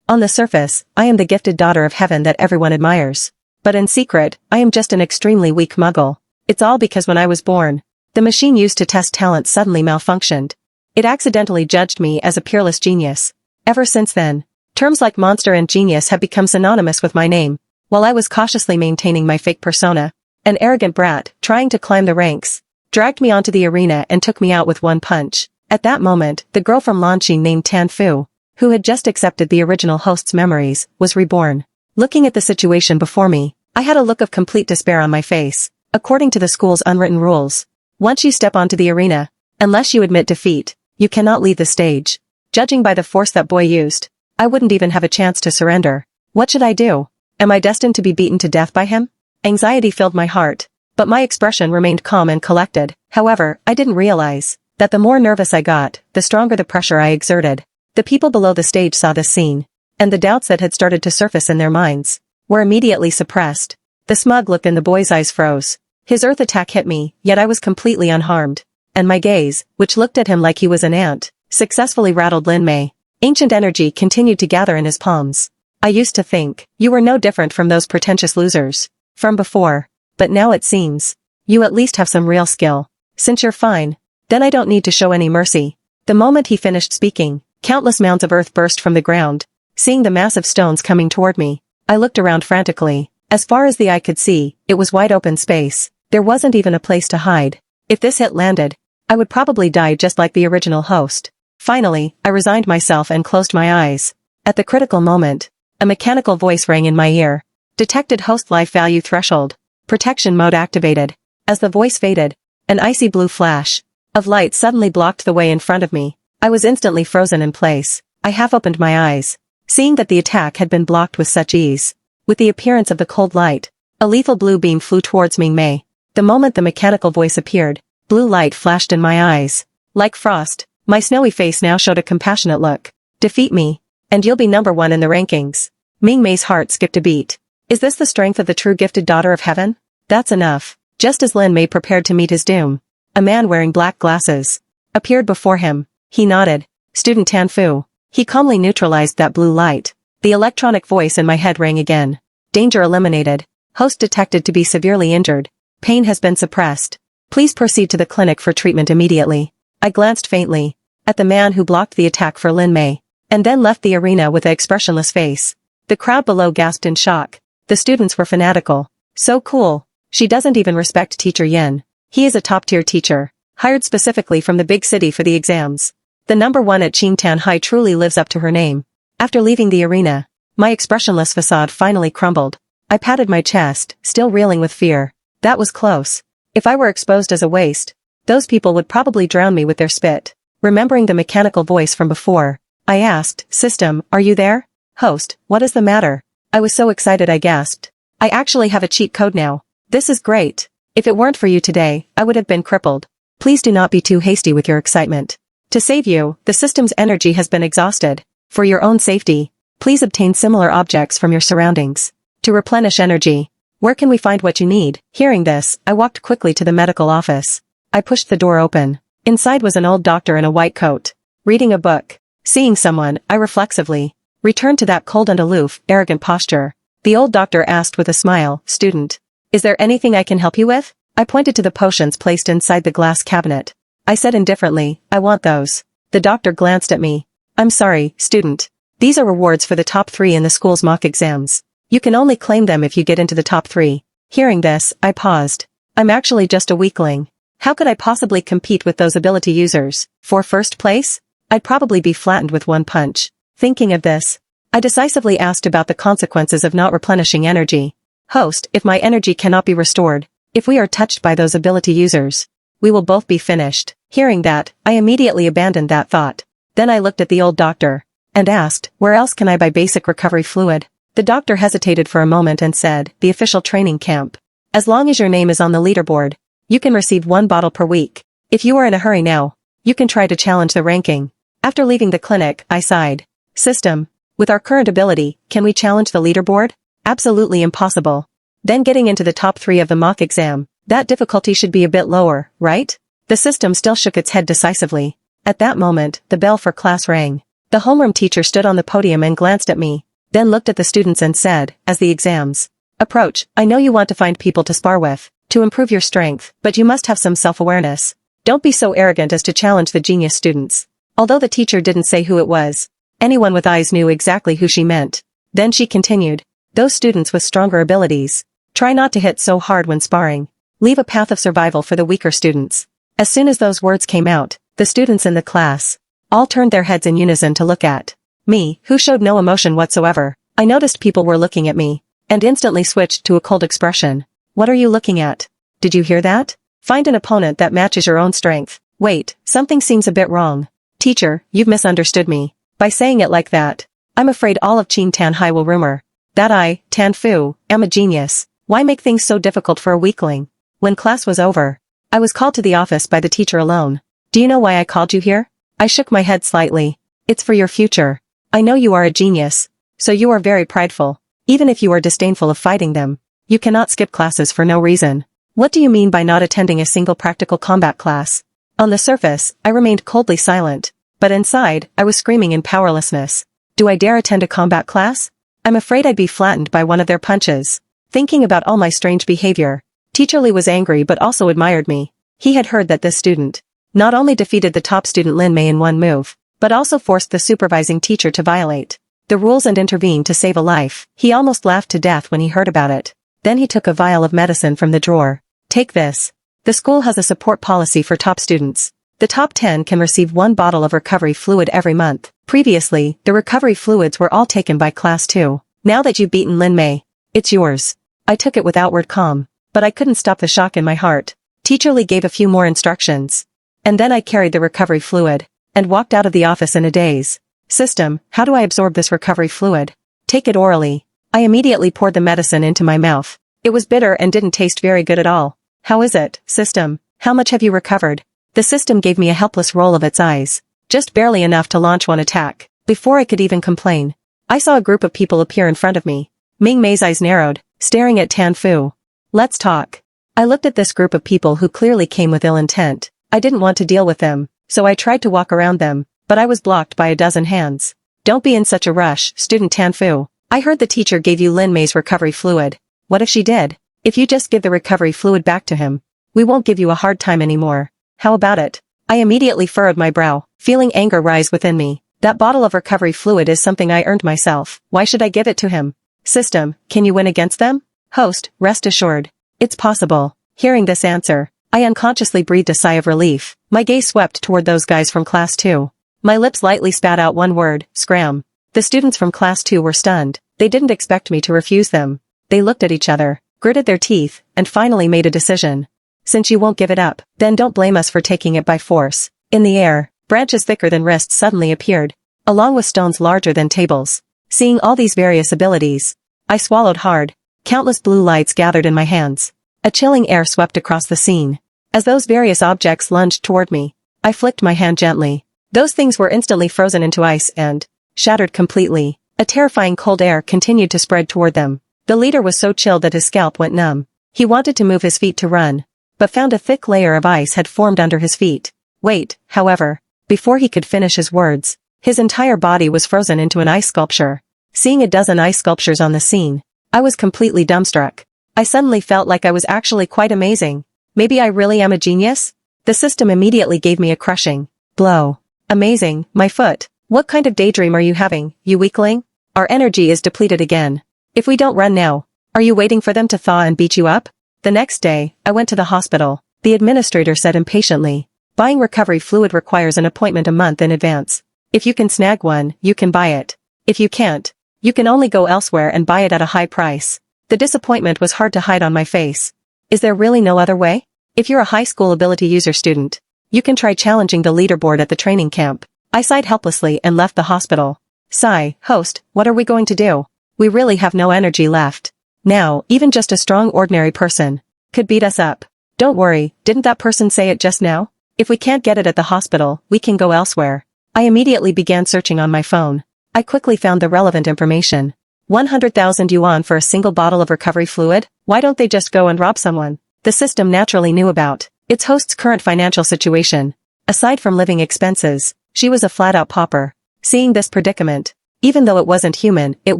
On the surface, I am the gifted daughter of heaven that everyone admires. But in secret, I am just an extremely weak muggle. It's all because when I was born, the machine used to test talent suddenly malfunctioned. It accidentally judged me as a peerless genius. Ever since then, terms like monster and genius have become synonymous with my name. While I was cautiously maintaining my fake persona, an arrogant brat, trying to climb the ranks, dragged me onto the arena and took me out with one punch. At that moment, the girl from Lanqing named Tan Fu, who had just accepted the original host's memories, was reborn. Looking at the situation before me, I had a look of complete despair on my face. According to the school's unwritten rules, once you step onto the arena, unless you admit defeat, you cannot leave the stage. Judging by the force that boy used, I wouldn't even have a chance to surrender. What should I do? Am I destined to be beaten to death by him? Anxiety filled my heart, but my expression remained calm and collected. However, I didn't realize that the more nervous I got, the stronger the pressure I exerted. The people below the stage saw this scene, and the doubts that had started to surface in their minds were immediately suppressed. The smug look in the boy's eyes froze. His earth attack hit me, yet I was completely unharmed, and my gaze, which looked at him like he was an ant, successfully rattled Lin Mei. Ancient energy continued to gather in his palms. I used to think you were no different from those pretentious losers from before, but now it seems you at least have some real skill. Since you're fine, then I don't need to show any mercy. The moment he finished speaking, countless mounds of earth burst from the ground. Seeing the massive stones coming toward me, I looked around frantically. As far as the eye could see, it was wide open space. There wasn't even a place to hide. If this hit landed, I would probably die just like the original host. Finally, I resigned myself and closed my eyes. At the critical moment, a mechanical voice rang in my ear. Detected host life value threshold. Protection mode activated. As the voice faded, an icy blue flash of light suddenly blocked the way in front of me. I was instantly frozen in place. I half opened my eyes, seeing that the attack had been blocked with such ease. With the appearance of the cold light, a lethal blue beam flew towards Ming Mei. The moment the mechanical voice appeared, blue light flashed in my eyes. Like frost, my snowy face now showed a compassionate look. Defeat me, and you'll be number one in the rankings. Ming Mei's heart skipped a beat. Is this the strength of the true gifted daughter of heaven? That's enough. Just as Lin Mei prepared to meet his doom, a man wearing black glasses appeared before him. He nodded. Student Tan Fu. He calmly neutralized that blue light. The electronic voice in my head rang again. Danger eliminated. Host detected to be severely injured. Pain has been suppressed. Please proceed to the clinic for treatment immediately. I glanced faintly at the man who blocked the attack for Lin Mei, and then left the arena with an expressionless face. The crowd below gasped in shock. The students were fanatical. So cool. She doesn't even respect Teacher Yin. He is a top-tier teacher, hired specifically from the big city for the exams. The number one at Qingtan High truly lives up to her name. After leaving the arena, my expressionless facade finally crumbled. I patted my chest, still reeling with fear. That was close. If I were exposed as a waste, those people would probably drown me with their spit. Remembering the mechanical voice from before, I asked, System, are you there? Host, what is the matter? I was so excited I gasped. I actually have a cheat code now. This is great. If it weren't for you today, I would have been crippled. Please do not be too hasty with your excitement. To save you, the system's energy has been exhausted. For your own safety, please obtain similar objects from your surroundings. To replenish energy, where can we find what you need? Hearing this, I walked quickly to the medical office. I pushed the door open. Inside was an old doctor in a white coat, reading a book. Seeing someone, I reflexively returned to that cold and aloof, arrogant posture. The old doctor asked with a smile, Student, is there anything I can help you with? I pointed to the potions placed inside the glass cabinet. I said indifferently, I want those. The doctor glanced at me. I'm sorry, student. These are rewards for the top 3 in the school's mock exams. You can only claim them if you get into the top 3. Hearing this, I paused. I'm actually just a weakling. How could I possibly compete with those ability users? For first place? I'd probably be flattened with one punch. Thinking of this, I decisively asked about the consequences of not replenishing energy. Host, if my energy cannot be restored, if we are touched by those ability users, we will both be finished. Hearing that, I immediately abandoned that thought. Then I looked at the old doctor and asked, where else can I buy basic recovery fluid? The doctor hesitated for a moment and said, the official training camp. As long as your name is on the leaderboard, you can receive 1 bottle per week. If you are in a hurry now, you can try to challenge the ranking. After leaving the clinic, I sighed. System, with our current ability, can we challenge the leaderboard? Absolutely impossible. Then getting into the top 3 of the mock exam, that difficulty should be a bit lower, right? The system still shook its head decisively. At that moment, the bell for class rang. The homeroom teacher stood on the podium and glanced at me, then looked at the students and said, as the exams approach, I know you want to find people to spar with, to improve your strength, but you must have some self-awareness. Don't be so arrogant as to challenge the genius students. Although the teacher didn't say who it was, anyone with eyes knew exactly who she meant. Then she continued, those students with stronger abilities, try not to hit so hard when sparring. Leave a path of survival for the weaker students. As soon as those words came out, the students in the class all turned their heads in unison to look at me, who showed no emotion whatsoever. I noticed people were looking at me, and instantly switched to a cold expression. What are you looking at? Did you hear that? Find an opponent that matches your own strength. Wait, something seems a bit wrong. Teacher, you've misunderstood me. By saying it like that, I'm afraid all of Qing Tan Hai will rumor that I, Tan Fu, am a genius. Why make things so difficult for a weakling? When class was over, I was called to the office by the teacher alone. Do you know why I called you here? I shook my head slightly. It's for your future. I know you are a genius, so you are very prideful. Even if you are disdainful of fighting them, you cannot skip classes for no reason. What do you mean by not attending a single practical combat class? On the surface, I remained coldly silent, but inside, I was screaming in powerlessness. Do I dare attend a combat class? I'm afraid I'd be flattened by one of their punches. Thinking about all my strange behavior, Teacher Lee was angry but also admired me. He had heard that this student not only defeated the top student Lin Mei in one move, but also forced the supervising teacher to violate the rules and intervene to save a life. He almost laughed to death when he heard about it. Then he took a vial of medicine from the drawer. Take this. The school has a support policy for top students. The top 10 can receive 1 bottle of recovery fluid every month. Previously, the recovery fluids were all taken by class 2. Now that you've beaten Lin Mei, it's yours. I took it with outward calm, but I couldn't stop the shock in my heart. Teacher Lee gave a few more instructions. And then I carried the recovery fluid, and walked out of the office in a daze. System, how do I absorb this recovery fluid? Take it orally. I immediately poured the medicine into my mouth. It was bitter and didn't taste very good at all. How is it, system? How much have you recovered? The system gave me a helpless roll of its eyes, just barely enough to launch one attack. Before I could even complain, I saw a group of people appear in front of me. Ming Mei's eyes narrowed, staring at Tan Fu. Let's talk. I looked at this group of people who clearly came with ill intent. I didn't want to deal with them, so I tried to walk around them, but I was blocked by a dozen hands. Don't be in such a rush, student Tan Fu. I heard the teacher gave you Lin Mei's recovery fluid. What if she did? If you just give the recovery fluid back to him, we won't give you a hard time anymore. How about it? I immediately furrowed my brow, feeling anger rise within me. That bottle of recovery fluid is something I earned myself. Why should I give it to him? System, can you win against them? Host, rest assured. It's possible. Hearing this answer, I unconsciously breathed a sigh of relief. My gaze swept toward those guys from class 2. My lips lightly spat out one word, scram. The students from class 2 were stunned. They didn't expect me to refuse them. They looked at each other, gritted their teeth, and finally made a decision. Since you won't give it up, then don't blame us for taking it by force. In the air, branches thicker than wrists suddenly appeared, along with stones larger than tables. Seeing all these various abilities, I swallowed hard. Countless blue lights gathered in my hands. A chilling air swept across the scene. As those various objects lunged toward me, I flicked my hand gently. Those things were instantly frozen into ice and shattered completely. A terrifying cold air continued to spread toward them. The leader was so chilled that his scalp went numb. He wanted to move his feet to run, but found a thick layer of ice had formed under his feet. Wait, however, before he could finish his words, his entire body was frozen into an ice sculpture. Seeing a dozen ice sculptures on the scene, I was completely dumbstruck. I suddenly felt like I was actually quite amazing. Maybe I really am a genius? The system immediately gave me a crushing blow. Amazing, my foot. What kind of daydream are you having, you weakling? Our energy is depleted again. If we don't run now, are you waiting for them to thaw and beat you up? The next day, I went to the hospital. The administrator said impatiently, buying recovery fluid requires an appointment a month in advance. If you can snag one, you can buy it. If you can't, you can only go elsewhere and buy it at a high price. The disappointment was hard to hide on my face. Is there really no other way? If you're a high school ability user student, you can try challenging the leaderboard at the training camp. I sighed helplessly and left the hospital. Sigh, host, what are we going to do? We really have no energy left. Now, even just a strong ordinary person could beat us up. Don't worry, didn't that person say it just now? If we can't get it at the hospital, we can go elsewhere. I immediately began searching on my phone. I quickly found the relevant information. 100,000 yuan for a single bottle of recovery fluid? Why don't they just go and rob someone? The system naturally knew about its host's current financial situation. Aside from living expenses, she was a flat-out pauper. Seeing this predicament, even though it wasn't human, it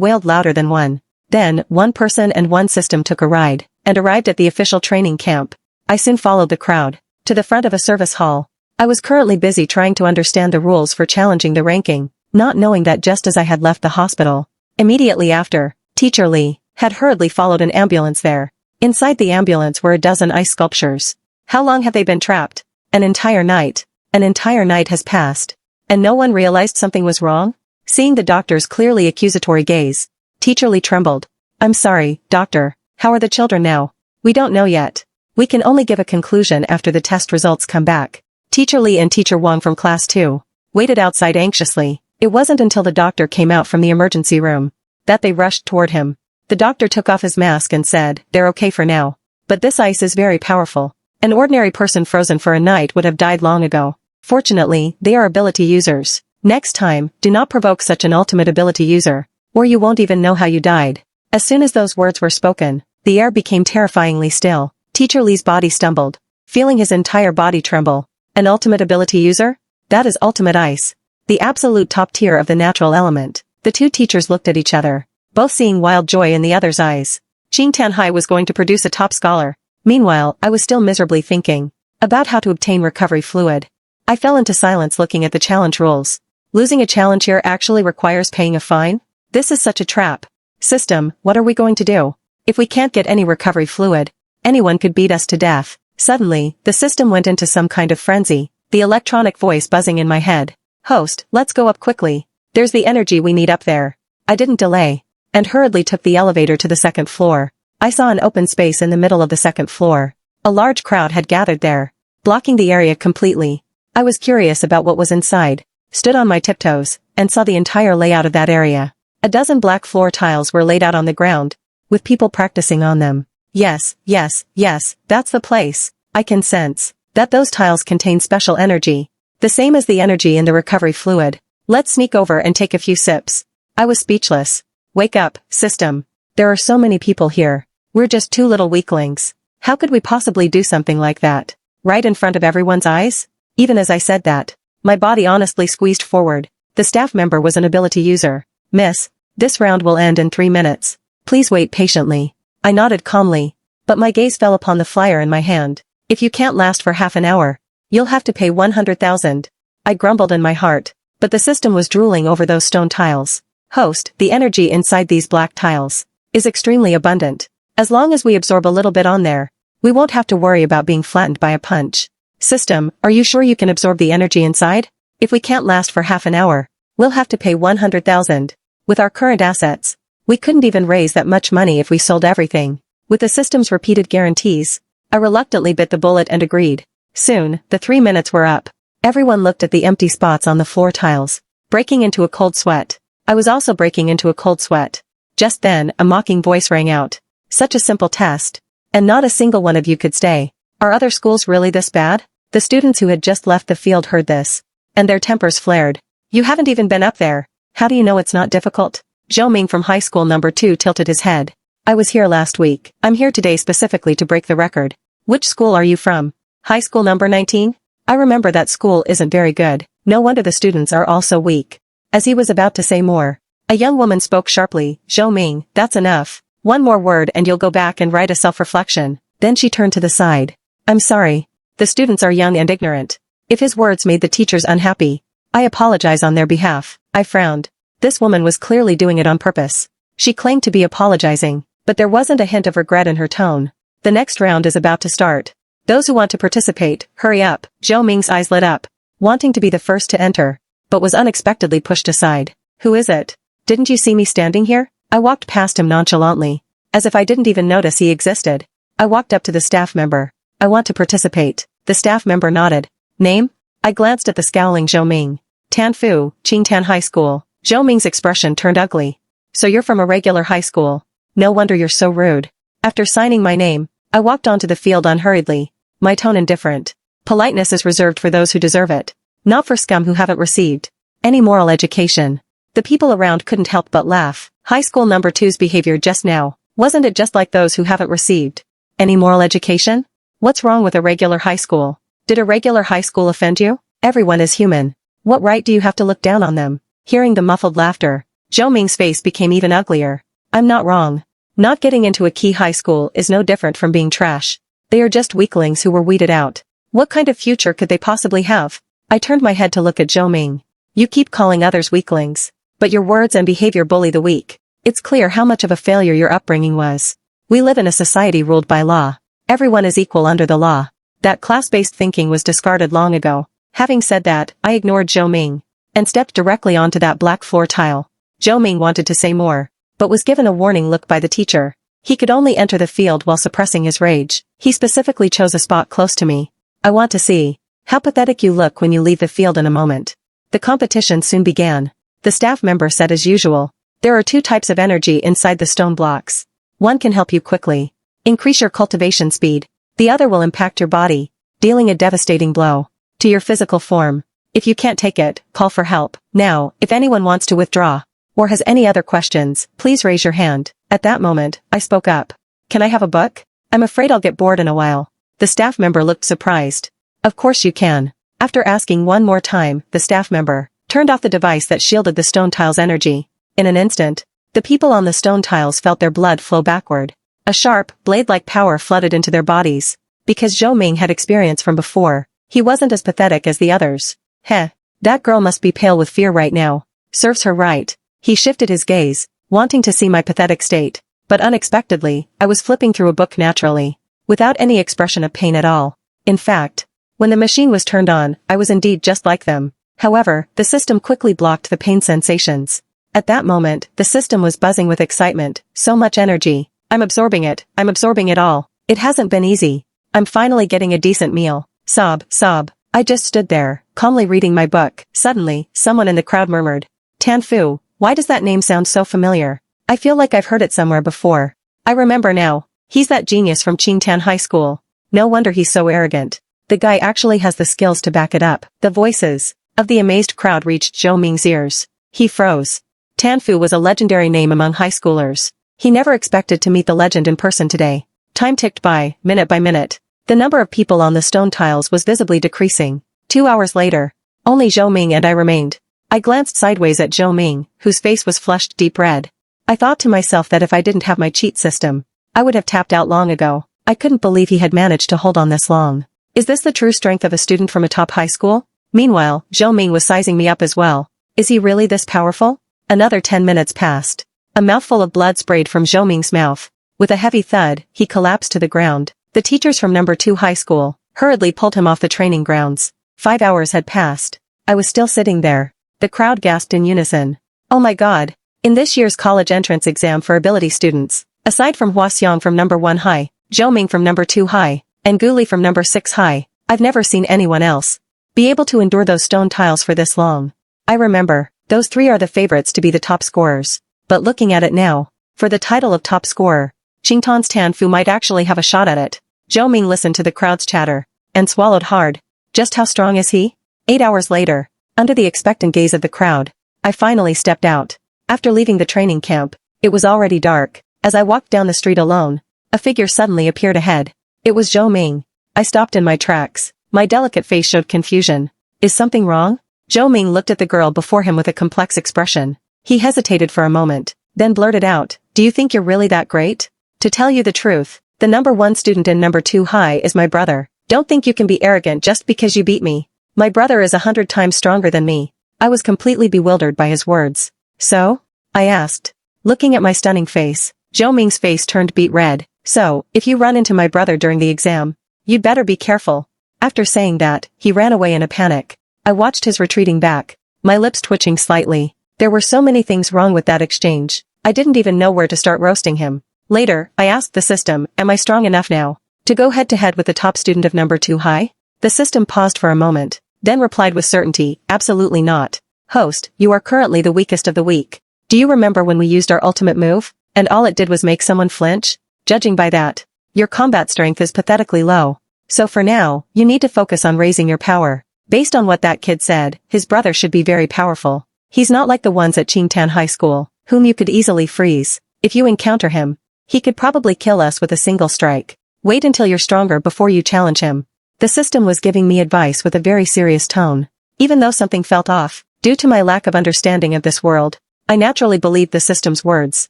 wailed louder than one. Then, one person and one system took a ride, and arrived at the official training camp. I soon followed the crowd, to the front of a service hall. I was currently busy trying to understand the rules for challenging the ranking, not knowing that just as I had left the hospital, immediately after, Teacher Lee had hurriedly followed an ambulance there. Inside the ambulance were a dozen ice sculptures. How long have they been trapped? An entire night. An entire night has passed. And no one realized something was wrong? Seeing the doctor's clearly accusatory gaze, Teacher Lee trembled. I'm sorry, doctor. How are the children now? We don't know yet. We can only give a conclusion after the test results come back. Teacher Lee and Teacher Wang from class 2 waited outside anxiously. It wasn't until the doctor came out from the emergency room that they rushed toward him. The doctor took off his mask and said, they're okay for now. But this ice is very powerful. An ordinary person frozen for a night would have died long ago. Fortunately, they are ability users. Next time, do not provoke such an ultimate ability user, or you won't even know how you died. As soon as those words were spoken, the air became terrifyingly still. Teacher Lee's body stumbled, feeling his entire body tremble. An ultimate ability user? That is ultimate ice. The absolute top tier of the natural element. The two teachers looked at each other, both seeing wild joy in the other's eyes. Qing Tanhai was going to produce a top scholar. Meanwhile, I was still miserably thinking about how to obtain recovery fluid. I fell into silence looking at the challenge rules. Losing a challenge here actually requires paying a fine? This is such a trap. System, what are we going to do? If we can't get any recovery fluid, anyone could beat us to death. Suddenly, the system went into some kind of frenzy, the electronic voice buzzing in my head. Host, let's go up quickly. There's the energy we need up there. I didn't delay, and hurriedly took the elevator to the second floor. I saw an open space in the middle of the second floor. A large crowd had gathered there, blocking the area completely. I was curious about what was inside, stood on my tiptoes, and saw the entire layout of that area. A dozen black floor tiles were laid out on the ground, with people practicing on them. Yes, that's the place. I can sense that those tiles contain special energy, the same as the energy in the recovery fluid. Let's sneak over and take a few sips. I was speechless. Wake up, system. There are so many people here. We're just two little weaklings. How could we possibly do something like that? Right in front of everyone's eyes? Even as I said that, my body honestly squeezed forward. The staff member was an ability user. Miss, this round will end in 3 minutes. Please wait patiently. I nodded calmly, but my gaze fell upon the flyer in my hand. If you can't last for half an hour, you'll have to pay 100,000. I grumbled in my heart, but the system was drooling over those stone tiles. Host, the energy inside these black tiles is extremely abundant. As long as we absorb a little bit on there, we won't have to worry about being flattened by a punch. System, are you sure you can absorb the energy inside? If we can't last for half an hour, we'll have to pay 100,000. With our current assets, we couldn't even raise that much money if we sold everything. With the system's repeated guarantees, I reluctantly bit the bullet and agreed. Soon, the 3 minutes were up. Everyone looked at the empty spots on the floor tiles, breaking into a cold sweat. I was also breaking into a cold sweat. Just then, a mocking voice rang out. Such a simple test. And not a single one of you could stay. Are other schools really this bad? The students who had just left the field heard this, and their tempers flared. You haven't even been up there. How do you know it's not difficult? Zhou Ming from high school number 2 tilted his head. I was here last week. I'm here today specifically to break the record. Which school are you from? High school number 19? I remember that school isn't very good. No wonder the students are all so weak. As he was about to say more, a young woman spoke sharply. Zhou Ming, that's enough. One more word and you'll go back and write a self-reflection. Then she turned to the side. I'm sorry. The students are young and ignorant. If his words made the teachers unhappy, I apologize on their behalf. I frowned. This woman was clearly doing it on purpose. She claimed to be apologizing, but there wasn't a hint of regret in her tone. The next round is about to start. Those who want to participate, hurry up. Zhou Ming's eyes lit up, wanting to be the first to enter, but was unexpectedly pushed aside. Who is it? Didn't you see me standing here? I walked past him nonchalantly, as if I didn't even notice he existed. I walked up to the staff member. I want to participate. The staff member nodded. Name? I glanced at the scowling Zhou Ming. Tan Fu, Qingtan High School. Zhou Ming's expression turned ugly. So you're from a regular high school. No wonder you're so rude. After signing my name, I walked onto the field unhurriedly, my tone indifferent. Politeness is reserved for those who deserve it, not for scum who haven't received any moral education. The people around couldn't help but laugh. High school number 2's behavior just now, wasn't it just like those who haven't received any moral education? What's wrong with a regular high school? Did a regular high school offend you? Everyone is human. What right do you have to look down on them? Hearing the muffled laughter, Zhou Ming's face became even uglier. I'm not wrong. Not getting into a key high school is no different from being trash. They are just weaklings who were weeded out. What kind of future could they possibly have? I turned my head to look at Zhou Ming. You keep calling others weaklings, but your words and behavior bully the weak. It's clear how much of a failure your upbringing was. We live in a society ruled by law. Everyone is equal under the law. That class-based thinking was discarded long ago. Having said that, I ignored Zhou Ming and stepped directly onto that black floor tile. Zhou Ming wanted to say more, but was given a warning look by the teacher. He could only enter the field while suppressing his rage. He specifically chose a spot close to me. I want to see how pathetic you look when you leave the field in a moment. The competition soon began. The staff member said as usual, there are 2 types of energy inside the stone blocks. One can help you quickly increase your cultivation speed. The other will impact your body, dealing a devastating blow to your physical form. If you can't take it, call for help. Now, if anyone wants to withdraw or has any other questions, please raise your hand. At that moment, I spoke up. Can I have a book? I'm afraid I'll get bored in a while. The staff member looked surprised. Of course you can. After asking one more time, the staff member turned off the device that shielded the stone tile's energy. In an instant, the people on the stone tiles felt their blood flow backward. A sharp, blade-like power flooded into their bodies. Because Zhou Ming had experience from before, he wasn't as pathetic as the others. Heh, that girl must be pale with fear right now. Serves her right. He shifted his gaze, wanting to see my pathetic state. But unexpectedly, I was flipping through a book naturally, without any expression of pain at all. In fact, when the machine was turned on, I was indeed just like them. However, the system quickly blocked the pain sensations. At that moment, the system was buzzing with excitement. So much energy. I'm absorbing it all. It hasn't been easy. I'm finally getting a decent meal. Sob, sob. I just stood there, calmly reading my book. Suddenly, someone in the crowd murmured, Tan Fu, why does that name sound so familiar? I feel like I've heard it somewhere before. I remember now. He's that genius from Qingtan High School. No wonder he's so arrogant. The guy actually has the skills to back it up. The voices of the amazed crowd reached Zhou Ming's ears. He froze. Tan Fu was a legendary name among high schoolers. He never expected to meet the legend in person today. Time ticked by, minute by minute. The number of people on the stone tiles was visibly decreasing. 2 hours later, only Zhou Ming and I remained. I glanced sideways at Zhou Ming, whose face was flushed deep red. I thought to myself that if I didn't have my cheat system, I would have tapped out long ago. I couldn't believe he had managed to hold on this long. Is this the true strength of a student from a top high school? Meanwhile, Zhou Ming was sizing me up as well. Is he really this powerful? Another 10 minutes passed. A mouthful of blood sprayed from Zhou Ming's mouth. With a heavy thud, he collapsed to the ground. The teachers from number 2 high school hurriedly pulled him off the training grounds. 5 hours had passed. I was still sitting there. The crowd gasped in unison. Oh my god. In this year's college entrance exam for ability students, aside from Hua Xiang from number 1 high, Zhou Ming from number 2 high, and Gu Li from number 6 high, I've never seen anyone else be able to endure those stone tiles for this long. I remember, those 3 are the favorites to be the top scorers. But looking at it now, for the title of top scorer, Qingtan's Tan Fu might actually have a shot at it. Zhou Ming listened to the crowd's chatter, and swallowed hard. Just how strong is he? 8 hours later, under the expectant gaze of the crowd, I finally stepped out. After leaving the training camp, it was already dark. As I walked down the street alone, a figure suddenly appeared ahead. It was Zhou Ming. I stopped in my tracks. My delicate face showed confusion. Is something wrong? Zhou Ming looked at the girl before him with a complex expression. He hesitated for a moment, then blurted out, do you think you're really that great? To tell you the truth, the number 1 student in number 2 high is my brother. Don't think you can be arrogant just because you beat me. My brother is 100 times stronger than me. I was completely bewildered by his words. So? I asked. Looking at my stunning face, Zhou Ming's face turned beet red. So, if you run into my brother during the exam, you'd better be careful. After saying that, he ran away in a panic. I watched his retreating back, my lips twitching slightly. There were so many things wrong with that exchange. I didn't even know where to start roasting him. Later, I asked the system, am I strong enough now to go head-to-head with the top student of number 2 high? The system paused for a moment, then replied with certainty, absolutely not. Host, you are currently the weakest of the weak. Do you remember when we used our ultimate move, and all it did was make someone flinch? Judging by that, your combat strength is pathetically low. So for now, you need to focus on raising your power. Based on what that kid said, his brother should be very powerful. He's not like the ones at Qingtan High School, whom you could easily freeze. If you encounter him, he could probably kill us with a single strike. Wait until you're stronger before you challenge him. The system was giving me advice with a very serious tone. Even though something felt off, Due to my lack of understanding of this world, I naturally believed the system's words.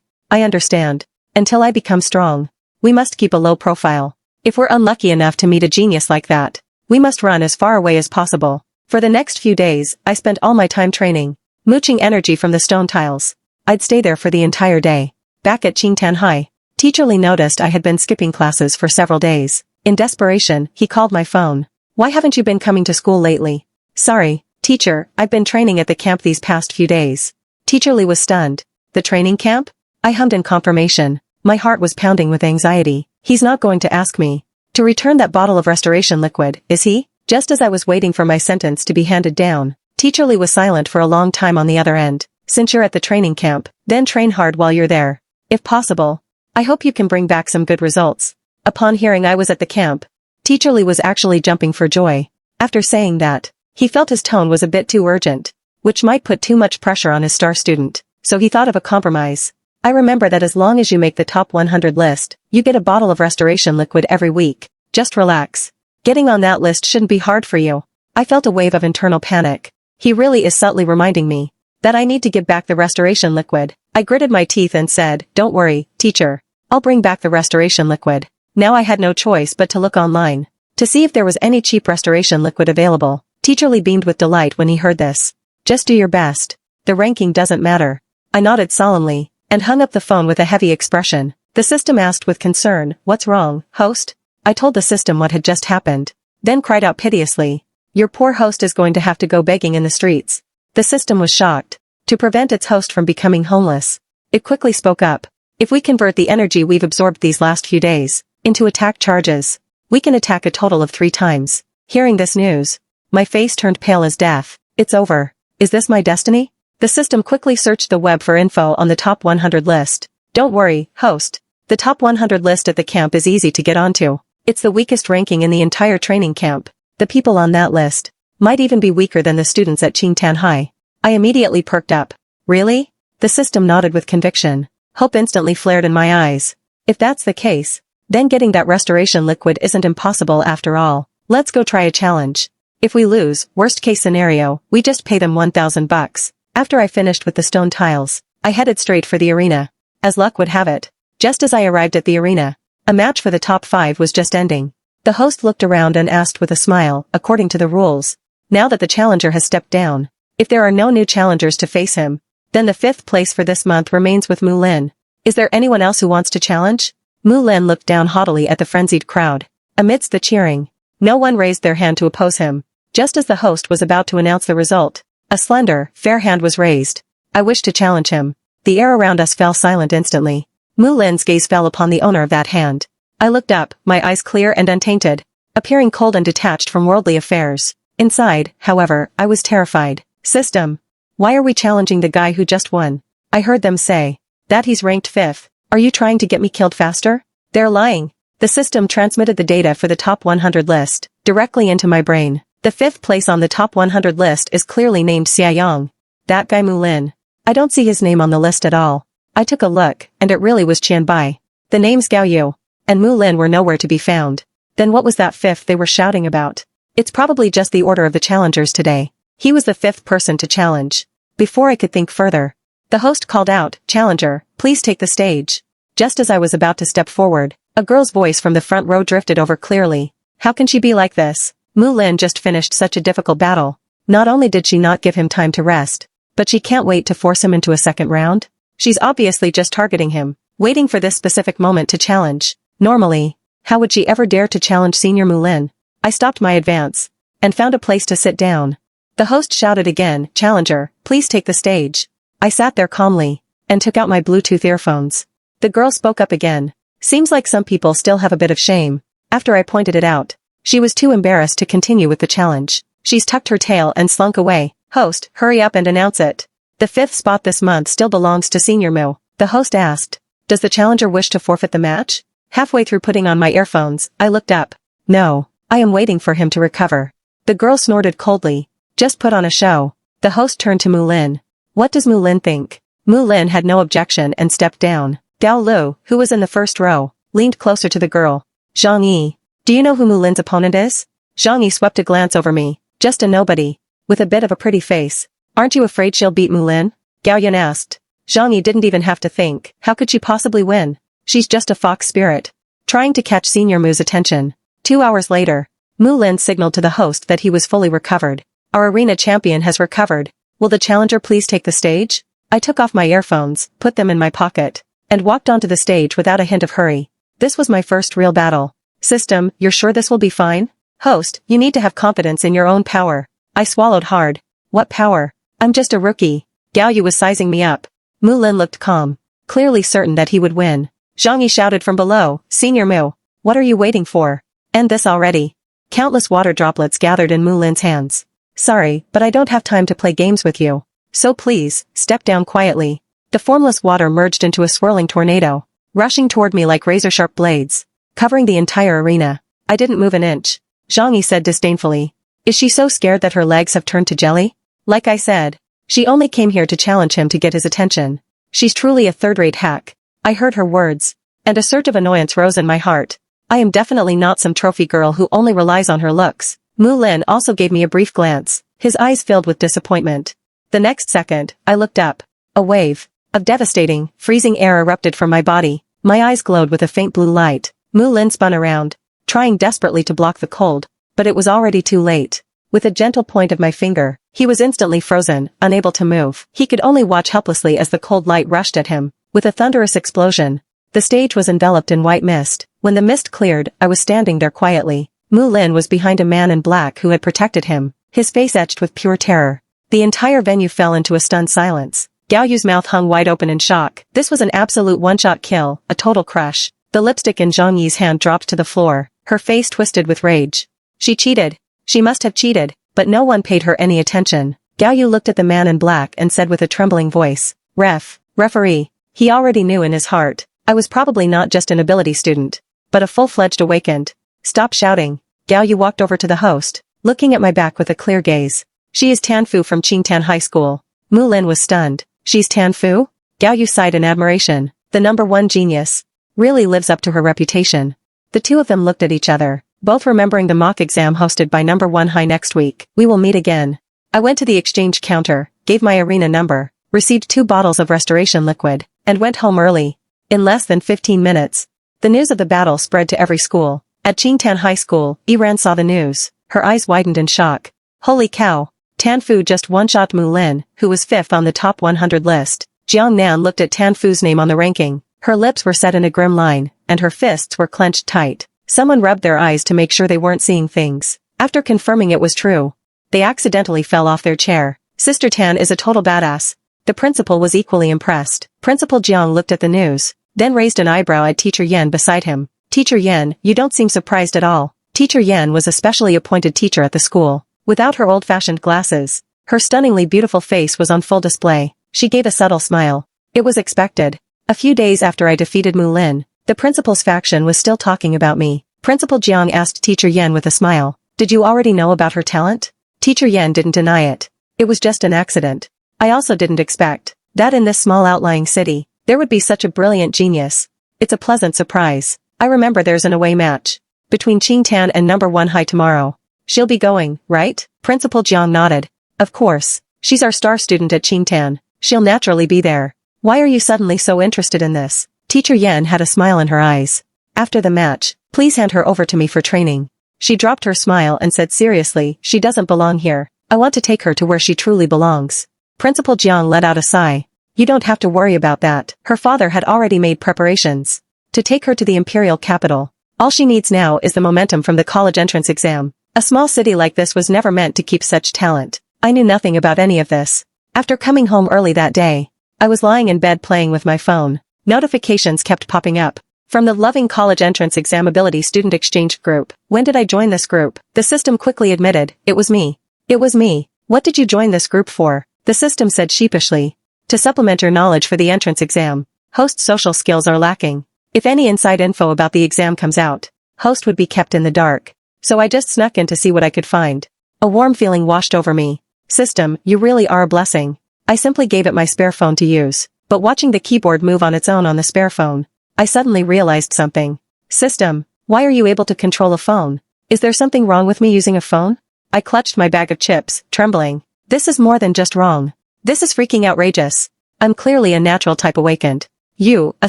I understand. Until I become strong, we must keep a low profile. If we're unlucky enough to meet a genius like that, we must run as far away as possible. For the next few days, I spent all my time training, mooching energy from the stone tiles. I'd stay there for the entire day. Back at Qingtan High, Teacher Li noticed I had been skipping classes for several days. In desperation, he called my phone. Why haven't you been coming to school lately? Sorry, teacher, I've been training at the camp these past few days. Teacher Li was stunned. The training camp? I hummed in confirmation. My heart was pounding with anxiety. He's not going to ask me to return that bottle of restoration liquid, is he? Just as I was waiting for my sentence to be handed down, Teacher Li was silent for a long time on the other end. Since you're at the training camp, then train hard while you're there. If possible, I hope you can bring back some good results. Upon hearing I was at the camp, Teacher Li was actually jumping for joy. After saying that, he felt his tone was a bit too urgent, which might put too much pressure on his star student, so he thought of a compromise. I remember that as long as you make the top 100 list, you get a bottle of restoration liquid every week. Just relax. Getting on that list shouldn't be hard for you. I felt a wave of internal panic. He really is subtly reminding me that I need to give back the restoration liquid. I gritted my teeth and said, "Don't worry, teacher. I'll bring back the restoration liquid." Now I had no choice but to look online to see if there was any cheap restoration liquid available. Teacher Li beamed with delight when he heard this. Just do your best. The ranking doesn't matter. I nodded solemnly and hung up the phone with a heavy expression. The system asked with concern, "What's wrong, host?" I told the system what had just happened, then cried out piteously, "Your poor host is going to have to go begging in the streets." The system was shocked. To prevent its host from becoming homeless, it quickly spoke up. "If we convert the energy we've absorbed these last few days into attack charges, we can attack a total of 3 times. Hearing this news, my face turned pale as death. It's over. Is this my destiny? The system quickly searched the web for info on the top 100 list. Don't worry, host. The top 100 list at the camp is easy to get onto. It's the weakest ranking in the entire training camp. The people on that list might even be weaker than the students at Qingtan High. I immediately perked up. Really? The system nodded with conviction. Hope instantly flared in my eyes. If that's the case, then getting that restoration liquid isn't impossible after all. Let's go try a challenge. If we lose, worst case scenario, we just pay them $1,000. After I finished with the stone tiles, I headed straight for the arena. As luck would have it, just as I arrived at the arena, a match for the top 5 was just ending. The host looked around and asked with a smile, according to the rules, now that the challenger has stepped down, if there are no new challengers to face him, then the 5th place for this month remains with Mu Lin. Is there anyone else who wants to challenge? Mu Lin looked down haughtily at the frenzied crowd. Amidst the cheering, no one raised their hand to oppose him. Just as the host was about to announce the result, a slender, fair hand was raised. I wish to challenge him. The air around us fell silent instantly. Mu Lin's gaze fell upon the owner of that hand. I looked up, my eyes clear and untainted, appearing cold and detached from worldly affairs. Inside, however, I was terrified. System. Why are we challenging the guy who just won? I heard them say that he's ranked 5th. Are you trying to get me killed faster? They're lying. The system transmitted the data for the top 100 list directly into my brain. The 5th place on the top 100 list is clearly named Xiaoyang. That guy Mu Lin. I don't see his name on the list at all. I took a look, and it really was Qianbai. The names Gao Yu and Mu Lin were nowhere to be found. Then what was that 5th they were shouting about? It's probably just the order of the challengers today. He was the 5th person to challenge. Before I could think further, the host called out, "Challenger, please take the stage." Just as I was about to step forward, a girl's voice from the front row drifted over clearly. How can she be like this? Mu Lin just finished such a difficult battle. Not only did she not give him time to rest, but she can't wait to force him into a second round. She's obviously just targeting him, waiting for this specific moment to challenge. Normally, how would she ever dare to challenge Senior Mu Lin? I stopped my advance and found a place to sit down. The host shouted again, "Challenger, please take the stage." I sat there calmly and took out my Bluetooth earphones. The girl spoke up again. Seems like some people still have a bit of shame. After I pointed it out, she was too embarrassed to continue with the challenge. She's tucked her tail and slunk away. Host, hurry up and announce it. The 5th spot this month still belongs to Senior Mu. The host asked, "Does the challenger wish to forfeit the match?" Halfway through putting on my earphones, I looked up. No, I am waiting for him to recover. The girl snorted coldly. Just put on a show. The host turned to Mu Lin. What does Mu Lin think? Mu Lin had no objection and stepped down. Gao Lu, who was in the first row, leaned closer to the girl. Zhang Yi. Do you know who Mu Lin's opponent is? Zhang Yi swept a glance over me. Just a nobody. With a bit of a pretty face. Aren't you afraid she'll beat Mulan? Gao Yan asked. Zhang Yi didn't even have to think. How could she possibly win? She's just a fox spirit. Trying to catch Senior Mu's attention. 2 hours later, Mulan signaled to the host that he was fully recovered. Our arena champion has recovered. Will the challenger please take the stage? I took off my earphones, put them in my pocket, and walked onto the stage without a hint of hurry. This was my first real battle. System, you're sure this will be fine? Host, you need to have confidence in your own power. I swallowed hard. What power? I'm just a rookie. Gao Yu was sizing me up. Mulan looked calm, clearly certain that he would win. Zhang Yi shouted from below, Senior Mu, what are you waiting for? End this already. Countless water droplets gathered in Mulan's hands. Sorry, but I don't have time to play games with you. So please, step down quietly. The formless water merged into a swirling tornado, rushing toward me like razor-sharp blades, covering the entire arena. I didn't move an inch. Zhang Yi said disdainfully. Is she so scared that her legs have turned to jelly? Like I said, she only came here to challenge him to get his attention. She's truly a third-rate hack. I heard her words, and a surge of annoyance rose in my heart. I am definitely not some trophy girl who only relies on her looks. Mulan also gave me a brief glance, his eyes filled with disappointment. The next second, I looked up. A wave of devastating, freezing air erupted from my body. My eyes glowed with a faint blue light. Mulan spun around, trying desperately to block the cold, but it was already too late. With a gentle point of my finger, he was instantly frozen, unable to move. He could only watch helplessly as the cold light rushed at him. With a thunderous explosion, the stage was enveloped in white mist. When the mist cleared, I was standing there quietly. Mulan was behind a man in black who had protected him, his face etched with pure terror. The entire venue fell into a stunned silence. Gao Yu's mouth hung wide open in shock. This was an absolute one-shot kill, a total crush. The lipstick in Zhang Yi's hand dropped to the floor, her face twisted with rage. She cheated. She must have cheated, but no one paid her any attention. Gao Yu looked at the man in black and said with a trembling voice, Referee. He already knew in his heart, I was probably not just an ability student, but a full-fledged awakened. Stop shouting. Gao Yu walked over to the host, looking at my back with a clear gaze. She is Tan Fu from Qingtan High School. Mulan was stunned. She's Tan Fu? Gao Yu sighed in admiration. The #1 genius. Really lives up to her reputation. The two of them looked at each other, both remembering the mock exam hosted by #1 High next week. We will meet again. I went to the exchange counter, gave my arena number, received 2 bottles of restoration liquid, and went home early. In less than 15 minutes, the news of the battle spread to every school. At Qingtan High School, Iran saw the news. Her eyes widened in shock. Holy cow! Tan Fu just one-shot Mulan, who was 5th on the top 100 list. Jiang Nan looked at Tan Fu's name on the ranking. Her lips were set in a grim line, and her fists were clenched tight. Someone rubbed their eyes to make sure they weren't seeing things. After confirming it was true, they accidentally fell off their chair. Sister Tan is a total badass. The principal was equally impressed. Principal Jiang looked at the news, then raised an eyebrow at Teacher Yan beside him. Teacher Yan, you don't seem surprised at all. Teacher Yan was a specially appointed teacher at the school. Without her old-fashioned glasses, her stunningly beautiful face was on full display. She gave a subtle smile. It was expected. A few days after I defeated Mulan, the principal's faction was still talking about me. Principal Jiang asked Teacher Yan with a smile, did you already know about her talent? Teacher Yan didn't deny it. It was just an accident. I also didn't expect that in this small outlying city, there would be such a brilliant genius. It's a pleasant surprise. I remember there's an away match between Qingtan and #1 High tomorrow. She'll be going, right? Principal Jiang nodded. Of course. She's our star student at Qingtan. She'll naturally be there. Why are you suddenly so interested in this? Teacher Yan had a smile in her eyes. After the match, please hand her over to me for training. She dropped her smile and said seriously, she doesn't belong here. I want to take her to where she truly belongs. Principal Jiang let out a sigh. You don't have to worry about that. Her father had already made preparations to take her to the imperial capital. All she needs now is the momentum from the college entrance exam. A small city like this was never meant to keep such talent. I knew nothing about any of this. After coming home early that day, I was lying in bed playing with my phone. Notifications kept popping up. From the Loving College Entrance Exam Ability Student Exchange Group. When did I join this group? The system quickly admitted, it was me. It was me. What did you join this group for? The system said sheepishly. To supplement your knowledge for the entrance exam. Host social skills are lacking. If any inside info about the exam comes out, host would be kept in the dark. So I just snuck in to see what I could find. A warm feeling washed over me. System, you really are a blessing. I simply gave it my spare phone to use. But watching the keyboard move on its own on the spare phone, I suddenly realized something. System, why are you able to control a phone? Is there something wrong with me using a phone? I clutched my bag of chips, trembling. This is more than just wrong. This is freaking outrageous. I'm clearly a natural type awakened. You, a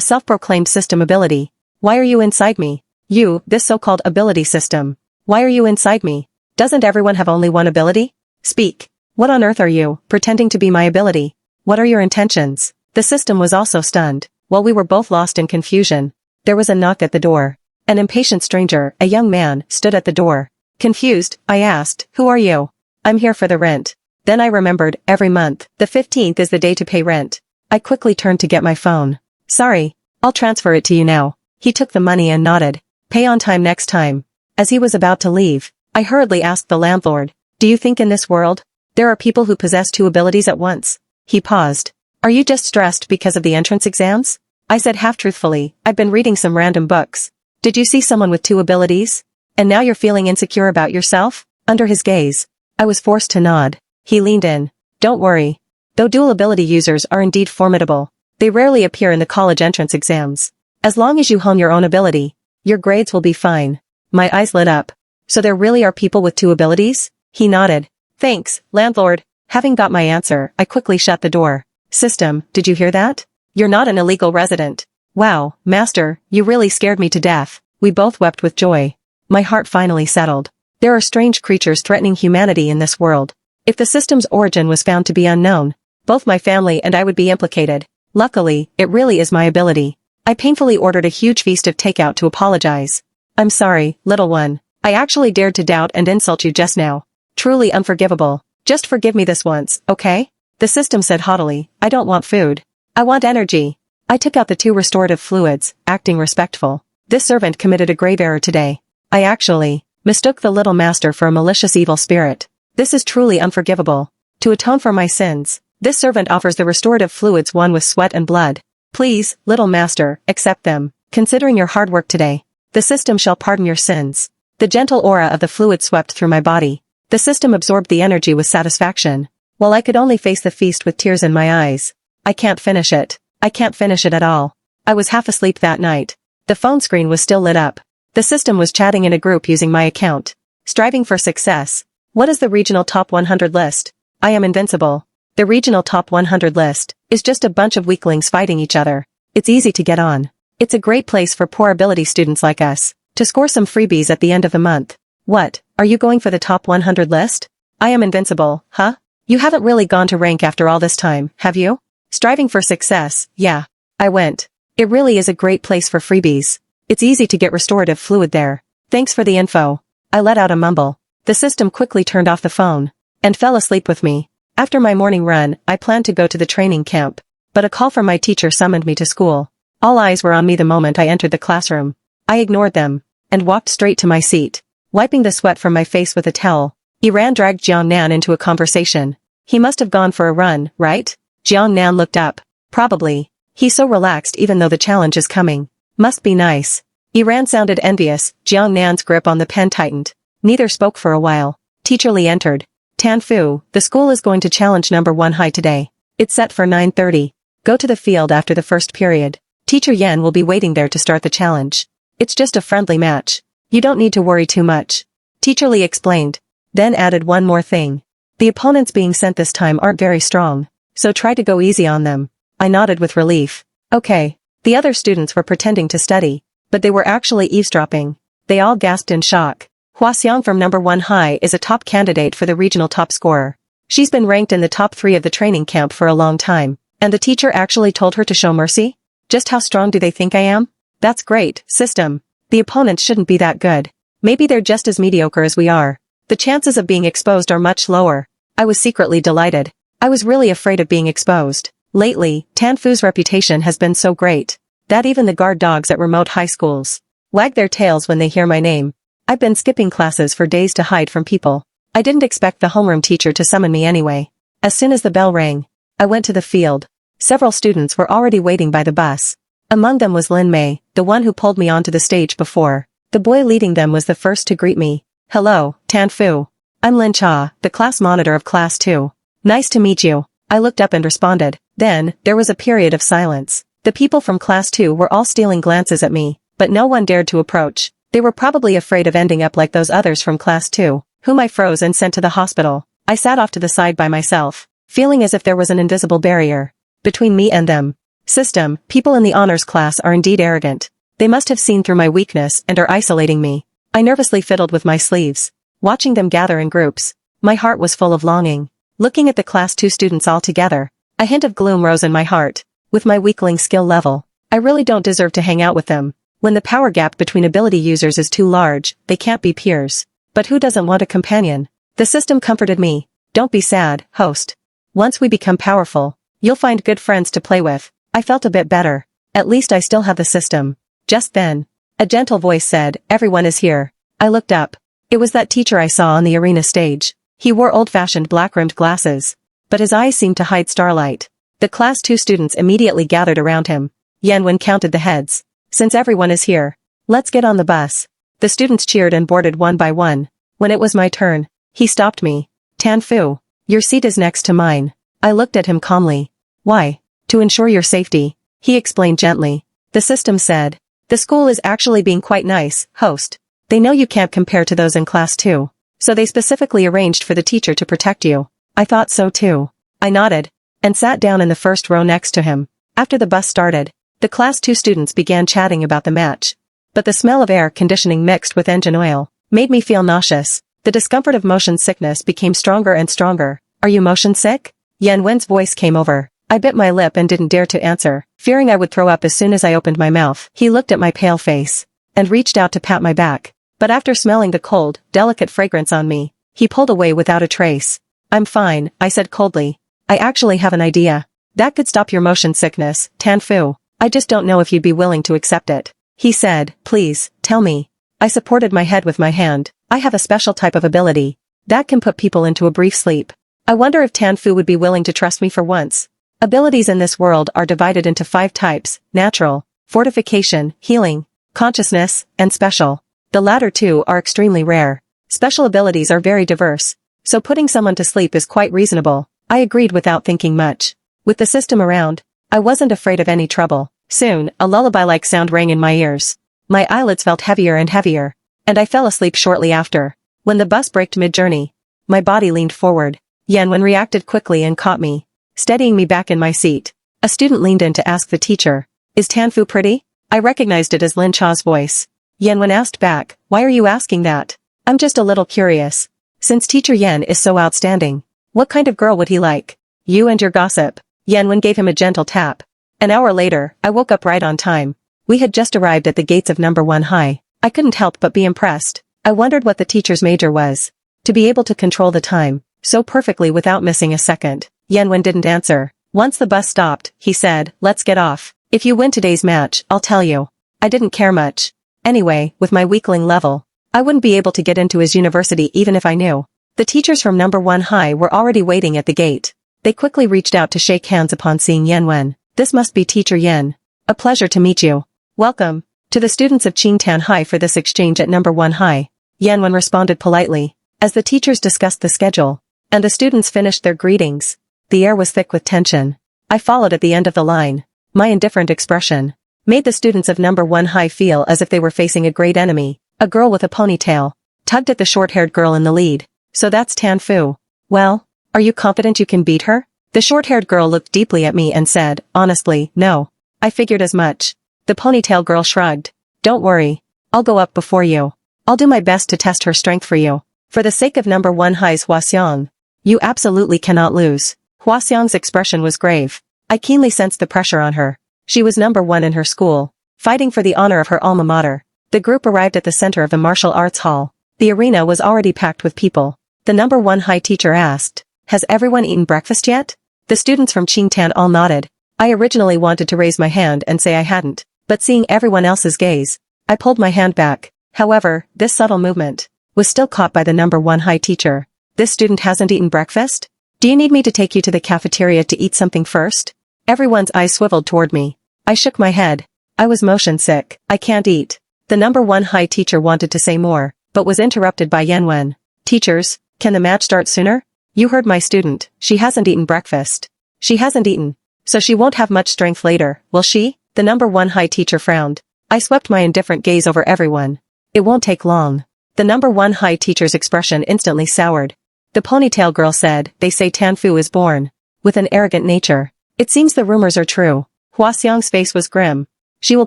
self-proclaimed system ability. Why are you inside me? You, this so-called ability system. Why are you inside me? Doesn't everyone have only one ability? Speak. What on earth are you, pretending to be my ability? What are your intentions? The system was also stunned. While we were both lost in confusion, there was a knock at the door. An impatient stranger, a young man, stood at the door. Confused, I asked, who are you? I'm here for the rent. Then I remembered, every month, the 15th is the day to pay rent. I quickly turned to get my phone. Sorry, I'll transfer it to you now. He took the money and nodded. Pay on time next time. As he was about to leave, I hurriedly asked the landlord, do you think in this world, there are people who possess two abilities at once? He paused. Are you just stressed because of the entrance exams? I said half-truthfully, I've been reading some random books. Did you see someone with two abilities? And now you're feeling insecure about yourself? Under his gaze, I was forced to nod. He leaned in. Don't worry. Though dual ability users are indeed formidable, they rarely appear in the college entrance exams. As long as you hone your own ability, your grades will be fine. My eyes lit up. So there really are people with two abilities? He nodded. Thanks, landlord. Having got my answer, I quickly shut the door. System, did you hear that? You're not an illegal resident. Wow, master, you really scared me to death. We both wept with joy. My heart finally settled. There are strange creatures threatening humanity in this world. If the system's origin was found to be unknown, both my family and I would be implicated. Luckily, it really is my ability. I painfully ordered a huge feast of takeout to apologize. I'm sorry, little one. I actually dared to doubt and insult you just now. Truly unforgivable. Just forgive me this once, okay? The system said haughtily, I don't want food. I want energy. I took out the two restorative fluids, acting respectful. This servant committed a grave error today. I actually mistook the little master for a malicious evil spirit. This is truly unforgivable. To atone for my sins, this servant offers the restorative fluids won with sweat and blood. Please, little master, accept them. Considering your hard work today, the system shall pardon your sins. The gentle aura of the fluid swept through my body. The system absorbed the energy with satisfaction. While I could only face the feast with tears in my eyes. I can't finish it. I can't finish it at all. I was half asleep that night. The phone screen was still lit up. The system was chatting in a group using my account. Striving for success. What is the regional top 100 list? I am invincible. The regional top 100 list is just a bunch of weaklings fighting each other. It's easy to get on. It's a great place for poor ability students like us to score some freebies at the end of the month. What, are you going for the top 100 list? I am invincible, huh? You haven't really gone to rank after all this time, have you? Striving for success, yeah. I went. It really is a great place for freebies. It's easy to get restorative fluid there. Thanks for the info. I let out a mumble. The system quickly turned off the phone and fell asleep with me. After my morning run, I planned to go to the training camp, but a call from my teacher summoned me to school. All eyes were on me the moment I entered the classroom. I ignored them and walked straight to my seat. Wiping the sweat from my face with a towel, Iran dragged Jiang Nan into a conversation. He must have gone for a run, right? Jiang Nan looked up. Probably. He's so relaxed even though the challenge is coming. Must be nice. Iran sounded envious. Jiang Nan's grip on the pen tightened. Neither spoke for a while. Teacher Li entered. Tan Fu, the school is going to challenge number 1 high today. It's set for 9:30. Go to the field after the first period. Teacher Yen will be waiting there to start the challenge. It's just a friendly match. You don't need to worry too much. Teacher Li explained. Then added one more thing. The opponents being sent this time aren't very strong, so try to go easy on them. I nodded with relief. Okay. The other students were pretending to study, but they were actually eavesdropping. They all gasped in shock. Hua Xiang from number 1 high is a top candidate for the regional top scorer. She's been ranked in the top 3 of the training camp for a long time, and the teacher actually told her to show mercy? Just how strong do they think I am? That's great, system. The opponents shouldn't be that good. Maybe they're just as mediocre as we are. The chances of being exposed are much lower. I was secretly delighted. I was really afraid of being exposed. Lately, Tan Fu's reputation has been so great that even the guard dogs at remote high schools wag their tails when they hear my name. I've been skipping classes for days to hide from people. I didn't expect the homeroom teacher to summon me anyway. As soon as the bell rang, I went to the field. Several students were already waiting by the bus. Among them was Lin Mei, the one who pulled me onto the stage before. The boy leading them was the first to greet me. Hello, Tan Fu. I'm Lin Cha, the class monitor of class 2. Nice to meet you. I looked up and responded. Then, there was a period of silence. The people from class 2 were all stealing glances at me, but no one dared to approach. They were probably afraid of ending up like those others from class 2, whom I froze and sent to the hospital. I sat off to the side by myself, feeling as if there was an invisible barrier between me and them. System, people in the honors class are indeed arrogant. They must have seen through my weakness and are isolating me. I nervously fiddled with my sleeves, watching them gather in groups. My heart was full of longing. Looking at the class 2 students all together, a hint of gloom rose in my heart. With my weakling skill level, I really don't deserve to hang out with them. When the power gap between ability users is too large, they can't be peers. But who doesn't want a companion? The system comforted me. Don't be sad, host. Once we become powerful, you'll find good friends to play with. I felt a bit better. At least I still have the system. Just then, a gentle voice said, everyone is here. I looked up. It was that teacher I saw on the arena stage. He wore old-fashioned black-rimmed glasses, but his eyes seemed to hide starlight. The class 2 students immediately gathered around him. Yanwen counted the heads. Since everyone is here, let's get on the bus. The students cheered and boarded one by one. When it was my turn, he stopped me. Tan Fu, your seat is next to mine. I looked at him calmly. Why? To ensure your safety, he explained gently. The system said, the school is actually being quite nice, host. They know you can't compare to those in class 2, so they specifically arranged for the teacher to protect you. I thought so too. I nodded, and sat down in the first row next to him. After the bus started, the class 2 students began chatting about the match. But the smell of air conditioning mixed with engine oil made me feel nauseous. The discomfort of motion sickness became stronger and stronger. Are you motion sick? Yan Wen's voice came over. I bit my lip and didn't dare to answer, fearing I would throw up as soon as I opened my mouth. He looked at my pale face and reached out to pat my back. But after smelling the cold, delicate fragrance on me, he pulled away without a trace. I'm fine, I said coldly. I actually have an idea. That could stop your motion sickness, Tan Fu. I just don't know if you'd be willing to accept it. He said, please, tell me. I supported my head with my hand. I have a special type of ability that can put people into a brief sleep. I wonder if Tan Fu would be willing to trust me for once. Abilities in this world are divided into 5 types: natural, fortification, healing, consciousness, and special. The latter 2 are extremely rare. Special abilities are very diverse, so putting someone to sleep is quite reasonable. I agreed without thinking much. With the system around, I wasn't afraid of any trouble. Soon, a lullaby-like sound rang in my ears. My eyelids felt heavier and heavier, and I fell asleep shortly after. When the bus braked mid-journey, my body leaned forward. Yanwen reacted quickly and caught me, steadying me back in my seat. A student leaned in to ask the teacher, is Tan Fu pretty? I recognized it as Lin Cha's voice. Yanwen asked back, why are you asking that? I'm just a little curious. Since Teacher Yan is so outstanding, what kind of girl would he like? You and your gossip. Yanwen gave him a gentle tap. An hour later, I woke up right on time. We had just arrived at the gates of number 1 high. I couldn't help but be impressed. I wondered what the teacher's major was. To be able to control the time so perfectly without missing a second. Yanwen didn't answer. Once the bus stopped, he said, let's get off. If you win today's match, I'll tell you. I didn't care much. Anyway, with my weakling level, I wouldn't be able to get into his university even if I knew. The teachers from number 1 high were already waiting at the gate. They quickly reached out to shake hands upon seeing Yanwen. This must be Teacher Yan. A pleasure to meet you. Welcome to the students of Qingtan High for this exchange at number 1 high. Yanwen responded politely. As the teachers discussed the schedule, and the students finished their greetings, the air was thick with tension. I followed at the end of the line. My indifferent expression made the students of number 1 high feel as if they were facing a great enemy. A girl with a ponytail tugged at the short-haired girl in the lead. So that's Tan Fu. Well, are you confident you can beat her? The short-haired girl looked deeply at me and said, honestly, no. I figured as much. The ponytail girl shrugged. Don't worry. I'll go up before you. I'll do my best to test her strength for you. For the sake of number 1 high's Huaxiang, you absolutely cannot lose. Huaxiang's expression was grave. I keenly sensed the pressure on her. She was number 1 in her school, fighting for the honor of her alma mater. The group arrived at the center of the martial arts hall. The arena was already packed with people. The number 1 high teacher asked, has everyone eaten breakfast yet? The students from Qingtan all nodded. I originally wanted to raise my hand and say I hadn't, but seeing everyone else's gaze, I pulled my hand back. However, this subtle movement was still caught by the number 1 high teacher. This student hasn't eaten breakfast? Do you need me to take you to the cafeteria to eat something first? Everyone's eyes swiveled toward me. I shook my head. I was motion sick. I can't eat. The number 1 high teacher wanted to say more, but was interrupted by Yanwen. Teachers, can the match start sooner? You heard my student. She hasn't eaten breakfast. She hasn't eaten. So she won't have much strength later, will she? The number 1 high teacher frowned. I swept my indifferent gaze over everyone. It won't take long. The number 1 high teacher's expression instantly soured. The ponytail girl said, they say Tanfu is born with an arrogant nature. It seems the rumors are true. Huaxiang's face was grim. She will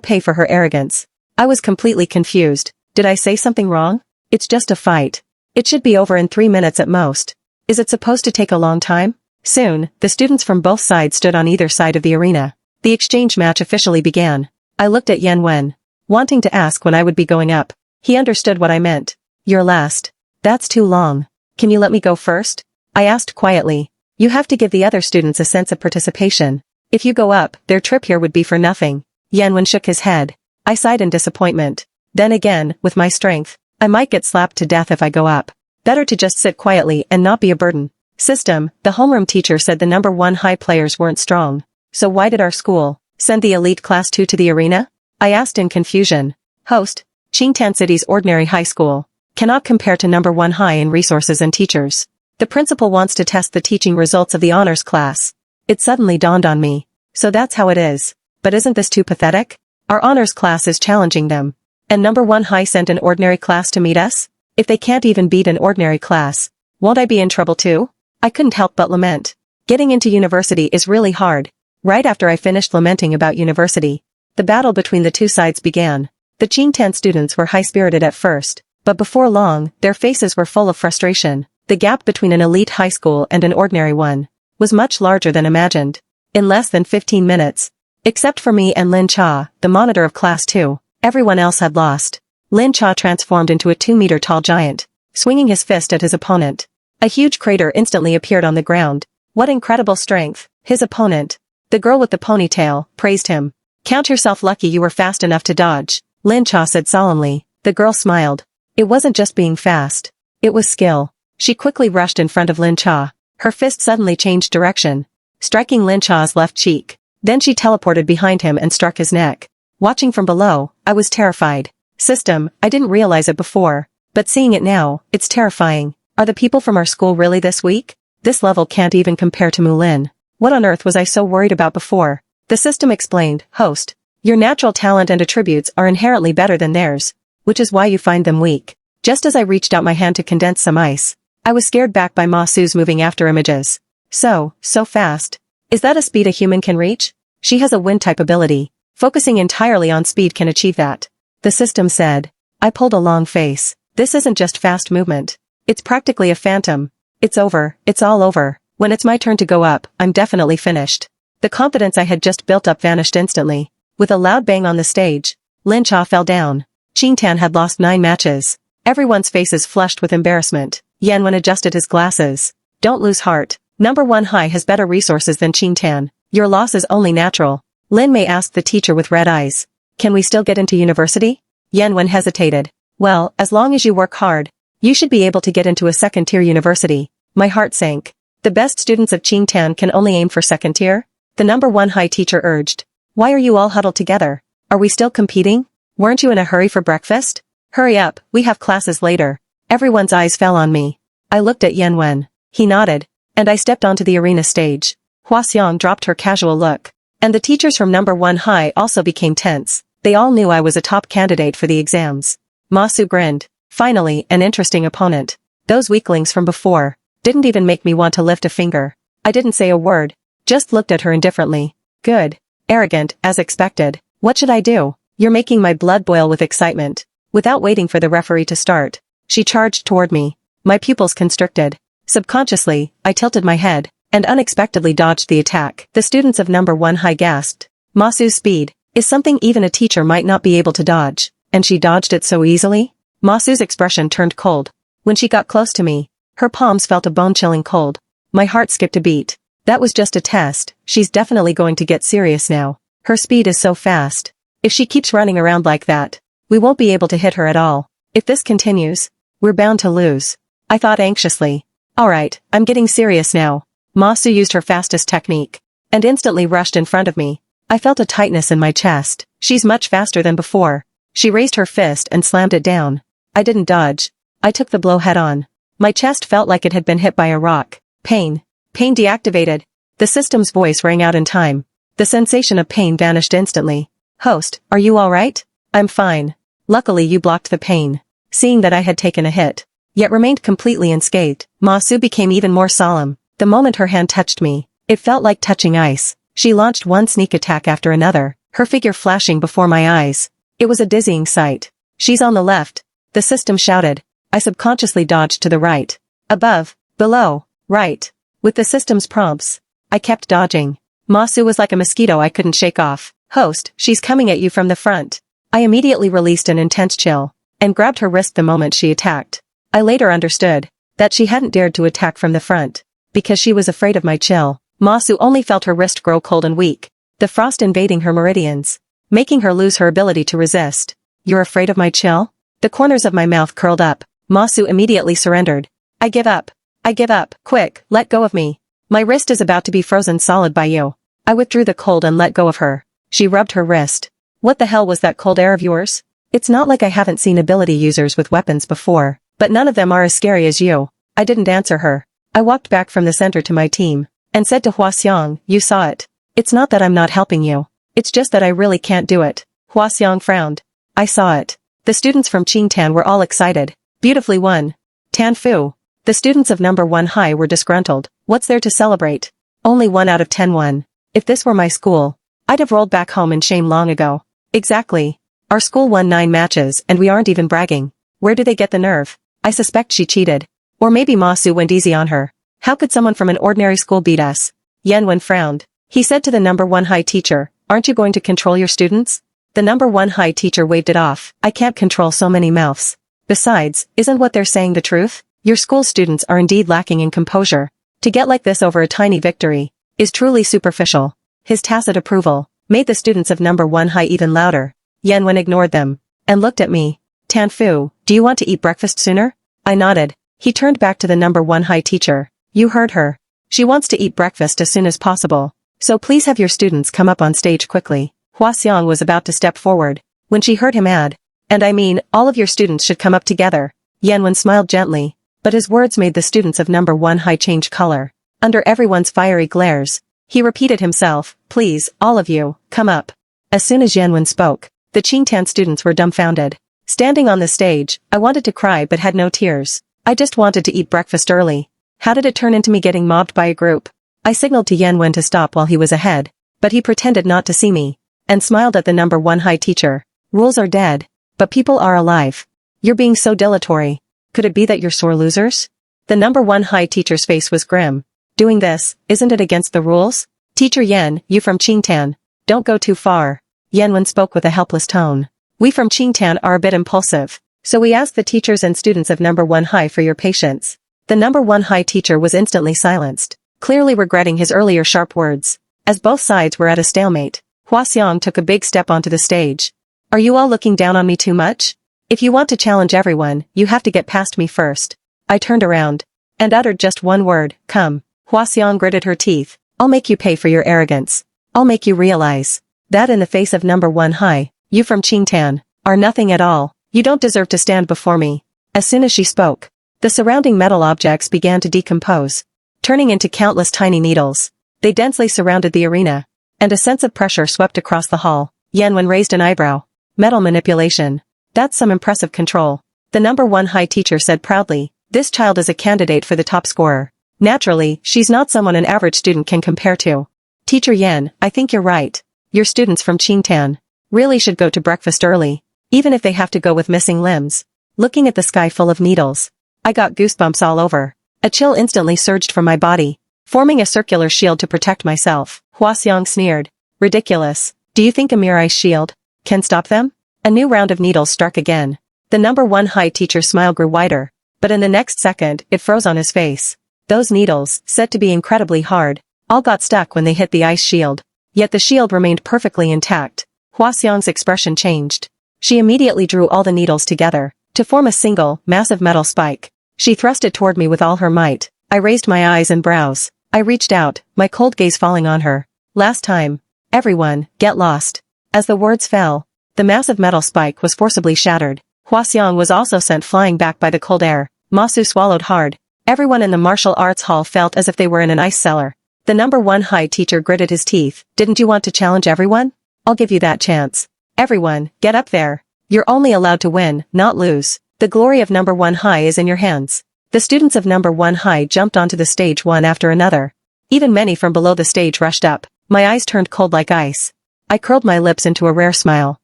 pay for her arrogance. I was completely confused. Did I say something wrong? It's just a fight. It should be over in 3 minutes at most. Is it supposed to take a long time? Soon, the students from both sides stood on either side of the arena. The exchange match officially began. I looked at Yan Wen, wanting to ask when I would be going up. He understood what I meant. You're last. That's too long. Can you let me go first? I asked quietly. You have to give the other students a sense of participation. If you go up, their trip here would be for nothing. Yan Wen shook his head. I sighed in disappointment. Then again, with my strength, I might get slapped to death if I go up. Better to just sit quietly and not be a burden. System, the homeroom teacher said the number 1 high players weren't strong. So why did our school send the elite class 2 to the arena? I asked in confusion. Host, Qingtan City's ordinary high school cannot compare to number 1 high in resources and teachers. The principal wants to test the teaching results of the honors class. It suddenly dawned on me. So that's how it is. But isn't this too pathetic? Our honors class is challenging them. And number 1 high sent an ordinary class to meet us? If they can't even beat an ordinary class, won't I be in trouble too? I couldn't help but lament. Getting into university is really hard. Right after I finished lamenting about university, the battle between the two sides began. The Qingtan students were high-spirited at first, but before long, their faces were full of frustration. The gap between an elite high school and an ordinary one was much larger than imagined. In less than 15 minutes, except for me and Lin Cha, the monitor of class 2, everyone else had lost. Lin Cha transformed into a 2-meter-tall giant, swinging his fist at his opponent. A huge crater instantly appeared on the ground. What incredible strength! His opponent, the girl with the ponytail, praised him. Count yourself lucky you were fast enough to dodge, Lin Cha said solemnly. The girl smiled. It wasn't just being fast. It was skill. She quickly rushed in front of Lin Cha. Her fist suddenly changed direction, striking Lin Cha's left cheek. Then she teleported behind him and struck his neck. Watching from below, I was terrified. System, I didn't realize it before, but seeing it now, it's terrifying. Are the people from our school really this weak? This level can't even compare to Mulan. What on earth was I so worried about before? The system explained, Host, your natural talent and attributes are inherently better than theirs, which is why you find them weak. Just as I reached out my hand to condense some ice, I was scared back by Ma Su's moving after images. So fast. Is that a speed a human can reach? She has a wind-type ability. Focusing entirely on speed can achieve that. The system said. I pulled a long face. This isn't just fast movement. It's practically a phantom. It's over. It's all over. When it's my turn to go up, I'm definitely finished. The confidence I had just built up vanished instantly. With a loud bang on the stage, Lin Cha fell down. Qingtan had lost 9 matches. Everyone's faces flushed with embarrassment. Yan Wen adjusted his glasses. Don't lose heart. Number 1 high has better resources than Qingtan. Your loss is only natural. Lin Mei asked the teacher with red eyes. Can we still get into university? Yan Wen hesitated. Well, as long as you work hard, you should be able to get into a second-tier university. My heart sank. The best students of Qingtan can only aim for second tier? The number 1 high teacher urged. Why are you all huddled together? Are we still competing? Weren't you in a hurry for breakfast? Hurry up, we have classes later. Everyone's eyes fell on me. I looked at Yan Wen. He nodded, and I stepped onto the arena stage. Huaxiang dropped her casual look, and the teachers from number 1 high also became tense. They all knew I was a top candidate for the exams. Ma Su grinned. Finally, an interesting opponent. Those weaklings from before didn't even make me want to lift a finger. I didn't say a word, just looked at her indifferently. Good. Arrogant, as expected. What should I do? You're making my blood boil with excitement. Without waiting for the referee to start, she charged toward me. My pupils constricted. Subconsciously, I tilted my head, and unexpectedly dodged the attack. The students of number 1 high gasped. Ma Su's speed is something even a teacher might not be able to dodge, and she dodged it so easily? Ma Su's expression turned cold. When she got close to me, her palms felt a bone-chilling cold. My heart skipped a beat. That was just a test. She's definitely going to get serious now. Her speed is so fast. If she keeps running around like that, we won't be able to hit her at all. If this continues, we're bound to lose. I thought anxiously. Alright, I'm getting serious now. Ma Su used her fastest technique, and instantly rushed in front of me. I felt a tightness in my chest. She's much faster than before. She raised her fist and slammed it down. I didn't dodge. I took the blow head on. My chest felt like it had been hit by a rock. Pain. Pain deactivated. The system's voice rang out in time. The sensation of pain vanished instantly. Host, are you alright? I'm fine. Luckily you blocked the pain. Seeing that I had taken a hit, yet remained completely unscathed. Ma Su became even more solemn. The moment her hand touched me, it felt like touching ice. She launched one sneak attack after another, her figure flashing before my eyes. It was a dizzying sight. She's on the left, the system shouted. I subconsciously dodged to the right. Above, below, right. With the system's prompts, I kept dodging. Ma Su was like a mosquito I couldn't shake off. Host, she's coming at you from the front. I immediately released an intense chill, and grabbed her wrist the moment she attacked. I later understood that she hadn't dared to attack from the front, because she was afraid of my chill. Ma Su only felt her wrist grow cold and weak, the frost invading her meridians, making her lose her ability to resist. You're afraid of my chill? The corners of my mouth curled up. Ma Su immediately surrendered. I give up. I give up. Quick, let go of me. My wrist is about to be frozen solid by you. I withdrew the cold and let go of her. She rubbed her wrist. What the hell was that cold air of yours? It's not like I haven't seen ability users with weapons before, but none of them are as scary as you. I didn't answer her. I walked back from the center to my team, and said to Hua Xiang, you saw it. It's not that I'm not helping you. It's just that I really can't do it. Hua Xiang frowned. I saw it. The students from Qingtan were all excited. Beautifully won. Tan Fu. The students of number 1 high were disgruntled. What's there to celebrate? Only 1 out of 10 won. If this were my school, I'd have rolled back home in shame long ago. Exactly. Our school won 9 matches and we aren't even bragging. Where do they get the nerve? I suspect she cheated. Or maybe Ma Su went easy on her. How could someone from an ordinary school beat us? Yan Wen frowned. He said to the number 1 high teacher, aren't you going to control your students? The number 1 high teacher waved it off. I can't control so many mouths. Besides, isn't what they're saying the truth? Your school students are indeed lacking in composure. To get like this over a tiny victory is truly superficial. His tacit approval made the students of number 1 high even louder. Yan Wen ignored them and looked at me. Tan Fu, do you want to eat breakfast sooner? I nodded. He turned back to the number 1 high teacher. You heard her. She wants to eat breakfast as soon as possible. So please have your students come up on stage quickly. Hua Xiang was about to step forward when she heard him add, and I mean, all of your students should come up together. Yan Wen smiled gently, but his words made the students of number 1 high change color. Under everyone's fiery glares, he repeated himself, please, all of you, come up. As soon as Yan Wen spoke, the Qingtan students were dumbfounded. Standing on the stage, I wanted to cry but had no tears. I just wanted to eat breakfast early. How did it turn into me getting mobbed by a group? I signaled to Yan Wen to stop while he was ahead, but he pretended not to see me, and smiled at the number 1 high teacher. Rules are dead, but people are alive. You're being so dilatory. Could it be that you're sore losers? The number 1 high teacher's face was grim. Doing this, isn't it against the rules? Teacher Yan, you from Qingtan, don't go too far. Yan Wen spoke with a helpless tone. We from Qingtan are a bit impulsive, so we ask the teachers and students of number 1 high for your patience. The number 1 high teacher was instantly silenced, clearly regretting his earlier sharp words. As both sides were at a stalemate, Hua Xiang took a big step onto the stage. Are you all looking down on me too much? If you want to challenge everyone, you have to get past me first. I turned around and uttered just one word, come. Hua Xiang gritted her teeth. I'll make you pay for your arrogance. I'll make you realize that in the face of number 1 high, you from Qingtan are nothing at all. You don't deserve to stand before me. As soon as she spoke, the surrounding metal objects began to decompose, turning into countless tiny needles. They densely surrounded the arena, and a sense of pressure swept across the hall. Yan Wen raised an eyebrow. Metal manipulation. That's some impressive control. The number 1 high teacher said proudly, this child is a candidate for the top scorer. Naturally, she's not someone an average student can compare to. Teacher Yan, I think you're right. Your students from Qingtan really should go to breakfast early, even if they have to go with missing limbs. Looking at the sky full of needles, I got goosebumps all over. A chill instantly surged from my body, forming a circular shield to protect myself. Hua Xiang sneered. Ridiculous. Do you think a mere ice shield can stop them? A new round of needles struck again. The number 1 high teacher's smile grew wider, but in the next second, it froze on his face. Those needles, said to be incredibly hard, all got stuck when they hit the ice shield. Yet the shield remained perfectly intact. Hua Xiang's expression changed. She immediately drew all the needles together, to form a single, massive metal spike. She thrust it toward me with all her might. I raised my eyes and brows. I reached out, my cold gaze falling on her. Last time. Everyone, get lost. As the words fell, the massive metal spike was forcibly shattered. Hua Xiang was also sent flying back by the cold air. Ma Su swallowed hard. Everyone in the martial arts hall felt as if they were in an ice cellar. The number 1 high teacher gritted his teeth. Didn't you want to challenge everyone? I'll give you that chance. Everyone, get up there. You're only allowed to win, not lose. The The glory of number 1 high is in your hands. The students of number 1 high jumped onto the stage one after another. Even many from below the stage rushed up. My eyes turned cold like ice. I curled my lips into a rare smile.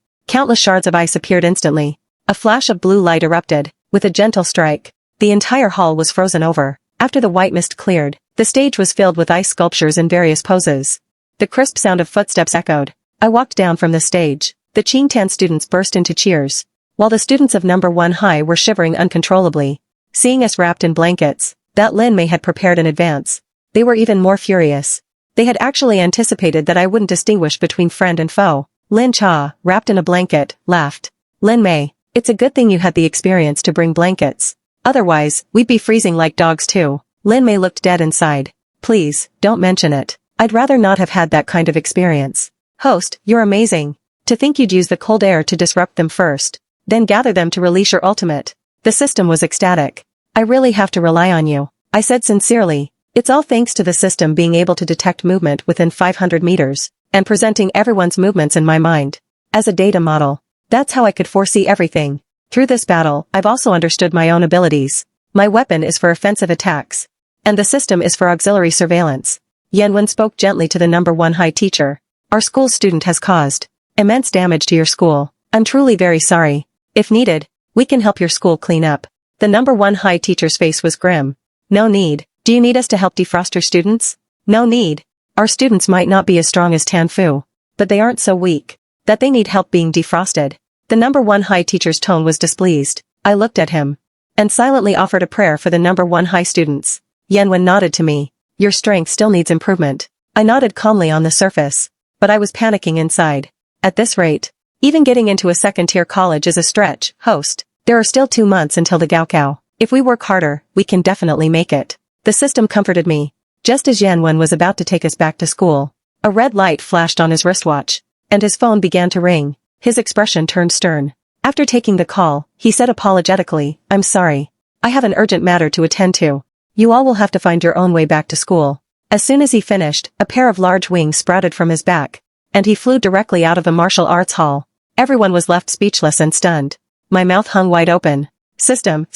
Countless shards of ice appeared instantly. A flash of blue light erupted. With a gentle strike, the entire hall was frozen over. After the white mist cleared, the stage was filled with ice sculptures in various poses. The crisp sound of footsteps echoed. I walked down from the stage. The Qingtan students burst into cheers, while the students of number 1 high were shivering uncontrollably. Seeing us wrapped in blankets, that Lin Mei had prepared in advance, they were even more furious. They had actually anticipated that I wouldn't distinguish between friend and foe. Lin Cha, wrapped in a blanket, laughed. Lin Mei, it's a good thing you had the experience to bring blankets. Otherwise, we'd be freezing like dogs too. Lin Mei looked dead inside. Please, don't mention it. I'd rather not have had that kind of experience. Host, you're amazing. To think you'd use the cold air to disrupt them first, then gather them to release your ultimate. The system was ecstatic. I really have to rely on you, I said sincerely. It's all thanks to the system being able to detect movement within 500 meters, and presenting everyone's movements in my mind. As a data model, that's how I could foresee everything. Through this battle, I've also understood my own abilities. My weapon is for offensive attacks, and the system is for auxiliary surveillance. Yanwen spoke gently to the number 1 high teacher. Our school's student has caused immense damage to your school. I'm truly very sorry. If needed, we can help your school clean up. The number 1 high teacher's face was grim. No need. Do you need us to help defrost your students? No need. Our students might not be as strong as Tanfu, but they aren't so weak that they need help being defrosted. The number 1 high teacher's tone was displeased. I looked at him and silently offered a prayer for the number 1 high students. Yanwen nodded to me. Your strength still needs improvement. I nodded calmly on the surface, but I was panicking inside. At this rate, even getting into a second-tier college is a stretch. Host, there are still 2 months until the Gaokao. If we work harder, we can definitely make it. The system comforted me. Just as Yanwen was about to take us back to school, a red light flashed on his wristwatch, and his phone began to ring. His expression turned stern. After taking the call, he said apologetically, I'm sorry. I have an urgent matter to attend to. You all will have to find your own way back to school. As soon as he finished, a pair of large wings sprouted from his back, and he flew directly out of the martial arts hall. Everyone was left speechless and stunned. My mouth hung wide open. System.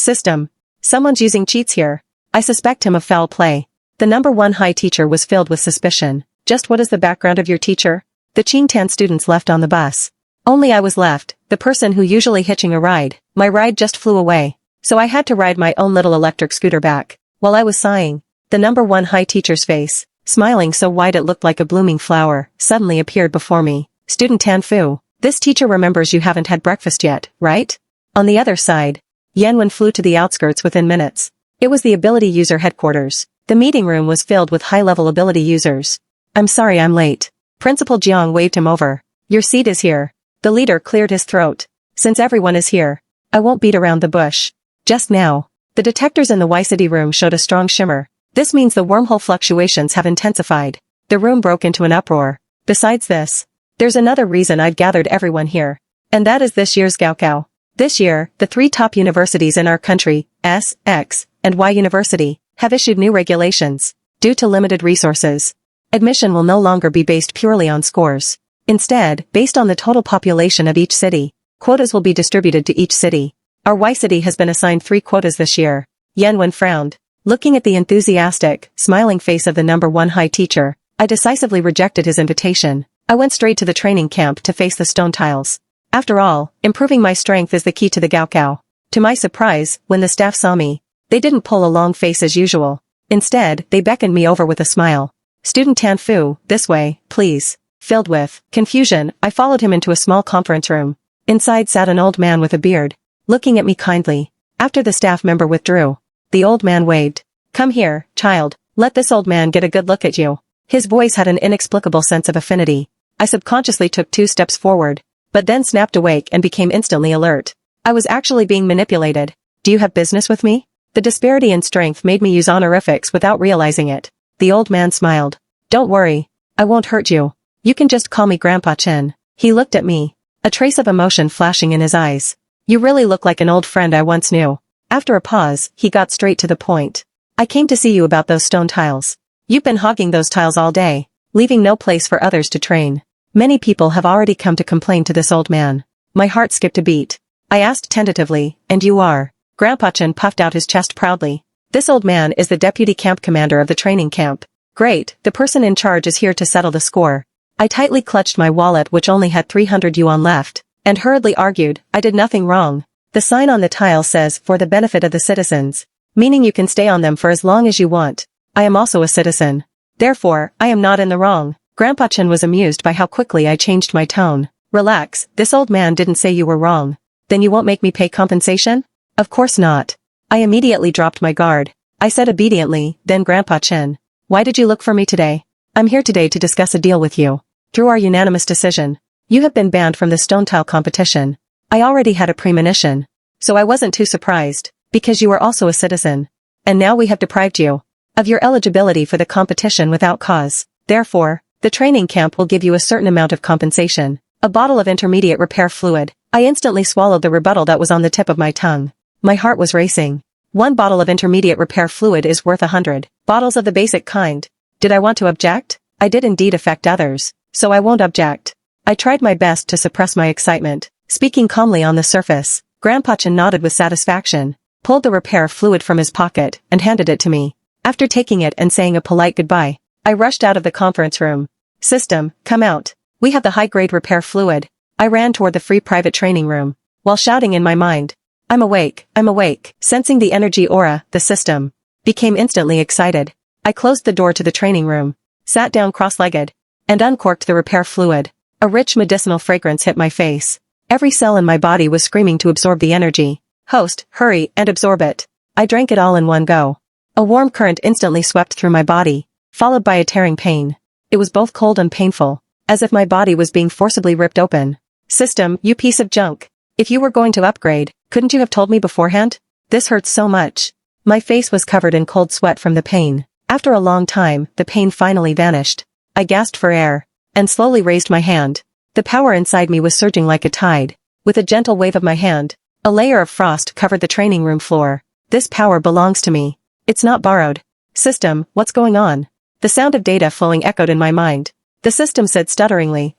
Someone's using cheats here. I suspect him of foul play. The number 1 high teacher was filled with suspicion. Just what is the background of your teacher? The Qingtan students left on the bus. Only I was left, the person who usually hitching a ride. My ride just flew away, so I had to ride my own little electric scooter back. While I was sighing, the number 1 high teacher's face, smiling so wide it looked like a blooming flower, suddenly appeared before me. Student Tanfu, this teacher remembers you haven't had breakfast yet, right? On the other side, Yanwen flew to the outskirts within minutes. It was the ability user headquarters. The meeting room was filled with high-level ability users. I'm sorry I'm late. Principal Jiang waved him over. Your seat is here. The leader cleared his throat. Since everyone is here, I won't beat around the bush. Just now, the detectors in the Y-City room showed a strong shimmer. This means the wormhole fluctuations have intensified. The room broke into an uproar. Besides this, there's another reason I've gathered everyone here. And that is this year's Gaokao. This year, the 3 top universities in our country, S, X, and Y University, have issued new regulations. Due to limited resources, admission will no longer be based purely on scores. Instead, based on the total population of each city, quotas will be distributed to each city. Our Y city has been assigned 3 quotas this year. Yanwen frowned. Looking at the enthusiastic, smiling face of the number 1 high teacher, I decisively rejected his invitation. I went straight to the training camp to face the stone tiles. After all, improving my strength is the key to the Gaokao. To my surprise, when the staff saw me, they didn't pull a long face as usual. Instead, they beckoned me over with a smile. Student Tanfu, this way, please. Filled with confusion, I followed him into a small conference room. Inside sat an old man with a beard, looking at me kindly. After the staff member withdrew, the old man waved. Come here, child, let this old man get a good look at you. His voice had an inexplicable sense of affinity. I subconsciously took 2 steps forward, but then snapped awake and became instantly alert. I was actually being manipulated. Do you have business with me? The disparity in strength made me use honorifics without realizing it. The old man smiled. Don't worry, I won't hurt you. You can just call me Grandpa Chen. He looked at me, a trace of emotion flashing in his eyes. You really look like an old friend I once knew. After a pause, he got straight to the point. I came to see you about those stone tiles. You've been hogging those tiles all day, leaving no place for others to train. Many people have already come to complain to this old man. My heart skipped a beat. I asked tentatively, and you are? Grandpa Chen puffed out his chest proudly. This old man is the deputy camp commander of the training camp. Great, the person in charge is here to settle the score. I tightly clutched my wallet which only had 300 yuan left, and hurriedly argued, I did nothing wrong. The sign on the tile says, for the benefit of the citizens. Meaning you can stay on them for as long as you want. I am also a citizen. Therefore, I am not in the wrong. Grandpa Chen was amused by how quickly I changed my tone. Relax, this old man didn't say you were wrong. Then you won't make me pay compensation? Of course not. I immediately dropped my guard. I said obediently, then Grandpa Chen. Why did you look for me today? I'm here today to discuss a deal with you. Through our unanimous decision, you have been banned from the stone tile competition. I already had a premonition. So I wasn't too surprised, because you are also a citizen. And now we have deprived you of your eligibility for the competition without cause. Therefore, the training camp will give you a certain amount of compensation. A bottle of intermediate repair fluid. I instantly swallowed the rebuttal that was on the tip of my tongue. My heart was racing. 1 bottle of intermediate repair fluid is worth 100 bottles of the basic kind. Did I want to object? I did indeed affect others, so I won't object. I tried my best to suppress my excitement, speaking calmly on the surface. Grandpa Chen nodded with satisfaction, pulled the repair fluid from his pocket, and handed it to me. After taking it and saying a polite goodbye, I rushed out of the conference room. System, come out. We have the high-grade repair fluid. I ran toward the free private training room, while shouting in my mind. I'm awake, I'm awake. Sensing the energy aura, the system became instantly excited. I closed the door to the training room, sat down cross-legged, and uncorked the repair fluid. A rich medicinal fragrance hit my face. Every cell in my body was screaming to absorb the energy. Host, hurry and absorb it. I drank it all in one go. A warm current instantly swept through my body, followed by a tearing pain. It was both cold and painful, as if my body was being forcibly ripped open. System, you piece of junk. If you were going to upgrade, couldn't you have told me beforehand? This hurts so much. My face was covered in cold sweat from the pain. After a long time, the pain finally vanished. I gasped for air, and slowly raised my hand. The power inside me was surging like a tide. With a gentle wave of my hand, a layer of frost covered the training room floor. This power belongs to me. It's not borrowed. System, what's going on? The sound of data flowing echoed in my mind. The system said stutteringly,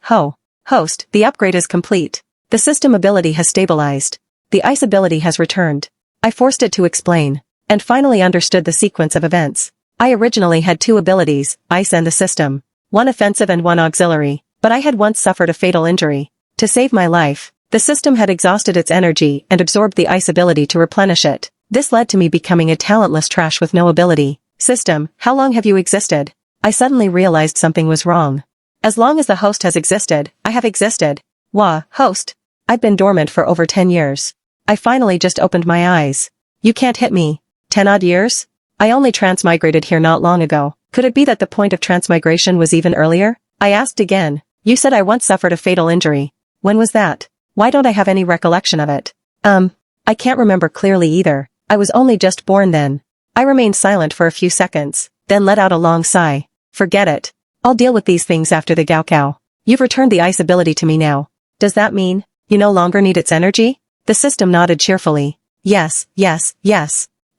Host, the upgrade is complete. The system ability has stabilized. The ice ability has returned. I forced it to explain, and finally understood the sequence of events. I originally had 2 abilities, ice and the system. 1 offensive and 1 auxiliary, but I had once suffered a fatal injury. To save my life, the system had exhausted its energy and absorbed the ice ability to replenish it. This led to me becoming a talentless trash with no ability. System, how long have you existed? I suddenly realized something was wrong. As long as the host has existed, I have existed. Wah, host. I've been dormant for over 10 years. I finally just opened my eyes. You can't hit me. 10 odd years? I only transmigrated here not long ago. Could it be that the point of transmigration was even earlier? I asked again. You said I once suffered a fatal injury. When was that? Why don't I have any recollection of it? I can't remember clearly either. I was only just born then. I remained silent for a few seconds, then let out a long sigh. Forget it. I'll deal with these things after the Gaokao. You've returned the ice ability to me now. Does that mean you no longer need its energy? The system nodded cheerfully. Yes.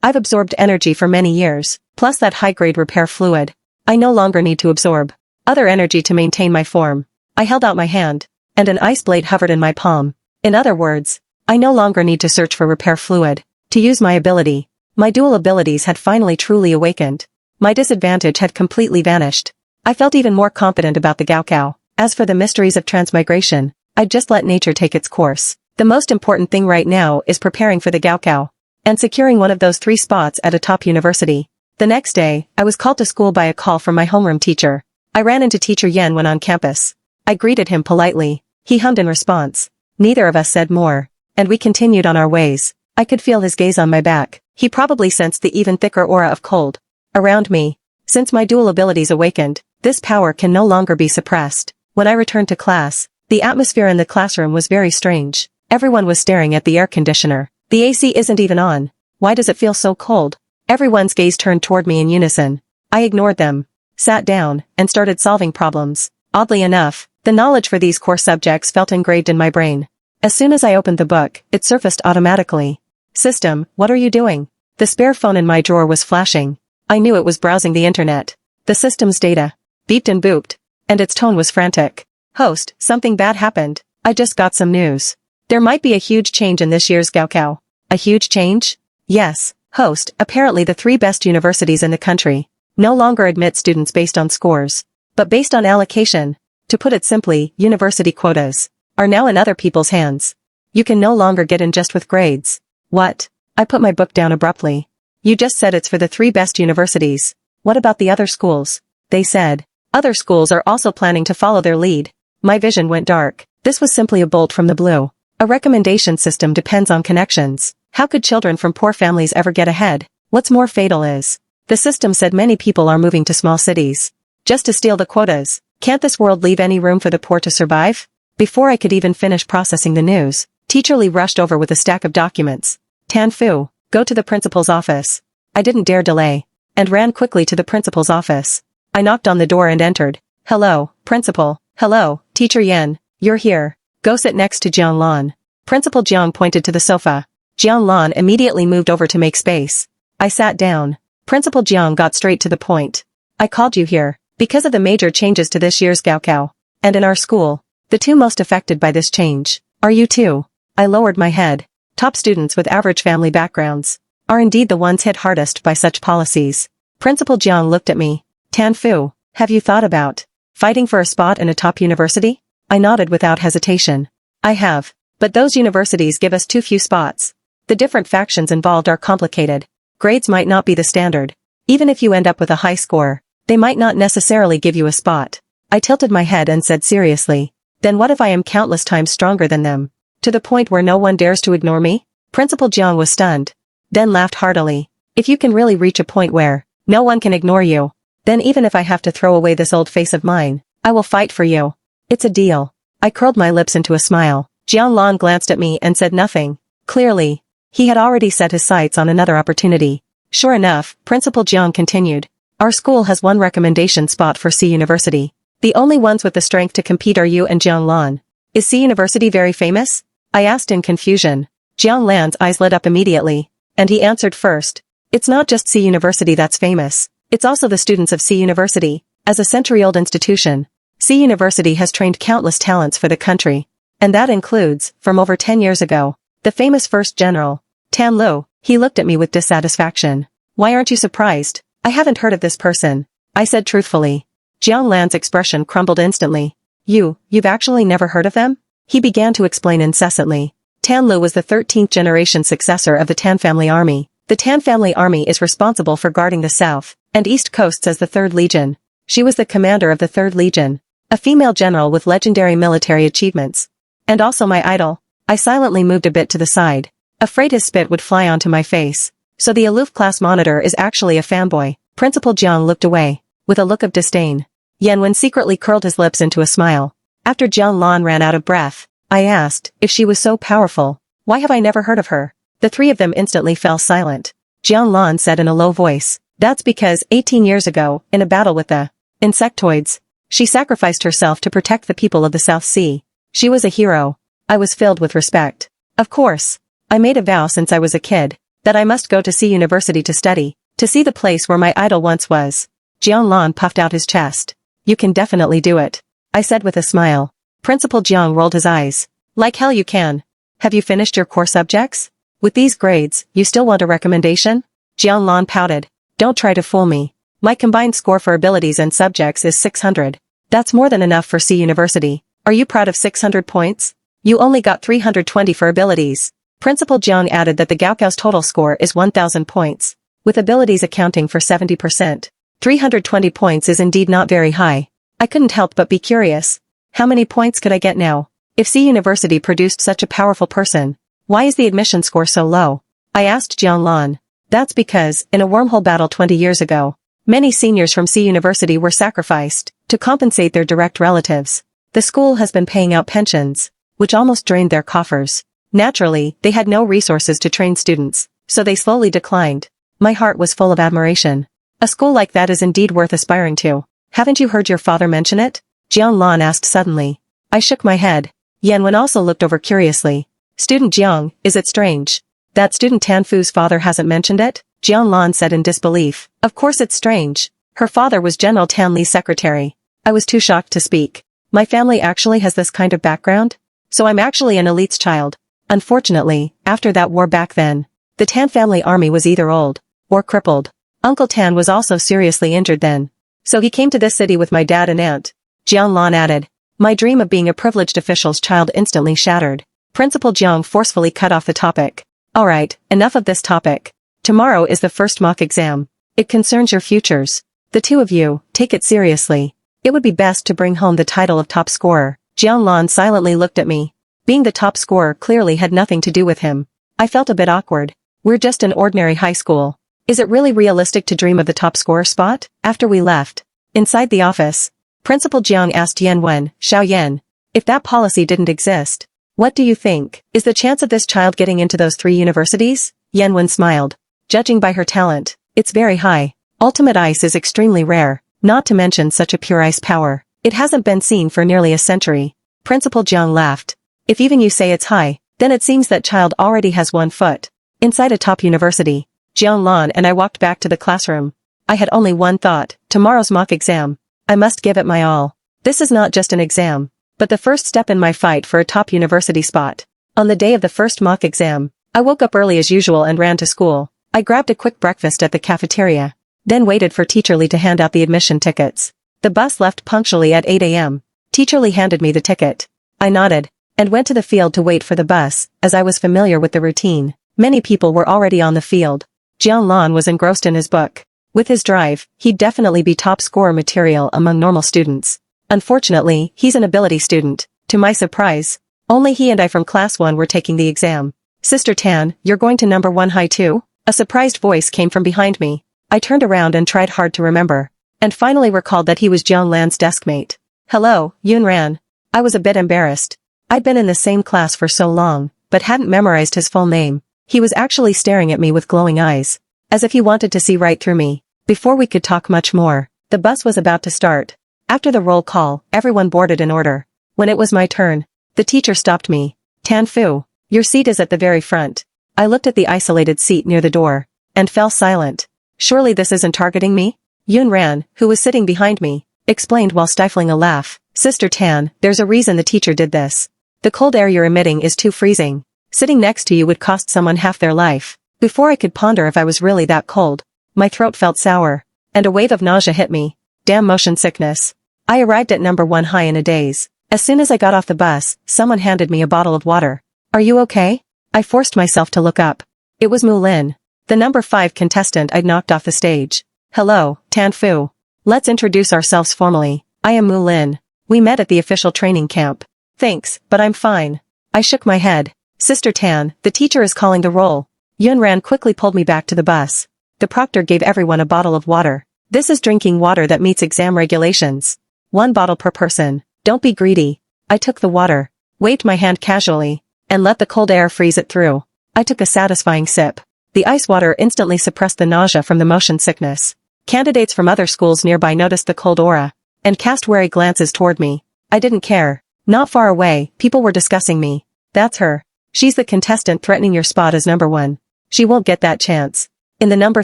I've absorbed energy for many years, plus that high-grade repair fluid. I no longer need to absorb other energy to maintain my form. I held out my hand, and an ice blade hovered in my palm. In other words, I no longer need to search for repair fluid to use my ability. My dual abilities had finally truly awakened. My disadvantage had completely vanished. I felt even more confident about the Gaokao. As for the mysteries of transmigration, I'd just let nature take its course. The most important thing right now is preparing for the Gaokao and securing one of those 3 spots at a top university. The next day, I was called to school by a call from my homeroom teacher. I ran into Teacher Yen when on campus. I greeted him politely. He hummed in response. Neither of us said more, and we continued on our ways. I could feel his gaze on my back. He probably sensed the even thicker aura of cold around me. Since my dual abilities awakened, this power can no longer be suppressed. When I returned to class, the atmosphere in the classroom was very strange. Everyone was staring at the air conditioner. The AC isn't even on. Why does it feel so cold? Everyone's gaze turned toward me in unison. I ignored them, sat down, and started solving problems. Oddly enough, the knowledge for these core subjects felt engraved in my brain. As soon as I opened the book, it surfaced automatically. System, what are you doing? The spare phone in my drawer was flashing. I knew it was browsing the internet. The system's data beeped and booped, and its tone was frantic. Host, something bad happened. I just got some news. There might be a huge change in this year's Gaokao. A huge change? Yes, host, apparently the 3 best universities in the country no longer admit students based on scores, but based on allocation. To put it simply, university quotas are now in other people's hands. You can no longer get in just with grades. What? I put my book down abruptly. You just said it's for the 3 best universities. What about the other schools? They said. Other schools are also planning to follow their lead. My vision went dark. This was simply a bolt from the blue. A recommendation system depends on connections. How could children from poor families ever get ahead? What's more fatal is, the system said many people are moving to small cities just to steal the quotas. Can't this world leave any room for the poor to survive? Before I could even finish processing the news, Teacher Lee rushed over with a stack of documents. Tan Fu, go to the principal's office. I didn't dare delay, and ran quickly to the principal's office. I knocked on the door and entered. Hello, principal. Hello, Teacher Yen. You're here. Go sit next to Jiang Lan. Principal Jiang pointed to the sofa. Jiang Lan immediately moved over to make space. I sat down. Principal Jiang got straight to the point. I called you here because of the major changes to this year's Gaokao. And in our school, the 2 most affected by this change are you too. I lowered my head. Top students with average family backgrounds are indeed the ones hit hardest by such policies. Principal Jiang looked at me. Tan Fu, have you thought about fighting for a spot in a top university? I nodded without hesitation. I have, but those universities give us too few spots. The different factions involved are complicated. Grades might not be the standard. Even if you end up with a high score, they might not necessarily give you a spot. I tilted my head and said seriously, then what if I am countless times stronger than them? To the point where no one dares to ignore me? Principal Jiang was stunned, then laughed heartily. If you can really reach a point where no one can ignore you, then even if I have to throw away this old face of mine, I will fight for you. It's a deal. I curled my lips into a smile. Jiang Lan glanced at me and said nothing. Clearly, he had already set his sights on another opportunity. Sure enough, Principal Jiang continued. Our school has 1 recommendation spot for C University. The only ones with the strength to compete are you and Jiang Lan. Is C University very famous? I asked in confusion. Jiang Lan's eyes lit up immediately, and he answered first. It's not just C University that's famous. It's also the students of C University. As a century-old institution, C University has trained countless talents for the country. And that includes, from over 10 years ago, the famous first general, Tan Lu. He looked at me with dissatisfaction. Why aren't you surprised? I haven't heard of this person, I said truthfully. Jiang Lan's expression crumbled instantly. You've actually never heard of them? He began to explain incessantly. Tan Lu was the 13th generation successor of the Tan family army. The Tan family army is responsible for guarding the south and east coasts as the 3rd Legion. She was the commander of the 3rd Legion, a female general with legendary military achievements. And also my idol. I silently moved a bit to the side, afraid his spit would fly onto my face. So the aloof class monitor is actually a fanboy. Principal Jiang looked away, with a look of disdain. Yan secretly curled his lips into a smile. After Jiang Lan ran out of breath, I asked, if she was so powerful, why have I never heard of her? The 3 of them instantly fell silent. Jiang Lan said in a low voice, that's because 18 years ago, in a battle with the insectoids, she sacrificed herself to protect the people of the South Sea. She was a hero. I was filled with respect. Of course, I made a vow since I was a kid, that I must go to C University to study, to see the place where my idol once was. Jiang Lan puffed out his chest. You can definitely do it, I said with a smile. Principal Jiang rolled his eyes. Like hell you can. Have you finished your core subjects? With these grades, you still want a recommendation? Jiang Lan pouted. Don't try to fool me. My combined score for abilities and subjects is 600. That's more than enough for C University. Are you proud of 600 points? You only got 320 for abilities. Principal Jiang added that the Gaokao's total score is 1,000 points, with abilities accounting for 70%. 320 points is indeed not very high. I couldn't help but be curious. How many points could I get now? If C University produced such a powerful person, why is the admission score so low? I asked Jiang Lan. That's because, in a wormhole battle 20 years ago, many seniors from C University were sacrificed to compensate their direct relatives. The school has been paying out pensions, which almost drained their coffers. Naturally, they had no resources to train students, so they slowly declined. My heart was full of admiration. A school like that is indeed worth aspiring to. Haven't you heard your father mention it? Jiang Lan asked suddenly. I shook my head. Yanwen also looked over curiously. Student Jiang, is it strange that student Tan Fu's father hasn't mentioned it? Jiang Lan said in disbelief. Of course it's strange. Her father was General Tan Li's secretary. I was too shocked to speak. My family actually has this kind of background? So I'm actually an elite's child. Unfortunately, after that war back then, The Tan family army was either old or crippled. Uncle Tan was also seriously injured then. So he came to this city with my dad and aunt. Jiang Lan added. My dream of being a privileged official's child instantly shattered. Principal Jiang forcefully cut off the topic. Alright, enough of this topic. Tomorrow is the first mock exam. It concerns your futures. The two of you, take it seriously. It would be best to bring home the title of top scorer. Jiang Lan silently looked at me. Being the top scorer clearly had nothing to do with him. I felt a bit awkward. We're just an ordinary high school. Is it really realistic to dream of the top scorer spot? After we left. Inside the office. Principal Jiang asked Yan Wen, Xiao Yan. If that policy didn't exist, what do you think? Is the chance of this child getting into those 3 universities? Yan Wen smiled. Judging by her talent, it's very high. Ultimate ice is extremely rare, not to mention such a pure ice power. It hasn't been seen for nearly a century. Principal Jiang laughed. If even you say it's high, then it seems that child already has 1 foot inside a top university. Jiang Lan and I walked back to the classroom. I had only one thought, tomorrow's mock exam. I must give it my all. This is not just an exam, but the first step in my fight for a top university spot. On the day of the first mock exam, I woke up early as usual and ran to school. I grabbed a quick breakfast at the cafeteria, then waited for Teacher Lee to hand out the admission tickets. The bus left punctually at 8 a.m. Teacher Lee handed me the ticket. I nodded, and went to the field to wait for the bus, as I was familiar with the routine. Many people were already on the field. Jiang Lan was engrossed in his book. With his drive, he'd definitely be top scorer material among normal students. Unfortunately, he's an ability student. To my surprise, only he and I from class 1 were taking the exam. Sister Tan, you're going to number 1 high too? A surprised voice came from behind me. I turned around and tried hard to remember, and finally recalled that he was Jiang Lan's deskmate. Hello, Yun Ran. I was a bit embarrassed. I'd been in the same class for so long, but hadn't memorized his full name. He was actually staring at me with glowing eyes, as if he wanted to see right through me. Before we could talk much more, the bus was about to start. After the roll call, everyone boarded in order. When it was my turn, the teacher stopped me. Tan Fu, your seat is at the very front. I looked at the isolated seat near the door, and fell silent. Surely this isn't targeting me? Yun Ran, who was sitting behind me, explained while stifling a laugh. Sister Tan, there's a reason the teacher did this. The cold air you're emitting is too freezing. Sitting next to you would cost someone half their life. Before I could ponder if I was really that cold, my throat felt sour, and a wave of nausea hit me. Damn motion sickness. I arrived at number 1 high in a daze. As soon as I got off the bus, someone handed me a bottle of water. Are you okay? I forced myself to look up. It was Mu Lin, the number 5 contestant I'd knocked off the stage. Hello, Tan Fu. Let's introduce ourselves formally. I am Mu Lin. We met at the official training camp. Thanks, but I'm fine. I shook my head. Sister Tan, the teacher is calling the roll. Yun Ran quickly pulled me back to the bus. The proctor gave everyone a bottle of water. This is drinking water that meets exam regulations. 1 bottle per person. Don't be greedy. I took the water, waved my hand casually, and let the cold air freeze it through. I took a satisfying sip. The ice water instantly suppressed the nausea from the motion sickness. Candidates from other schools nearby noticed the cold aura, and cast wary glances toward me. I didn't care. Not far away, people were discussing me. That's her. She's the contestant threatening your spot as number 1. She won't get that chance. In the number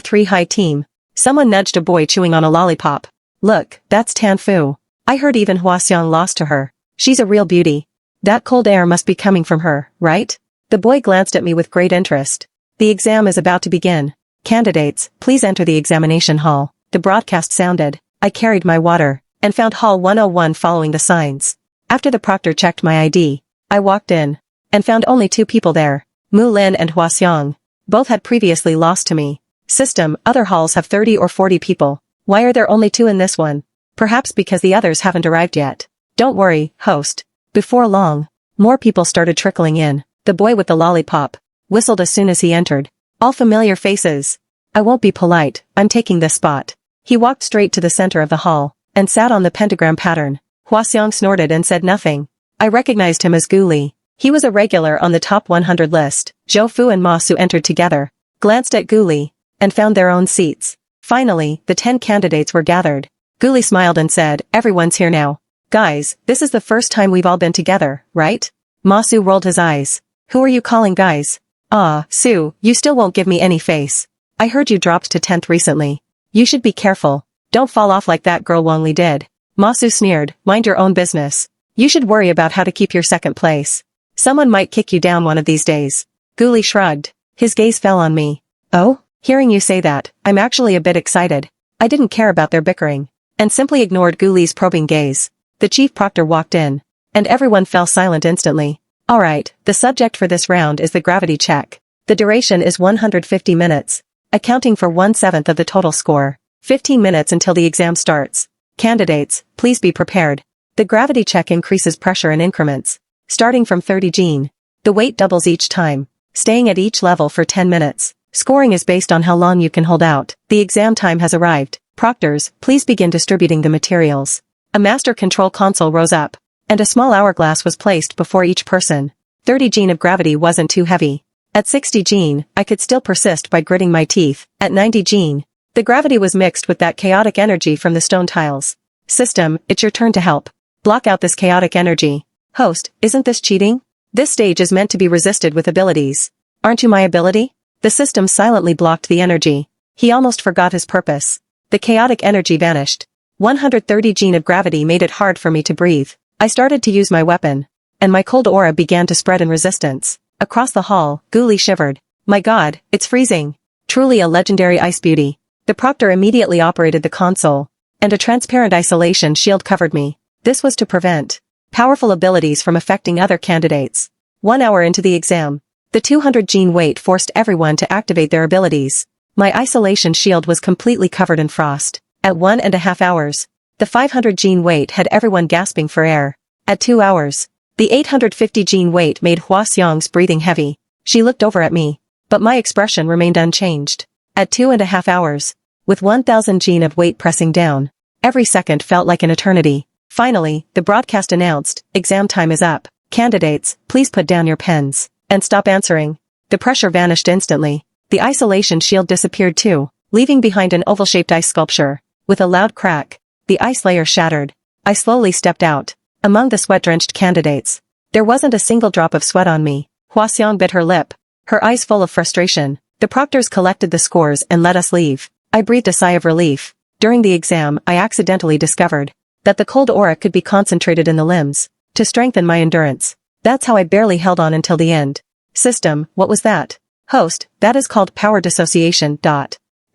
3 high team, someone nudged a boy chewing on a lollipop. Look, that's Tan Fu. I heard even Hua Xiang lost to her. She's a real beauty. That cold air must be coming from her, right? The boy glanced at me with great interest. The exam is about to begin. Candidates, please enter the examination hall. The broadcast sounded. I carried my water, and found Hall 101 following the signs. After the proctor checked my ID, I walked in, and found only 2 people there. Mu Lin and Hua Xiang. Both had previously lost to me. System, other halls have 30 or 40 people. Why are there only 2 in this one? Perhaps because the others haven't arrived yet. Don't worry, host. Before long, more people started trickling in. The boy with the lollipop whistled as soon as he entered. All familiar faces. I won't be polite, I'm taking this spot. He walked straight to the center of the hall, and sat on the pentagram pattern. Hua Xiang snorted and said nothing. I recognized him as Gu Li. He was a regular on the top 100 list. Zhou Fu and Ma Su entered together, glanced at Gu Li, and found their own seats. Finally, the 10 candidates were gathered. Gu Li smiled and said, everyone's here now. Guys, this is the first time we've all been together, right? Ma Su rolled his eyes. Who are you calling guys? Ah, Su, you still won't give me any face. I heard you dropped to 10th recently. You should be careful. Don't fall off like that girl Wang Li did. Ma Su sneered, mind your own business. You should worry about how to keep your second place. Someone might kick you down one of these days. Gu Li shrugged. His gaze fell on me. Oh? Hearing you say that, I'm actually a bit excited. I didn't care about their bickering, and simply ignored Gu Li's probing gaze. The chief proctor walked in, and everyone fell silent instantly. Alright, the subject for this round is the gravity check. The duration is 150 minutes, accounting for 1/7 of the total score. 15 minutes until the exam starts. Candidates, please be prepared. The gravity check increases pressure in increments, starting from 30 G. The weight doubles each time, staying at each level for 10 minutes. Scoring is based on how long you can hold out. The exam time has arrived. Proctors, please begin distributing the materials. A master control console rose up, and a small hourglass was placed before each person. 30 G of gravity wasn't too heavy. At 60 G, I could still persist by gritting my teeth. At 90 G, the gravity was mixed with that chaotic energy from the stone tiles. System, it's your turn to help. Block out this chaotic energy. Host, isn't this cheating? This stage is meant to be resisted with abilities. Aren't you my ability? The system silently blocked the energy. He almost forgot his purpose. The chaotic energy vanished. 130 G of gravity made it hard for me to breathe. I started to use my weapon, and my cold aura began to spread in resistance. Across the hall, Gu Li shivered. My god, it's freezing. Truly a legendary ice beauty. The proctor immediately operated the console, and a transparent isolation shield covered me. This was to prevent powerful abilities from affecting other candidates. 1 hour into the exam, the 200 G wait forced everyone to activate their abilities. My isolation shield was completely covered in frost. At 1.5 hours, the 500 G wait had everyone gasping for air. At 2 hours, the 850 G wait made Hua Xiong's breathing heavy. She looked over at me, but my expression remained unchanged. At 2.5 hours, with 1000 G of weight pressing down, every second felt like an eternity. Finally, the broadcast announced, exam time is up. Candidates, please put down your pens and stop answering. The pressure vanished instantly. The isolation shield disappeared too, leaving behind an oval-shaped ice sculpture. With a loud crack, the ice layer shattered. I slowly stepped out. Among the sweat-drenched candidates, there wasn't a single drop of sweat on me. Hua Xiong bit her lip, her eyes full of frustration. The proctors collected the scores and let us leave. I breathed a sigh of relief. During the exam, I accidentally discovered that the cold aura could be concentrated in the limbs to strengthen my endurance. That's how I barely held on until the end. System, what was that? Host, that is called power dissociation.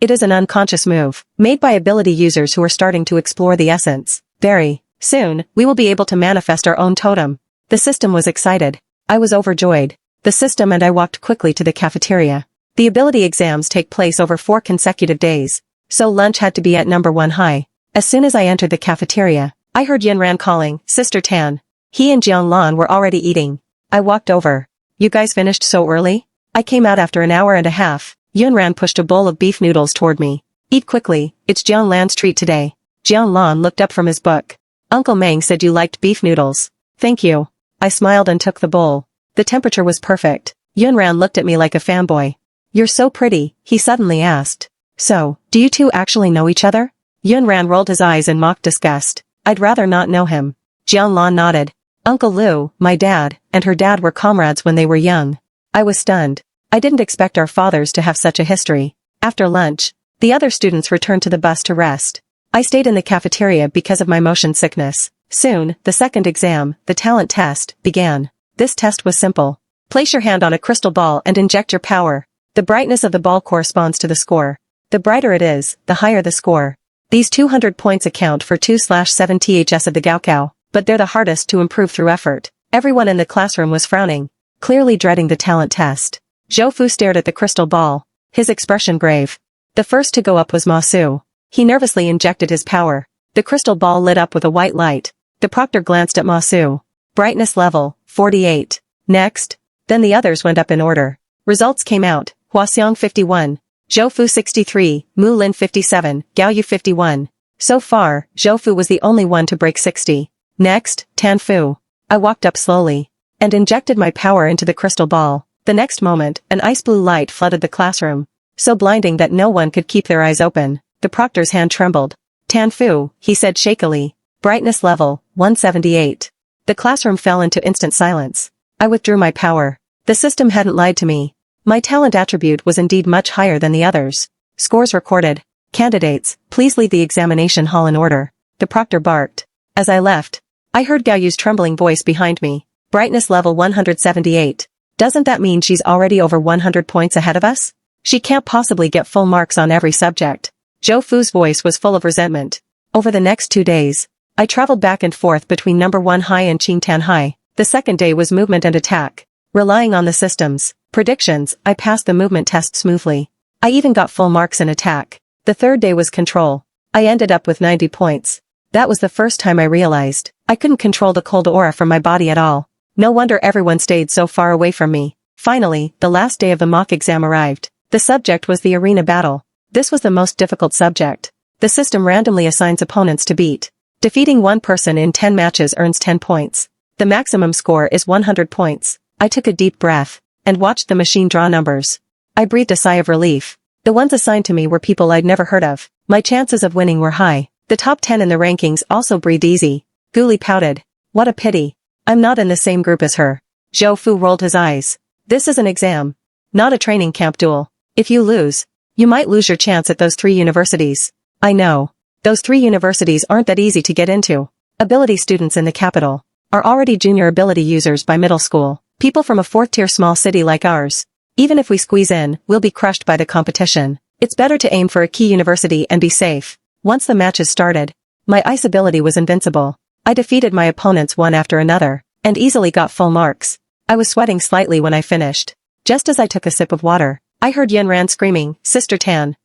It is an unconscious move, made by ability users who are starting to explore the essence. Very soon, we will be able to manifest our own totem. The system was excited. I was overjoyed. The system and I walked quickly to the cafeteria. The ability exams take place over 4 consecutive days, so lunch had to be at number 1 high. As soon as I entered the cafeteria, I heard Yunran calling, Sister Tan. He and Jianglan were already eating. I walked over. You guys finished so early? I came out after an hour and a half. Yunran pushed a bowl of beef noodles toward me. Eat quickly, it's Jianglan's treat today. Jianglan looked up from his book. Uncle Meng said you liked beef noodles. Thank you. I smiled and took the bowl. The temperature was perfect. Yunran looked at me like a fanboy. You're so pretty, he suddenly asked. So, do you two actually know each other? Yunran rolled his eyes in mock disgust. I'd rather not know him. Jianglan nodded. Uncle Lu, my dad, and her dad were comrades when they were young. I was stunned. I didn't expect our fathers to have such a history. After lunch, the other students returned to the bus to rest. I stayed in the cafeteria because of my motion sickness. Soon, the second exam, the talent test, began. This test was simple. Place your hand on a crystal ball and inject your power. The brightness of the ball corresponds to the score. The brighter it is, the higher the score. These 200 points account for 2/7 THS of the Gaokao, but they're the hardest to improve through effort. Everyone in the classroom was frowning, clearly dreading the talent test. Zhou Fu stared at the crystal ball, his expression grave. The first to go up was Ma Su. He nervously injected his power. The crystal ball lit up with a white light. The proctor glanced at Ma Su. Brightness level, 48. Next. Then the others went up in order. Results came out. Hua Xiong 51. Zhou Fu 63, Mu Lin 57, Gao Yu 51. So far, Zhou Fu was the only one to break 60. Next, Tan Fu. I walked up slowly and injected my power into the crystal ball. The next moment, an ice blue light flooded the classroom, so blinding that no one could keep their eyes open. The proctor's hand trembled. Tan Fu, he said shakily. Brightness level, 178. The classroom fell into instant silence. I withdrew my power. The system hadn't lied to me. My talent attribute was indeed much higher than the others. Scores recorded. Candidates, please leave the examination hall in order. The proctor barked. As I left, I heard Gao Yu's trembling voice behind me. Brightness level 178. Doesn't that mean she's already over 100 points ahead of us? She can't possibly get full marks on every subject. Zhou Fu's voice was full of resentment. Over the next 2 days, I traveled back and forth between number 1 High and Qingtan High. The second day was movement and attack. Relying on the system's predictions, I passed the movement test smoothly. I even got full marks in attack. The third day was control. I ended up with 90 points. That was the first time I realized I couldn't control the cold aura from my body at all. No wonder everyone stayed so far away from me. Finally, the last day of the mock exam arrived. The subject was the arena battle. This was the most difficult subject. The system randomly assigns opponents to beat. Defeating one person in 10 matches earns 10 points. The maximum score is 100 points. I took a deep breath and watched the machine draw numbers. I breathed a sigh of relief. The ones assigned to me were people I'd never heard of. My chances of winning were high. The top 10 in the rankings also breathed easy. Guli pouted. What a pity. I'm not in the same group as her. Zhou Fu rolled his eyes. This is an exam, not a training camp duel. If you lose, you might lose your chance at those 3 universities. I know. Those 3 universities aren't that easy to get into. Ability students in the capital are already junior ability users by middle school. People from a 4th-tier small city like ours. Even if we squeeze in, we'll be crushed by the competition. It's better to aim for a key university and be safe. Once the matches started, my ice ability was invincible. I defeated my opponents one after another, and easily got full marks. I was sweating slightly when I finished. Just as I took a sip of water, I heard Yunran screaming, Sister Tan,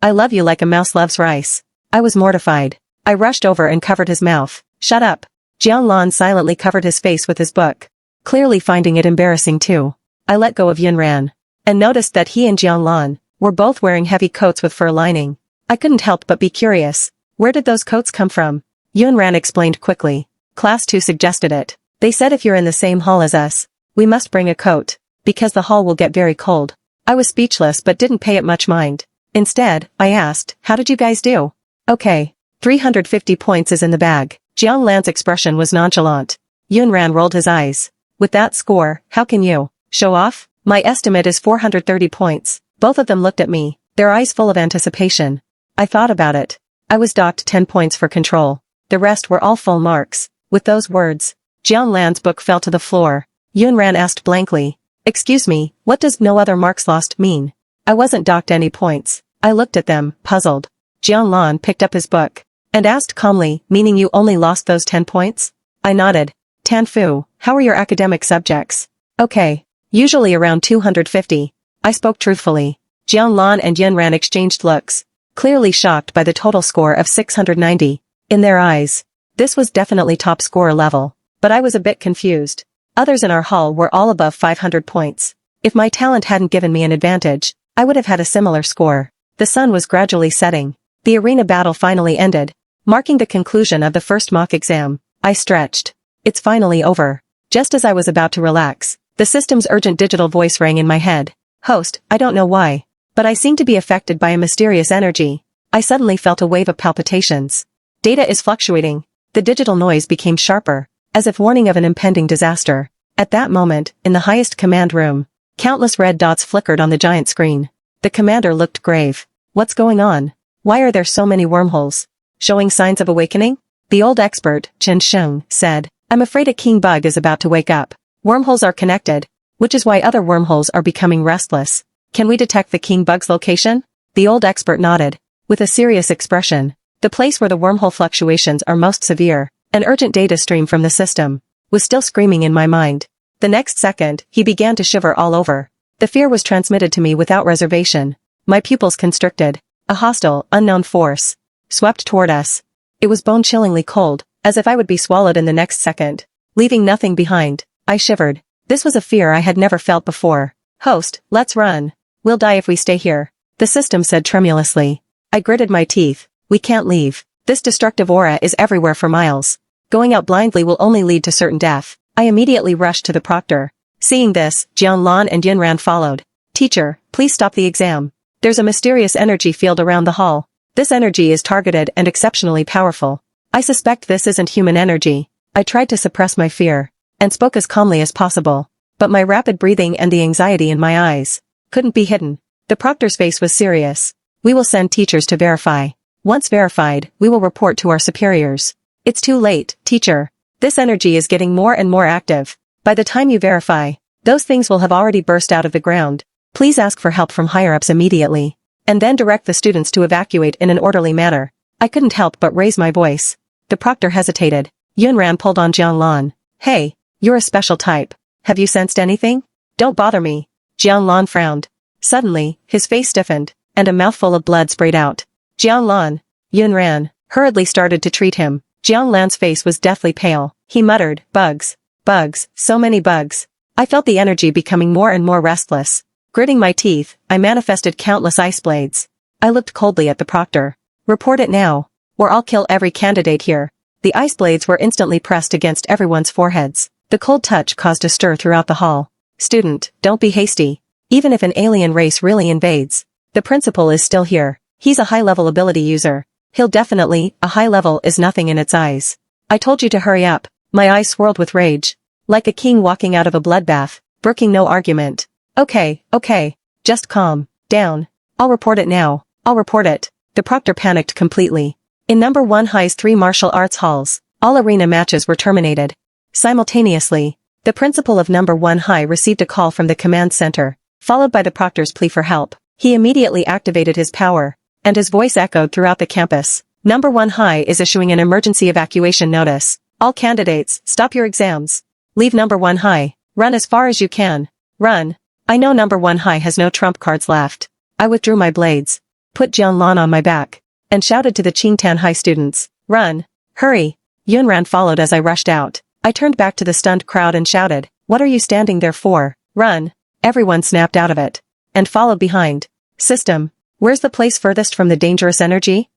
I love you like a mouse loves rice. I was mortified. I rushed over and covered his mouth. Shut up. Jianlan silently covered his face with his book, clearly finding it embarrassing too. I let go of Yunran, and noticed that he and Jianlan were both wearing heavy coats with fur lining. I couldn't help but be curious. Where did those coats come from? Yunran explained quickly. Class 2 suggested it. They said if you're in the same hall as us, we must bring a coat, because the hall will get very cold. I was speechless but didn't pay it much mind. Instead, I asked, how did you guys do? Okay. 350 points is in the bag. Jiang Lan's expression was nonchalant. Yunran rolled his eyes. With that score, how can you show off? My estimate is 430 points. Both of them looked at me, their eyes full of anticipation. I thought about it. I was docked 10 points for control. The rest were all full marks. With those words, Jiang Lan's book fell to the floor. Yunran asked blankly, excuse me, what does no other marks lost mean? I wasn't docked any points. I looked at them, puzzled. Jiang Lan picked up his book and asked calmly, meaning you only lost those 10 points? I nodded. Tan Fu, how are your academic subjects? Okay. Usually around 250. I spoke truthfully. Jiang Lan and Yunran exchanged looks, clearly shocked by the total score of 690. In their eyes, this was definitely top scorer level, but I was a bit confused. Others in our hall were all above 500 points. If my talent hadn't given me an advantage, I would have had a similar score. The sun was gradually setting. The arena battle finally ended, marking the conclusion of the first mock exam. I stretched. It's finally over. Just as I was about to relax, the system's urgent digital voice rang in my head. Host, I don't know why, but I seem to be affected by a mysterious energy. I suddenly felt a wave of palpitations. Data is fluctuating. The digital noise became sharper, as if warning of an impending disaster. At that moment, in the highest command room, countless red dots flickered on the giant screen. The commander looked grave. What's going on? Why are there so many wormholes? Showing signs of awakening? The old expert, Chen Sheng, said, I'm afraid a king bug is about to wake up. Wormholes are connected, which is why other wormholes are becoming restless. Can we detect the king bug's location? The old expert nodded, with a serious expression. The place where the wormhole fluctuations are most severe, an urgent data stream from the system, was still screaming in my mind. The next second, he began to shiver all over. The fear was transmitted to me without reservation. My pupils constricted. A hostile, unknown force swept toward us. It was bone-chillingly cold, as if I would be swallowed in the next second, leaving nothing behind. I shivered. This was a fear I had never felt before. Host, let's run. We'll die if we stay here, the system said tremulously. I gritted my teeth. We can't leave. This destructive aura is everywhere for miles. Going out blindly will only lead to certain death. I immediately rushed to the proctor. Seeing this, Jian Lan and Yunran followed. Teacher, please stop the exam. There's a mysterious energy field around the hall. This energy is targeted and exceptionally powerful. I suspect this isn't human energy. I tried to suppress my fear, and spoke as calmly as possible. But my rapid breathing and the anxiety in my eyes couldn't be hidden. The proctor's face was serious. We will send teachers to verify. Once verified, we will report to our superiors. It's too late, teacher. This energy is getting more and more active. By the time you verify, Those things will have already burst out of the ground. Please ask for help from higher-ups immediately. And then direct the students to evacuate in an orderly manner. I couldn't help but raise my voice. The proctor hesitated. Yunran pulled on Jianlan. Hey, you're a special type. Have you sensed anything? Don't bother me. Jianlan frowned. Suddenly, his face stiffened, and a mouthful of blood sprayed out. Jianlan. Yunran hurriedly started to treat him. Jianlan's face was deathly pale. He muttered, bugs. Bugs, so many bugs. I felt the energy becoming more and more restless. Gritting my teeth, I manifested countless ice blades. I looked coldly at the proctor. Report it now, or I'll kill every candidate here. The ice blades were instantly pressed against everyone's foreheads. The cold touch caused a stir throughout the hall. Student, don't be hasty. Even if an alien race really invades, the principal is still here. He's a high-level ability user. He'll definitely, a high level is nothing in its eyes. I told you to hurry up. My eyes swirled with rage. Like a king walking out of a bloodbath, brooking no argument. Okay, just calm down. I'll report it now. I'll report it. The proctor panicked completely. In number 1 High's 3 martial arts halls, all arena matches were terminated. Simultaneously, the principal of number 1 High received a call from the command center, followed by the proctor's plea for help. He immediately activated his power, and his voice echoed throughout the campus. Number 1 High is issuing an emergency evacuation notice. All candidates, stop your exams. Leave number 1 High. Run as far as you can. Run. I know number 1 High has no trump cards left. I withdrew my blades, put Jianlan on my back, and shouted to the Qingtan High students, run. Hurry. Yunran followed as I rushed out. I turned back to the stunned crowd and shouted, what are you standing there for? Run. Everyone snapped out of it, and followed behind. System. Where's the place furthest from the dangerous energy?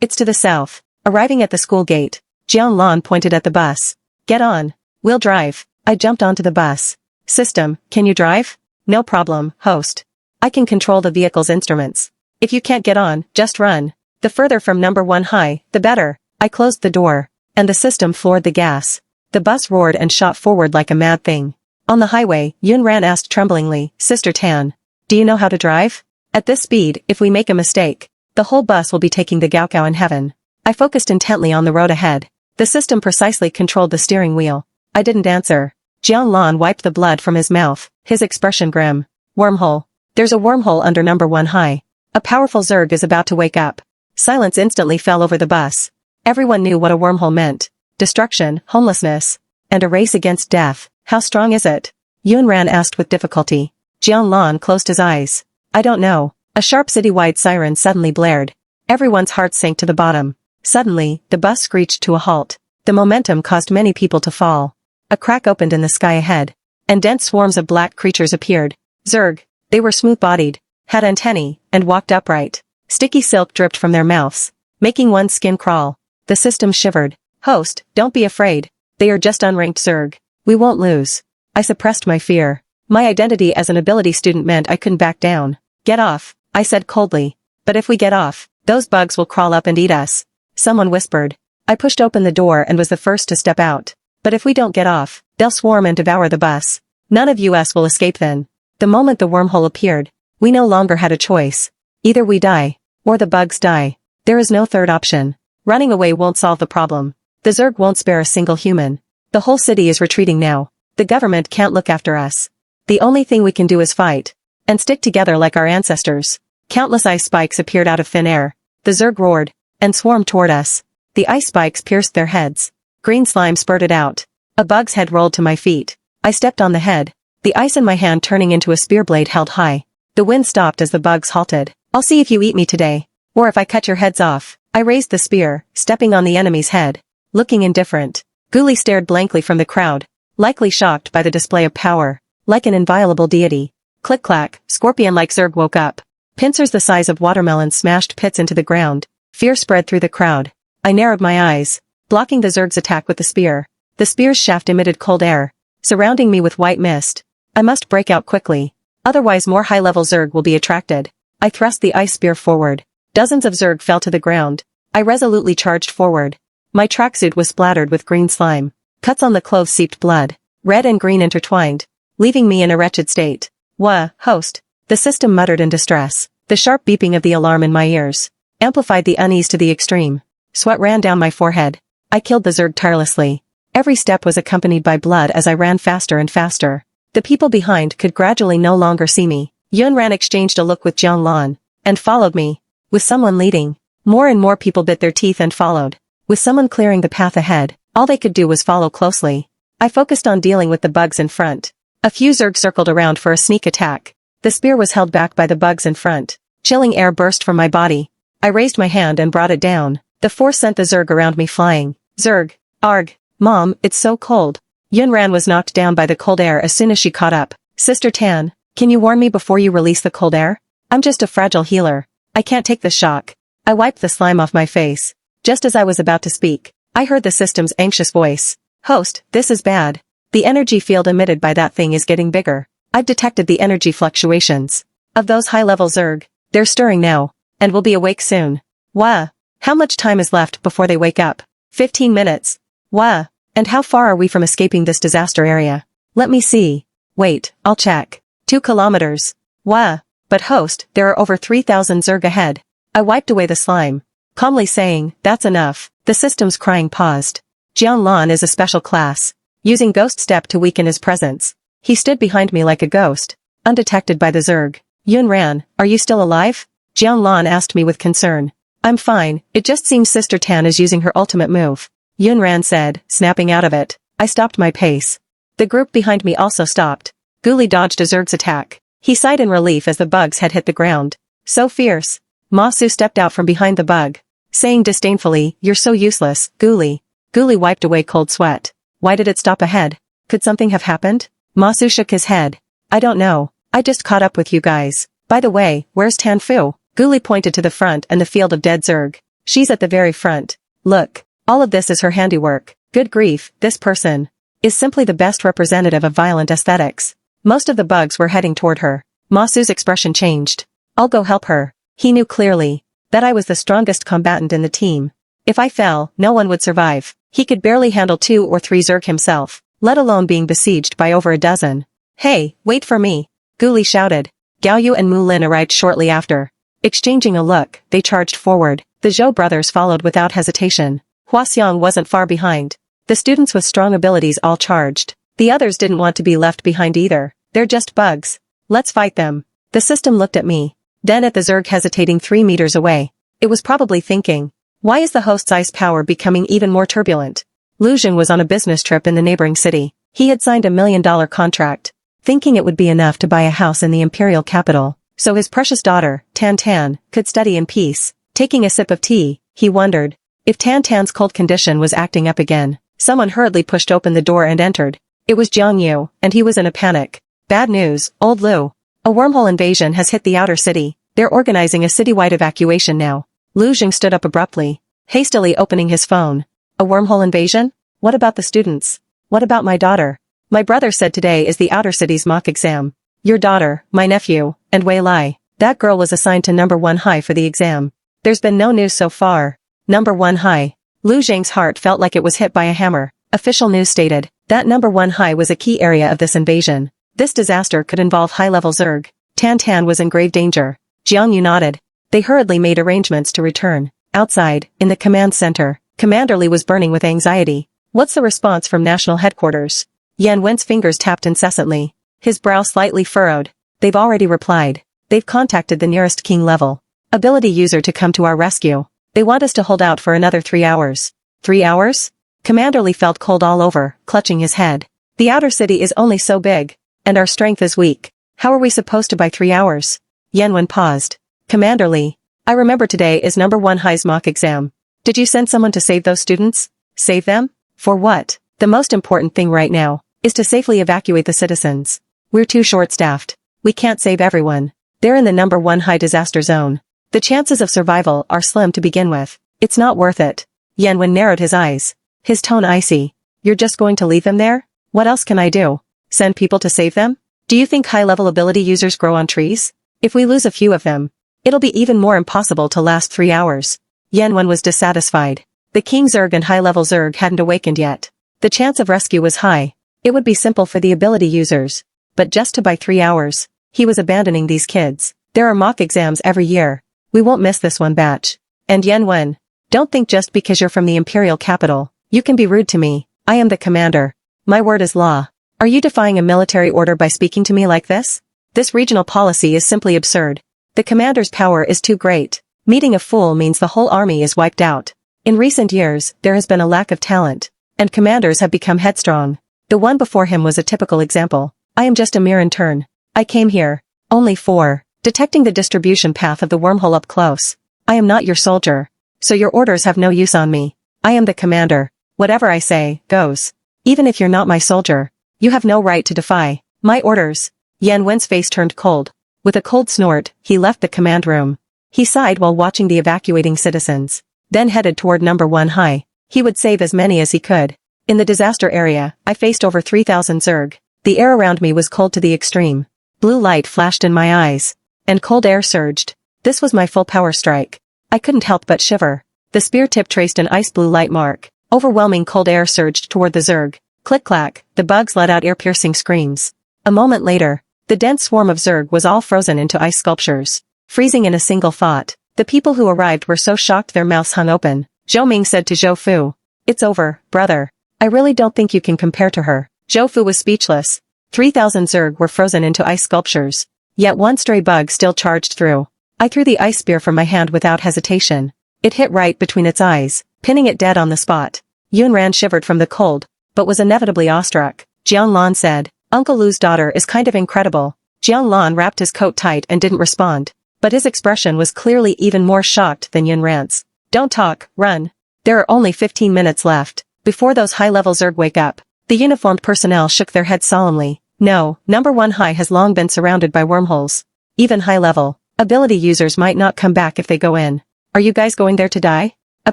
It's to the south. Arriving at the school gate, Jianlan pointed at the bus. Get on. We'll drive. I jumped onto the bus. System, can you drive? No problem, host. I can control the vehicle's instruments. If you can't get on, just run. The further from number 1 High, the better. I closed the door, and the system floored the gas. The bus roared and shot forward like a mad thing. On the highway, Yunran asked tremblingly, Sister Tan, do you know how to drive? At this speed, if we make a mistake, the whole bus will be taking the Gaokao in heaven. I focused intently on the road ahead. The system precisely controlled the steering wheel. I didn't answer. Jianlan wiped the blood from his mouth, his expression grim. Wormhole. There's a wormhole under number 1 High. A powerful Zerg is about to wake up. Silence instantly fell over the bus. Everyone knew what a wormhole meant. Destruction, homelessness, and a race against death. How strong is it? Yunran asked with difficulty. Jianlan closed his eyes. I don't know. A sharp city-wide siren suddenly blared. Everyone's hearts sank to the bottom. Suddenly, the bus screeched to a halt. The momentum caused many people to fall. A crack opened in the sky ahead, and dense swarms of black creatures appeared. Zerg. They were smooth-bodied, had antennae, and walked upright. Sticky silk dripped from their mouths, making one's skin crawl. The system shivered. Host, don't be afraid. They are just unranked Zerg. We won't lose. I suppressed my fear. My identity as an ability student meant I couldn't back down. Get off, I said coldly. But if we get off, those bugs will crawl up and eat us. Someone whispered. I pushed open the door and was the first to step out. But if we don't get off, they'll swarm and devour the bus. None of us will escape then. The moment the wormhole appeared, we no longer had a choice. Either we die, or the bugs die. There is no third option. Running away won't solve the problem. The Zerg won't spare a single human. The whole city is retreating now. The government can't look after us. The only thing we can do is fight. And stick together like our ancestors. Countless ice spikes appeared out of thin air. The Zerg roared, and swarmed toward us. The ice spikes pierced their heads. Green slime spurted out. A bug's head rolled to my feet. I stepped on the head, the ice in my hand turning into a spear blade held high. The wind stopped as the bugs halted. I'll see if you eat me today, or if I cut your heads off. I raised the spear, stepping on the enemy's head. Looking indifferent, Ghoulie stared blankly from the crowd, likely shocked by the display of power, like an inviolable deity. Click-clack, scorpion-like Zerg woke up. Pincers the size of watermelons smashed pits into the ground. Fear spread through the crowd. I narrowed my eyes, blocking the Zerg's attack with the spear. The spear's shaft emitted cold air, surrounding me with white mist. I must break out quickly, otherwise more high-level Zerg will be attracted. I thrust the ice spear forward. Dozens of Zerg fell to the ground. I resolutely charged forward. My tracksuit was splattered with green slime. Cuts on the clothes seeped blood. Red and green intertwined, leaving me in a wretched state. Host. The system muttered in distress. The sharp beeping of the alarm in my ears amplified the unease to the extreme. Sweat ran down my forehead. I killed the Zerg tirelessly. Every step was accompanied by blood as I ran faster and faster. The people behind could gradually no longer see me. Yunran exchanged a look with Jianglan, and followed me. With someone leading, more and more people bit their teeth and followed. With someone clearing the path ahead, all they could do was follow closely. I focused on dealing with the bugs in front. A few Zerg circled around for a sneak attack. The spear was held back by the bugs in front. Chilling air burst from my body. I raised my hand and brought it down. The force sent the Zerg around me flying. Zerg. Arg. Mom, it's so cold. Yunran was knocked down by the cold air as soon as she caught up. Sister Tan, can you warn me before you release the cold air? I'm just a fragile healer. I can't take the shock. I wiped the slime off my face. Just as I was about to speak, I heard the system's anxious voice. Host, this is bad. The energy field emitted by that thing is getting bigger. I've detected the energy fluctuations. Of those high-level Zerg, they're stirring now, and will be awake soon. Wah. How much time is left before they wake up? 15 minutes. Wah. And how far are we from escaping this disaster area? Let me see. Wait, I'll check. 2 kilometers. Wah. But host, there are over 3,000 Zerg ahead. I wiped away the slime, calmly saying, that's enough. The system's crying paused. Jianglan is a special class, using Ghost Step to weaken his presence. He stood behind me like a ghost, undetected by the Zerg. Yunran, are you still alive? Jianglan asked me with concern. I'm fine, it just seems Sister Tan is using her ultimate move. Yunran said, snapping out of it. I stopped my pace. The group behind me also stopped. Guli dodged a Zerg's attack. He sighed in relief as the bugs had hit the ground. So fierce. Masu stepped out from behind the bug, saying disdainfully, you're so useless, Guli. Guli wiped away cold sweat. Why did it stop ahead? Could something have happened? Masu shook his head. I don't know. I just caught up with you guys. By the way, where's Tan Fu? Guli pointed to the front and the field of dead Zerg. She's at the very front. Look. All of this is her handiwork. Good grief, this person is simply the best representative of violent aesthetics. Most of the bugs were heading toward her. Masu's expression changed. I'll go help her. He knew clearly that I was the strongest combatant in the team. If I fell, no one would survive. He could barely handle 2 or 3 Zerg himself, let alone being besieged by over a dozen. Hey, wait for me. Guli shouted. Gao Yu and Mu Lin arrived shortly after. Exchanging a look, they charged forward. The Zhou brothers followed without hesitation. Hua Xiong wasn't far behind. The students with strong abilities all charged. The others didn't want to be left behind either. They're just bugs. Let's fight them. The system looked at me, then at the Zerg hesitating 3 meters away. It was probably thinking, why is the host's ice power becoming even more turbulent? Lu Jing was on a business trip in the neighboring city. He had signed $1 million contract, thinking it would be enough to buy a house in the imperial capital, so his precious daughter, Tan Tan, could study in peace. Taking a sip of tea, he wondered if Tan Tan's cold condition was acting up again. Someone hurriedly pushed open the door and entered. It was Jiang Yu, and he was in a panic. Bad news, old Lu. A wormhole invasion has hit the outer city. They're organizing a citywide evacuation now. Lu Jing stood up abruptly, hastily opening his phone. A wormhole invasion? What about the students? What about my daughter? My brother said today is the outer city's mock exam. Your daughter, my nephew, and Wei Lai. That girl was assigned to number 1 high for the exam. There's been no news so far. Number 1 high. Lu Jing's heart felt like it was hit by a hammer. Official news stated that number 1 high was a key area of this invasion. This disaster could involve high-level Zerg. Tan Tan was in grave danger. Jiang Yu nodded. They hurriedly made arrangements to return. Outside, in the command center, Commander Li was burning with anxiety. What's the response from national headquarters? Yan Wen's fingers tapped incessantly. His brow slightly furrowed. They've already replied. They've contacted the nearest king level ability user to come to our rescue. They want us to hold out for another 3 hours. 3 hours? Commander Li felt cold all over, clutching his head. The outer city is only so big, and our strength is weak. How are we supposed to buy 3 hours? Yanwen paused. Commander Li, I remember today is number 1 high's mock exam. Did you send someone to save those students? Save them? For what? The most important thing right now is to safely evacuate the citizens. We're too short-staffed. We can't save everyone. They're in the number 1 high disaster zone. The chances of survival are slim to begin with. It's not worth it. Yanwen narrowed his eyes, his tone icy. You're just going to leave them there? What else can I do? Send people to save them? Do you think high-level ability users grow on trees? If we lose a few of them, it'll be even more impossible to last 3 hours. Yanwen was dissatisfied. The King Zerg and high-level Zerg hadn't awakened yet. The chance of rescue was high. It would be simple for the ability users. But just to buy 3 hours, he was abandoning these kids. There are mock exams every year. We won't miss this one batch. And Yanwen, don't think just because you're from the imperial capital, you can be rude to me. I am the commander. My word is law. Are you defying a military order by speaking to me like this? This regional policy is simply absurd. The commander's power is too great. Meeting a fool means the whole army is wiped out. In recent years, there has been a lack of talent, and commanders have become headstrong. The one before him was a typical example. I am just a mere intern. I came here, only for detecting the distribution path of the wormhole up close. I am not your soldier, so your orders have no use on me. I am the commander. Whatever I say, goes. Even if you're not my soldier, you have no right to defy my orders. Yan Wen's face turned cold. With a cold snort, he left the command room. He sighed while watching the evacuating citizens, then headed toward number 1 high. He would save as many as he could. In the disaster area, I faced over 3,000 Zerg. The air around me was cold to the extreme. Blue light flashed in my eyes, and cold air surged. This was my full power strike. I couldn't help but shiver. The spear tip traced an ice blue light mark. Overwhelming cold air surged toward the Zerg. Click-clack, the bugs let out ear-piercing screams. A moment later, the dense swarm of Zerg was all frozen into ice sculptures, freezing in a single thought. The people who arrived were so shocked their mouths hung open. Zhou Ming said to Zhou Fu, "It's over, brother. I really don't think you can compare to her." Zhou Fu was speechless. 3,000 Zerg were frozen into ice sculptures. Yet one stray bug still charged through. I threw the ice spear from my hand without hesitation. It hit right between its eyes, pinning it dead on the spot. Yunran shivered from the cold, but was inevitably awestruck. Jiang Lan said, "Uncle Lu's daughter is kind of incredible." Jiang Lan wrapped his coat tight and didn't respond, but his expression was clearly even more shocked than Yunran's. "Don't talk, run. There are only 15 minutes left, before those high-level Zerg wake up." The uniformed personnel shook their heads solemnly. "No, number 1 high has long been surrounded by wormholes. Even high-level ability users might not come back if they go in. Are you guys going there to die?" A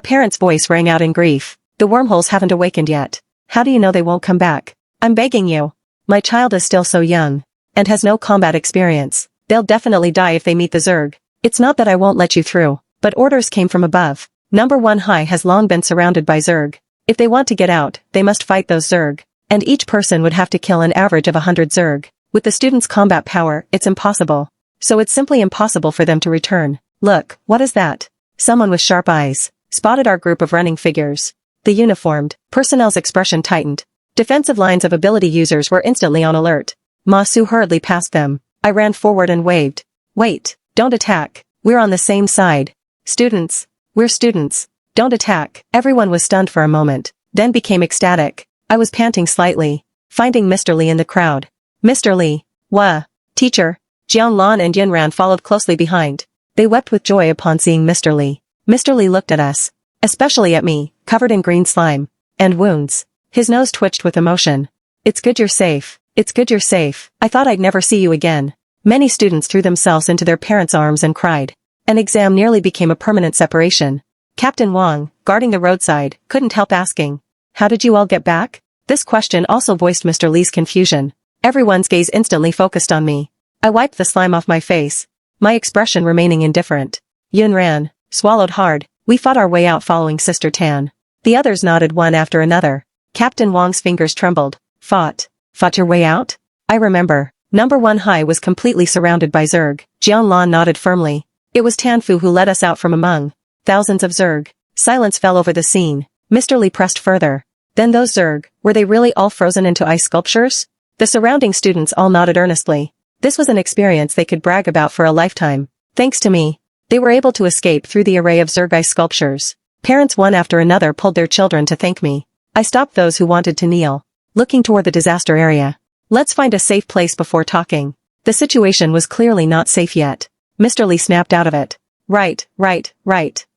parent's voice rang out in grief. "The wormholes haven't awakened yet. How do you know they won't come back? I'm begging you. My child is still so young, and has no combat experience. They'll definitely die if they meet the Zerg. It's not that I won't let you through, but orders came from above. Number 1 high has long been surrounded by Zerg. If they want to get out, they must fight those Zerg, and each person would have to kill an average of 100 Zerg. With the students' combat power, it's impossible. So it's simply impossible for them to return. Look, what is that?" Someone with sharp eyes spotted our group of running figures. The uniformed personnel's expression tightened. Defensive lines of ability users were instantly on alert. Ma Su hurriedly passed them. I ran forward and waved. "Wait, don't attack. We're on the same side. Students. We're students. Don't attack." Everyone was stunned for a moment, then became ecstatic. I was panting slightly, finding Mr. Li in the crowd. "Mr. Li. Wah. Teacher." Jiang Lan and Yunran followed closely behind. They wept with joy upon seeing Mr. Li. Mr. Li looked at us, especially at me, covered in green slime and wounds. His nose twitched with emotion. "It's good you're safe. It's good you're safe. I thought I'd never see you again." Many students threw themselves into their parents' arms and cried. An exam nearly became a permanent separation. Captain Wang, guarding the roadside, couldn't help asking, "How did you all get back?" This question also voiced Mr. Li's confusion. Everyone's gaze instantly focused on me. I wiped the slime off my face, my expression remaining indifferent. Yunran swallowed hard. "We fought our way out following Sister Tan." The others nodded one after another. Captain Wang's fingers trembled. Fought your way out?" "I remember. Number 1 high was completely surrounded by Zerg." Jiang Lan nodded firmly. "It was Tanfu who led us out from among thousands of Zerg." Silence fell over the scene. Mr. Li pressed further. "Then those Zerg, were they really all frozen into ice sculptures?" The surrounding students all nodded earnestly. This was an experience they could brag about for a lifetime. Thanks to me, they were able to escape through the array of Zerg ice sculptures. Parents one after another pulled their children to thank me. I stopped those who wanted to kneel, looking toward the disaster area. "Let's find a safe place before talking." The situation was clearly not safe yet. Mr. Li snapped out of it. Right.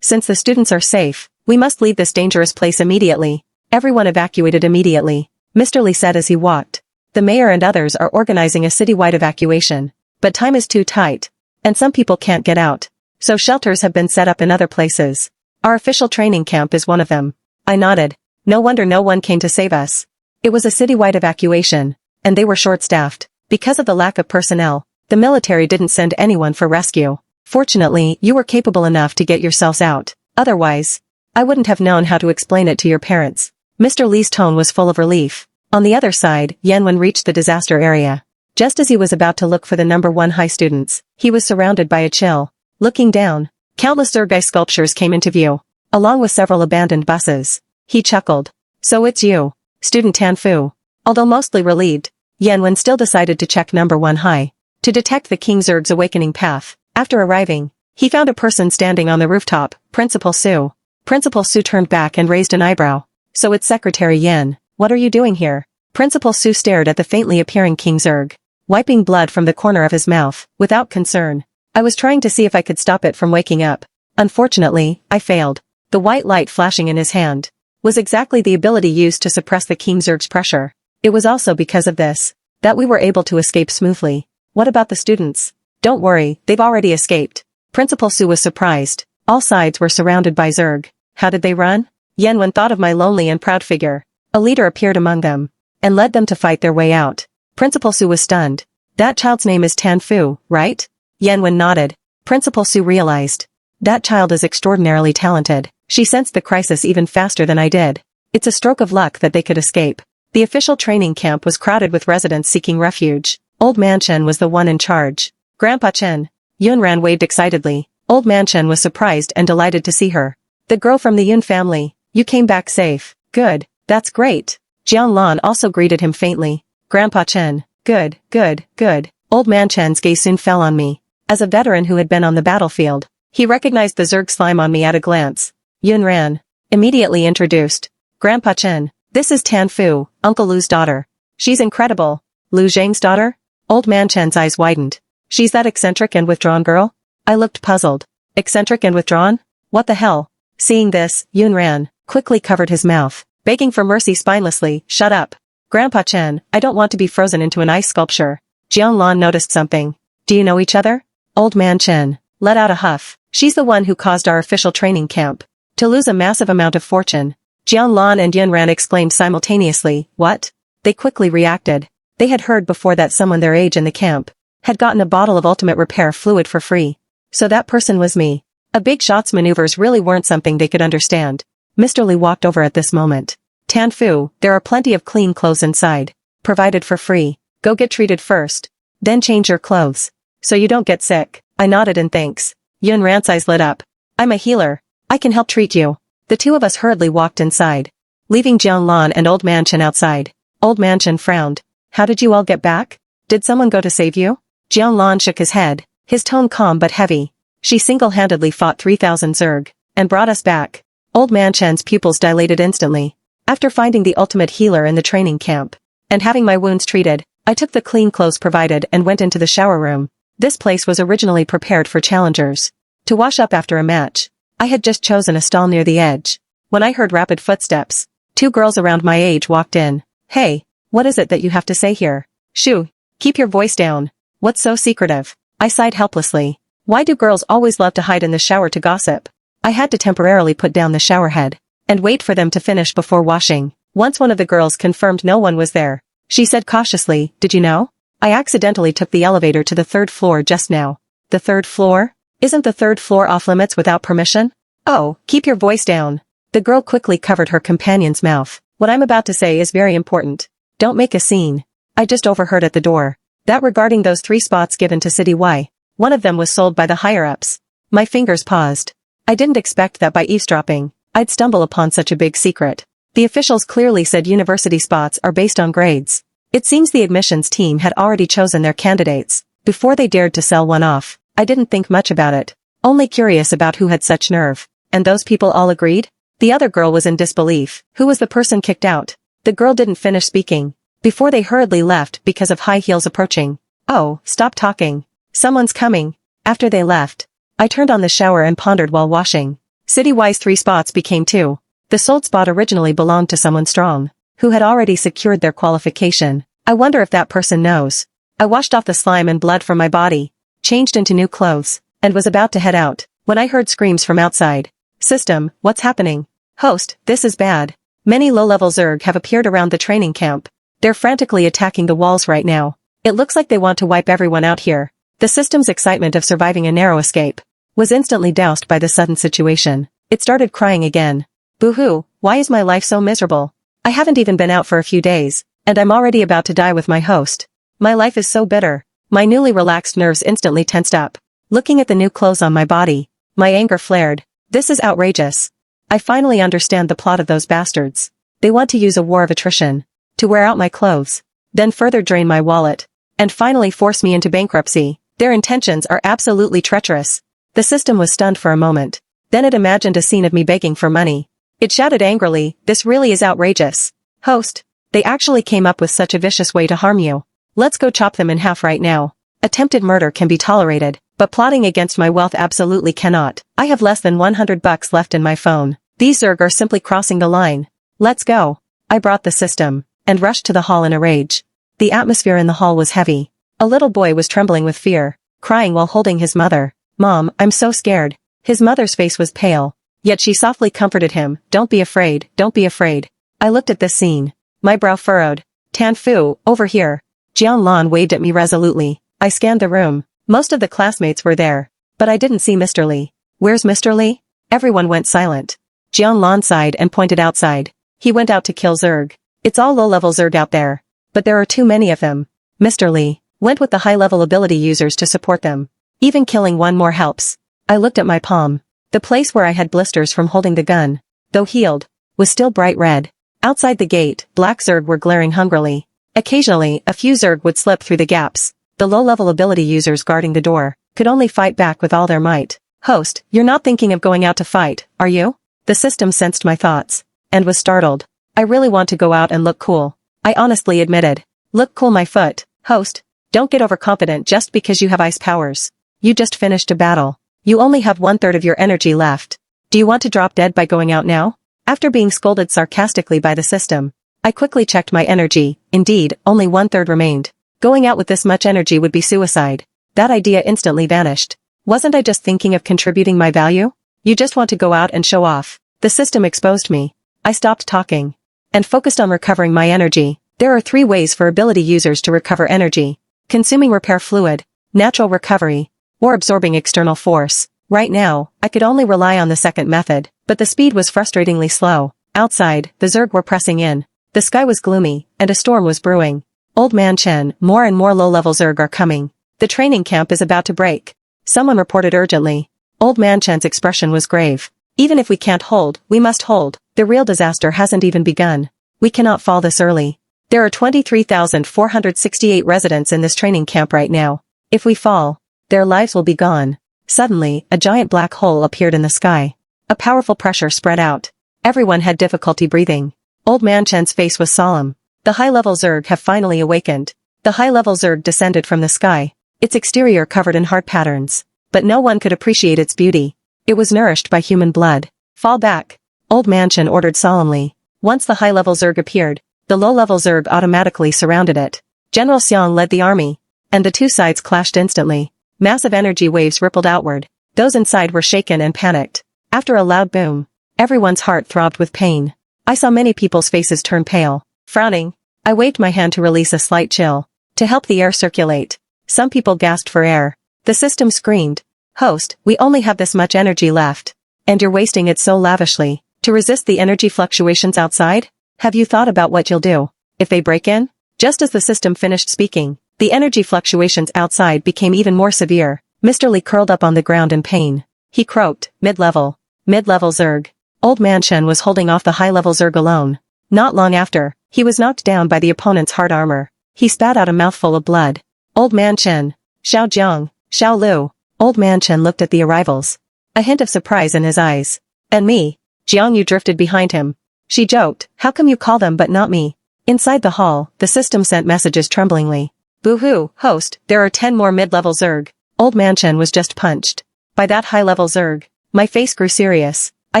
Since the students are safe, we must leave this dangerous place immediately." Everyone evacuated immediately, Mr. Li said as he walked. "The mayor and others are organizing a citywide evacuation, but time is too tight, and some people can't get out. So shelters have been set up in other places. Our official training camp is one of them." I nodded. No wonder no one came to save us. It was a citywide evacuation, and they were short-staffed. Because of the lack of personnel, the military didn't send anyone for rescue. Fortunately, you were capable enough to get yourselves out. Otherwise, I wouldn't have known how to explain it to your parents. Mr. Li's tone was full of relief. On the other side, Yanwen reached the disaster area. Just as he was about to look for the number 1 high students, he was surrounded by a chill. Looking down, countless Zergai sculptures came into view, along with several abandoned buses. He chuckled. "So it's you, Student Tanfu." Although mostly relieved, Yenwen still decided to check number 1 high. To detect the King Zerg's awakening path. After arriving, he found a person standing on the rooftop, Principal Su. Principal Su turned back and raised an eyebrow. So it's Secretary Yen. What are you doing here? Principal Su stared at the faintly appearing King Zerg, wiping blood from the corner of his mouth, without concern. I was trying to see if I could stop it from waking up. Unfortunately, I failed. The white light flashing in his hand was exactly the ability used to suppress the King Zerg's pressure. It was also because of this that we were able to escape smoothly. What about the students? Don't worry, they've already escaped. Principal Su was surprised. All sides were surrounded by Zerg. How did they run? Yenwen thought of my lonely and proud figure. A leader appeared among them and led them to fight their way out. Principal Su was stunned. That child's name is Tan Fu, right? Yenwen nodded. Principal Su realized. That child is extraordinarily talented. She sensed the crisis even faster than I did. It's a stroke of luck that they could escape. The official training camp was crowded with residents seeking refuge. Old Man Chen was the one in charge. Grandpa Chen. Yunran waved excitedly. Old Man Chen was surprised and delighted to see her. The girl from the Yun family. You came back safe. Good. That's great. Jiang Lan also greeted him faintly. Grandpa Chen. Good, good, good. Old Man Chen's gaze soon fell on me. As a veteran who had been on the battlefield, he recognized the Zerg slime on me at a glance. Yunran. Immediately introduced. Grandpa Chen. This is Tan Fu, Uncle Lu's daughter. She's incredible. Lu Zhang's daughter? Old Man Chen's eyes widened. She's that eccentric and withdrawn girl? I looked puzzled. Eccentric and withdrawn? What the hell? Seeing this, Yunran quickly covered his mouth, begging for mercy spinelessly. Shut up. Grandpa Chen, I don't want to be frozen into an ice sculpture. Jiang Lan noticed something. Do you know each other? Old Man Chen let out a huff. She's the one who caused our official training camp to lose a massive amount of fortune. Jiang Lan and Yunran exclaimed simultaneously. What? They quickly reacted. They had heard before that someone their age in the camp had gotten a bottle of ultimate repair fluid for free. So that person was me. A big shot's maneuvers really weren't something they could understand. Mr. Li walked over at this moment. Tan Fu, there are plenty of clean clothes inside. Provided for free. Go get treated first. Then change your clothes. So you don't get sick. I nodded in thanks. Yunran's eyes lit up. I'm a healer. I can help treat you. The two of us hurriedly walked inside, leaving Jiang Lan and Old Man Chen outside. Old Man Chen frowned. How did you all get back? Did someone go to save you? Jiang Lan shook his head, his tone calm but heavy. She single-handedly fought 3,000 Zerg and brought us back. Old Man Chen's pupils dilated instantly. After finding the ultimate healer in the training camp and having my wounds treated, I took the clean clothes provided and went into the shower room. This place was originally prepared for challengers to wash up after a match. I had just chosen a stall near the edge when I heard rapid footsteps. 2 girls around my age walked in. Hey, what is it that you have to say here? Shoo, keep your voice down. What's so secretive? I sighed helplessly. Why do girls always love to hide in the shower to gossip? I had to temporarily put down the shower head and wait for them to finish before washing. Once one of the girls confirmed no one was there, she said cautiously, did you know? I accidentally took the elevator to the 3rd floor just now. The 3rd floor? Isn't the 3rd floor off limits without permission? Oh, keep your voice down. The girl quickly covered her companion's mouth. What I'm about to say is very important. Don't make a scene. I just overheard at the door that regarding those 3 spots given to City Y, one of them was sold by the higher-ups. My fingers paused. I didn't expect that by eavesdropping, I'd stumble upon such a big secret. The officials clearly said university spots are based on grades. It seems the admissions team had already chosen their candidates before they dared to sell one off. I didn't think much about it, only curious about who had such nerve. And those people all agreed? The other girl was in disbelief. Who was the person kicked out? The girl didn't finish speaking before they hurriedly left because of high heels approaching. Oh, stop talking. Someone's coming. After they left, I turned on the shower and pondered while washing. City-wise 3 spots became 2. The sold spot originally belonged to someone strong, who had already secured their qualification. I wonder if that person knows. I washed off the slime and blood from my body, changed into new clothes, and was about to head out, when I heard screams from outside. System, what's happening? Host, this is bad. Many low-level Zerg have appeared around the training camp. They're frantically attacking the walls right now. It looks like they want to wipe everyone out here. The system's excitement of surviving a narrow escape was instantly doused by the sudden situation. It started crying again. Boo-hoo, why is my life so miserable? I haven't even been out for a few days, and I'm already about to die with my host. My life is so bitter. My newly relaxed nerves instantly tensed up. Looking at the new clothes on my body, my anger flared. This is outrageous. I finally understand the plot of those bastards. They want to use a war of attrition to wear out my clothes. then further drain my wallet, and finally force me into bankruptcy. Their intentions are absolutely treacherous. The system was stunned for a moment. Then it imagined a scene of me begging for money. It shouted angrily, "This really is outrageous. Host, they actually came up with such a vicious way to harm you. Let's go chop them in half right now. Attempted murder can be tolerated, but plotting against my wealth absolutely cannot. I have less than $100 left in my phone. These Zerg are simply crossing the line. Let's go." I brought the system, and rushed to the hall in a rage. The atmosphere in the hall was heavy. A little boy was trembling with fear, crying while holding his mother. "Mom, I'm so scared." His mother's face was pale, yet she softly comforted him. "Don't be afraid, don't be afraid." I looked at this scene. My brow furrowed. "Tan Fu, over here." Jiang Lan waved at me resolutely. I scanned the room. Most of the classmates were there, but I didn't see Mr. Li. "Where's Mr. Li?" Everyone went silent. Jiang Lan sighed and pointed outside. "He went out to kill Zerg. It's all low-level Zerg out there, but there are too many of them." Mr. Li went with the high-level ability users to support them. Even killing one more helps. I looked at my palm. The place where I had blisters from holding the gun, though healed, was still bright red. Outside the gate, black Zerg were glaring hungrily. Occasionally, a few Zerg would slip through the gaps. The low-level ability users guarding the door could only fight back with all their might. "Host, you're not thinking of going out to fight, are you?" The system sensed my thoughts, and was startled. "I really want to go out and look cool," I honestly admitted. "Look cool my foot, host. Don't get overconfident just because you have ice powers. You just finished a battle. You only have 1/3 of your energy left. Do you want to drop dead by going out now?" After being scolded sarcastically by the system, I quickly checked my energy. Indeed, only 1/3 remained. Going out with this much energy would be suicide. That idea instantly vanished. Wasn't I just thinking of contributing my value? "You just want to go out and show off." The system exposed me. I stopped talking and focused on recovering my energy. There are 3 ways for ability users to recover energy: consuming repair fluid, natural recovery, or absorbing external force. Right now, I could only rely on the second method, but the speed was frustratingly slow. Outside, the Zerg were pressing in. The sky was gloomy, and a storm was brewing. "Old Man Chen, more and more low-level Zerg are coming. The training camp is about to break," someone reported urgently. Old Man Chen's expression was grave. "Even if we can't hold, we must hold. The real disaster hasn't even begun. We cannot fall this early. There are 23,468 residents in this training camp right now. If we fall, their lives will be gone." Suddenly, a giant black hole appeared in the sky. A powerful pressure spread out. Everyone had difficulty breathing. Old Man Chen's face was solemn. "The high-level Zerg have finally awakened." The high-level Zerg descended from the sky, its exterior covered in heart patterns, but no one could appreciate its beauty. It was nourished by human blood. "Fall back," Old Man Chen ordered solemnly. Once the high-level Zerg appeared, the low-level Zerg automatically surrounded it. General Xiang led the army, and the 2 sides clashed instantly. Massive energy waves rippled outward. Those inside were shaken and panicked. After a loud boom, everyone's heart throbbed with pain. I saw many people's faces turn pale. Frowning, I waved my hand to release a slight chill, to help the air circulate. Some people gasped for air. The system screamed, "Host, we only have this much energy left. And you're wasting it so lavishly. To resist the energy fluctuations outside? Have you thought about what you'll do if they break in?" Just as the system finished speaking, the energy fluctuations outside became even more severe. Mr. Li curled up on the ground in pain. He croaked, "Mid-level. Mid-level Zerg." Old Man Chen was holding off the high-level Zerg alone. Not long after, he was knocked down by the opponent's hard armor. He spat out a mouthful of blood. "Old Man Chen, Xiao Jiang, Xiao Lu." Old Man Chen looked at the arrivals, a hint of surprise in his eyes. "And me?" Jiang Yu drifted behind him. She joked, "How come you call them but not me?" Inside the hall, the system sent messages tremblingly. "Boo-hoo, host, there are 10 more mid-level Zerg." Old Man Chen was just punched by that high-level Zerg. My face grew serious. I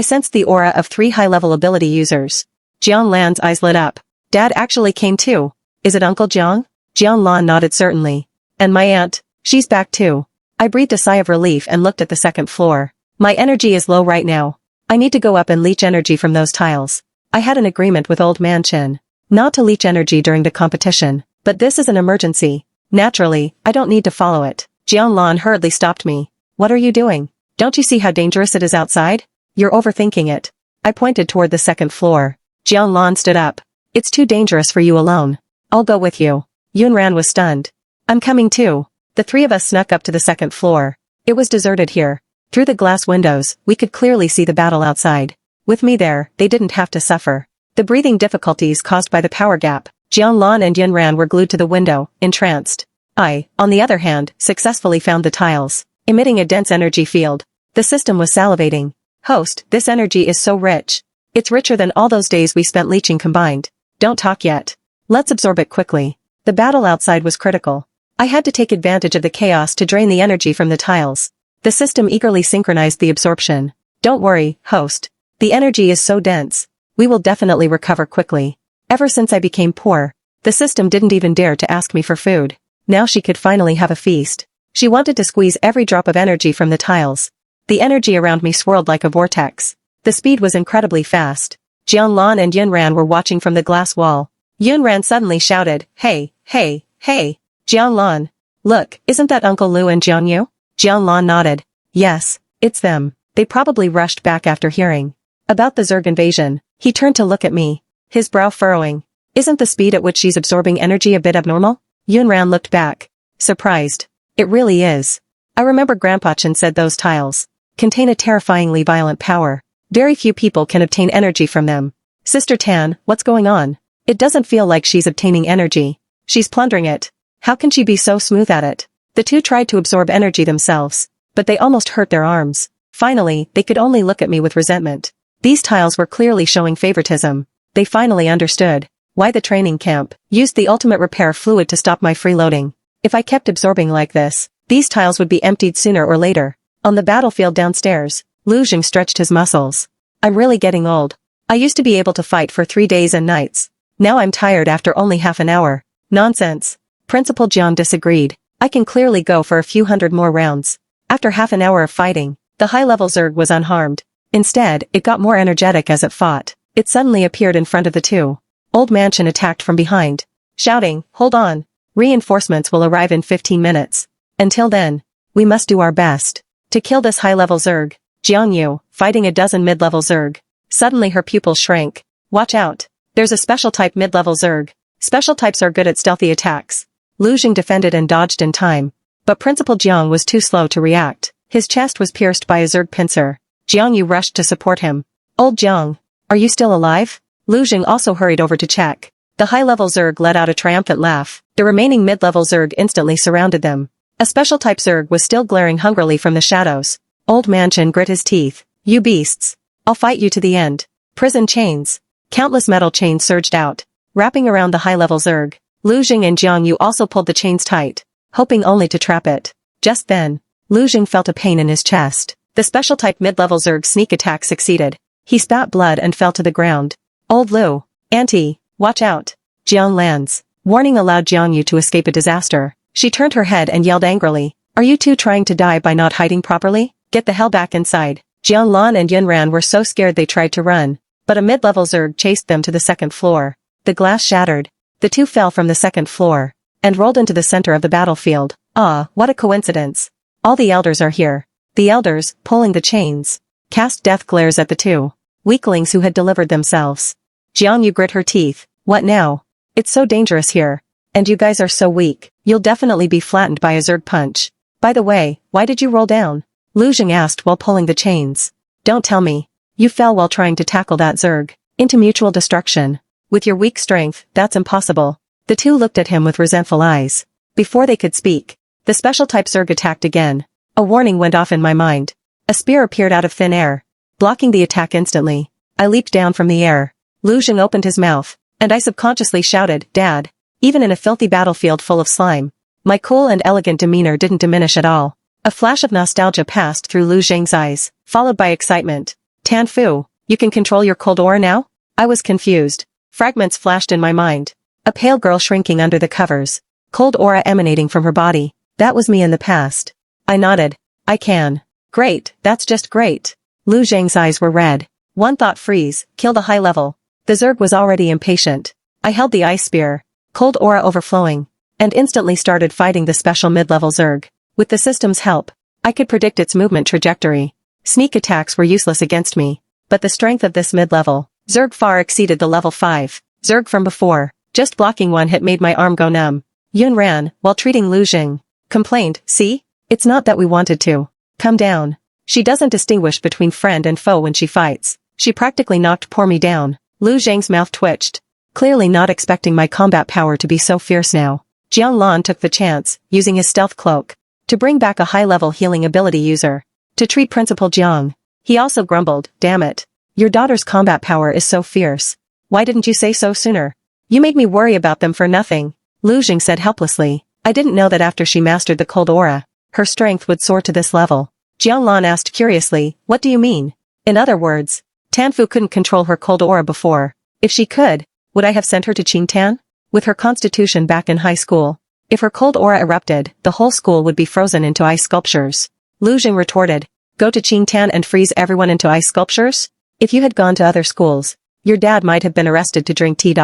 sensed the aura of 3 high-level ability users. Jiang Lan's eyes lit up. "Dad actually came too. Is it Uncle Jiang?" Jiang Lan nodded certainly. "And my aunt, she's back too." I breathed a sigh of relief and looked at the second floor. My energy is low right now. I need to go up and leech energy from those tiles. I had an agreement with Old Man Chen not to leech energy during the competition, but this is an emergency. Naturally, I don't need to follow it. Jiang Lan hurriedly stopped me. "What are you doing? Don't you see how dangerous it is outside? You're overthinking it." I pointed toward the second floor. Jiang Lan stood up. "It's too dangerous for you alone. I'll go with you." Yunran was stunned. "I'm coming too." The 3 of us snuck up to the second floor. It was deserted here. Through the glass windows, we could clearly see the battle outside. With me there, they didn't have to suffer the breathing difficulties caused by the power gap. Jianglan and Yunran were glued to the window, entranced. I, on the other hand, successfully found the tiles, emitting a dense energy field. The system was salivating. Host, this energy is so rich. It's richer than all those days we spent leeching combined. Don't talk yet. Let's absorb it quickly. The battle outside was critical. I had to take advantage of the chaos to drain the energy from the tiles. The system eagerly synchronized the absorption. Don't worry, host. The energy is so dense. We will definitely recover quickly. Ever since I became poor, the system didn't even dare to ask me for food. Now she could finally have a feast. She wanted to squeeze every drop of energy from the tiles. The energy around me swirled like a vortex. The speed was incredibly fast. Jianglan and Yunran were watching from the glass wall. Yunran suddenly shouted, "Hey, hey, hey, Jianglan. Look, isn't that Uncle Lu and Jiangyu?" Jianglan nodded. Yes, it's them. They probably rushed back after hearing about the Zerg invasion. He turned to look at me, his brow furrowing. Isn't the speed at which she's absorbing energy a bit abnormal? Yunran looked back, surprised. It really is. I remember Grandpa Chen said those tiles contain a terrifyingly violent power. Very few people can obtain energy from them. Sister Tan, what's going on? It doesn't feel like she's obtaining energy. She's plundering it. How can she be so smooth at it? The two tried to absorb energy themselves, but they almost hurt their arms. Finally, they could only look at me with resentment. These tiles were clearly showing favoritism. They finally understood why the training camp used the ultimate repair fluid to stop my freeloading. If I kept absorbing like this, these tiles would be emptied sooner or later. On the battlefield downstairs, Lu Jing stretched his muscles. I'm really getting old. I used to be able to fight for 3 days and nights. Now I'm tired after only half an hour. Nonsense. Principal Jiang disagreed. I can clearly go for a few hundred more rounds. After half an hour of fighting, the high-level Zerg was unharmed. Instead, it got more energetic as it fought. It suddenly appeared in front of the two. Old Mansion attacked from behind, shouting, "Hold on. Reinforcements will arrive in 15 minutes. Until then, we must do our best to kill this high-level Zerg." Jiangyu, fighting a dozen mid-level Zerg. Suddenly her pupils shrank. Watch out. There's a special type mid-level Zerg. Special types are good at stealthy attacks. Lu Jing defended and dodged in time. But Principal Jiang was too slow to react. His chest was pierced by a Zerg pincer. Jiangyu rushed to support him. Old Jiang, are you still alive? Lu Jing also hurried over to check. The high-level Zerg let out a triumphant laugh. The remaining mid-level Zerg instantly surrounded them. A special type Zerg was still glaring hungrily from the shadows. Old Mansion grit his teeth. You beasts. I'll fight you to the end. Prison chains. Countless metal chains surged out, wrapping around the high-level Zerg. Lu Jing and Jiangyu also pulled the chains tight, hoping only to trap it. Just then, Lu Jing felt a pain in his chest. The special type mid-level Zerg sneak attack succeeded. He spat blood and fell to the ground. Old Lu, Auntie, watch out. Jiang Lan's warning allowed Jiangyu to escape a disaster. She turned her head and yelled angrily. Are you two trying to die by not hiding properly? Get the hell back inside. Jiang Lan and Yunran were so scared they tried to run, but a mid-level Zerg chased them to the second floor. The glass shattered. The two fell from the second floor and rolled into the center of the battlefield. Ah, what a coincidence. All the elders are here. The elders, pulling the chains, cast death glares at the two weaklings who had delivered themselves. Jiangyu grit her teeth. What now? It's so dangerous here. And you guys are so weak. You'll definitely be flattened by a Zerg punch. By the way, why did you roll down? Lu Jing asked while pulling the chains. Don't tell me. You fell while trying to tackle that Zerg into mutual destruction. With your weak strength, that's impossible. The two looked at him with resentful eyes. Before they could speak, the special type Zerg attacked again. A warning went off in my mind. A spear appeared out of thin air, blocking the attack instantly. I leaped down from the air. Lu Jing opened his mouth, and I subconsciously shouted, Dad. Even in a filthy battlefield full of slime, my cool and elegant demeanor didn't diminish at all. A flash of nostalgia passed through Lu Jing's eyes, followed by excitement. Tan Fu, you can control your cold aura now? I was confused. Fragments flashed in my mind. A pale girl shrinking under the covers, cold aura emanating from her body. That was me in the past. I nodded. I can. Great, that's just great. Lu Jing's eyes were red. One thought freeze, kill the high level. The Zerg was already impatient. I held the ice spear, cold aura overflowing, and instantly started fighting the special mid-level Zerg. With the system's help, I could predict its movement trajectory. Sneak attacks were useless against me, but the strength of this mid-level Zerg far exceeded the level 5 Zerg from before. Just blocking one hit made my arm go numb. Yunran, while treating Lu Jing, complained, see? It's not that we wanted to. Come down. She doesn't distinguish between friend and foe when she fights. She practically knocked poor me down. Lu Jing's mouth twitched. clearly not expecting my combat power to be so fierce now. Jiang Lan took the chance, using his stealth cloak, to bring back a high-level healing ability user, to treat Principal Jiang. He also grumbled, "Damn it. Your daughter's combat power is so fierce. Why didn't you say so sooner? You made me worry about them for nothing." Lu Jing said helplessly. "I didn't know that after she mastered the cold aura, her strength would soar to this level." Jiang Lan asked curiously, "What do you mean?" In other words, Tanfu couldn't control her cold aura before. If she could, would I have sent her to Qingtan? With her constitution back in high school, if her cold aura erupted, the whole school would be frozen into ice sculptures. Lu Jing retorted, "Go to Qingtan and freeze everyone into ice sculptures? If you had gone to other schools, your dad might have been arrested to drink tea.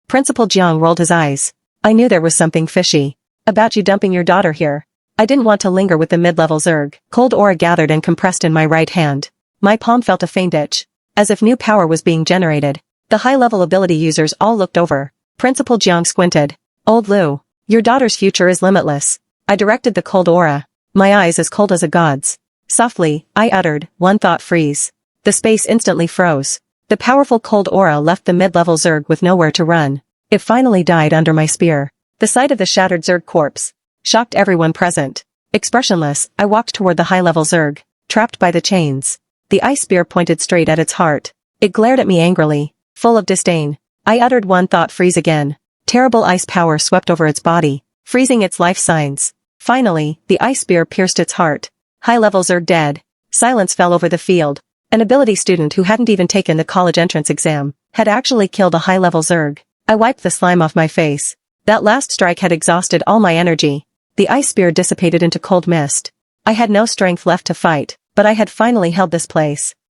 Principal Jiang rolled his eyes. "I knew there was something fishy about you dumping your daughter here. I didn't want to linger with the mid-level Zerg." Cold aura gathered and compressed in my right hand. My palm felt a faint itch, as if new power was being generated. The high-level ability users all looked over. Principal Jiang squinted. "Old Lu, your daughter's future is limitless." I directed the cold aura, my eyes as cold as a god's. Softly, I uttered, "One thought freeze." The space instantly froze. The powerful cold aura left the mid-level Zerg with nowhere to run. It finally died under my spear. The sight of the shattered Zerg corpse shocked everyone present. Expressionless, I walked toward the high-level Zerg, trapped by the chains. The ice spear pointed straight at its heart. It glared at me angrily, full of disdain. I uttered one thought freeze again. Terrible ice power swept over its body, freezing its life signs. Finally, the ice spear pierced its heart. High-level Zerg dead. Silence fell over the field. An ability student who hadn't even taken the college entrance exam had actually killed a high-level Zerg. I wiped the slime off my face. That last strike had exhausted all my energy. The ice spear dissipated into cold mist. I had no strength left to fight, but I had finally held this place.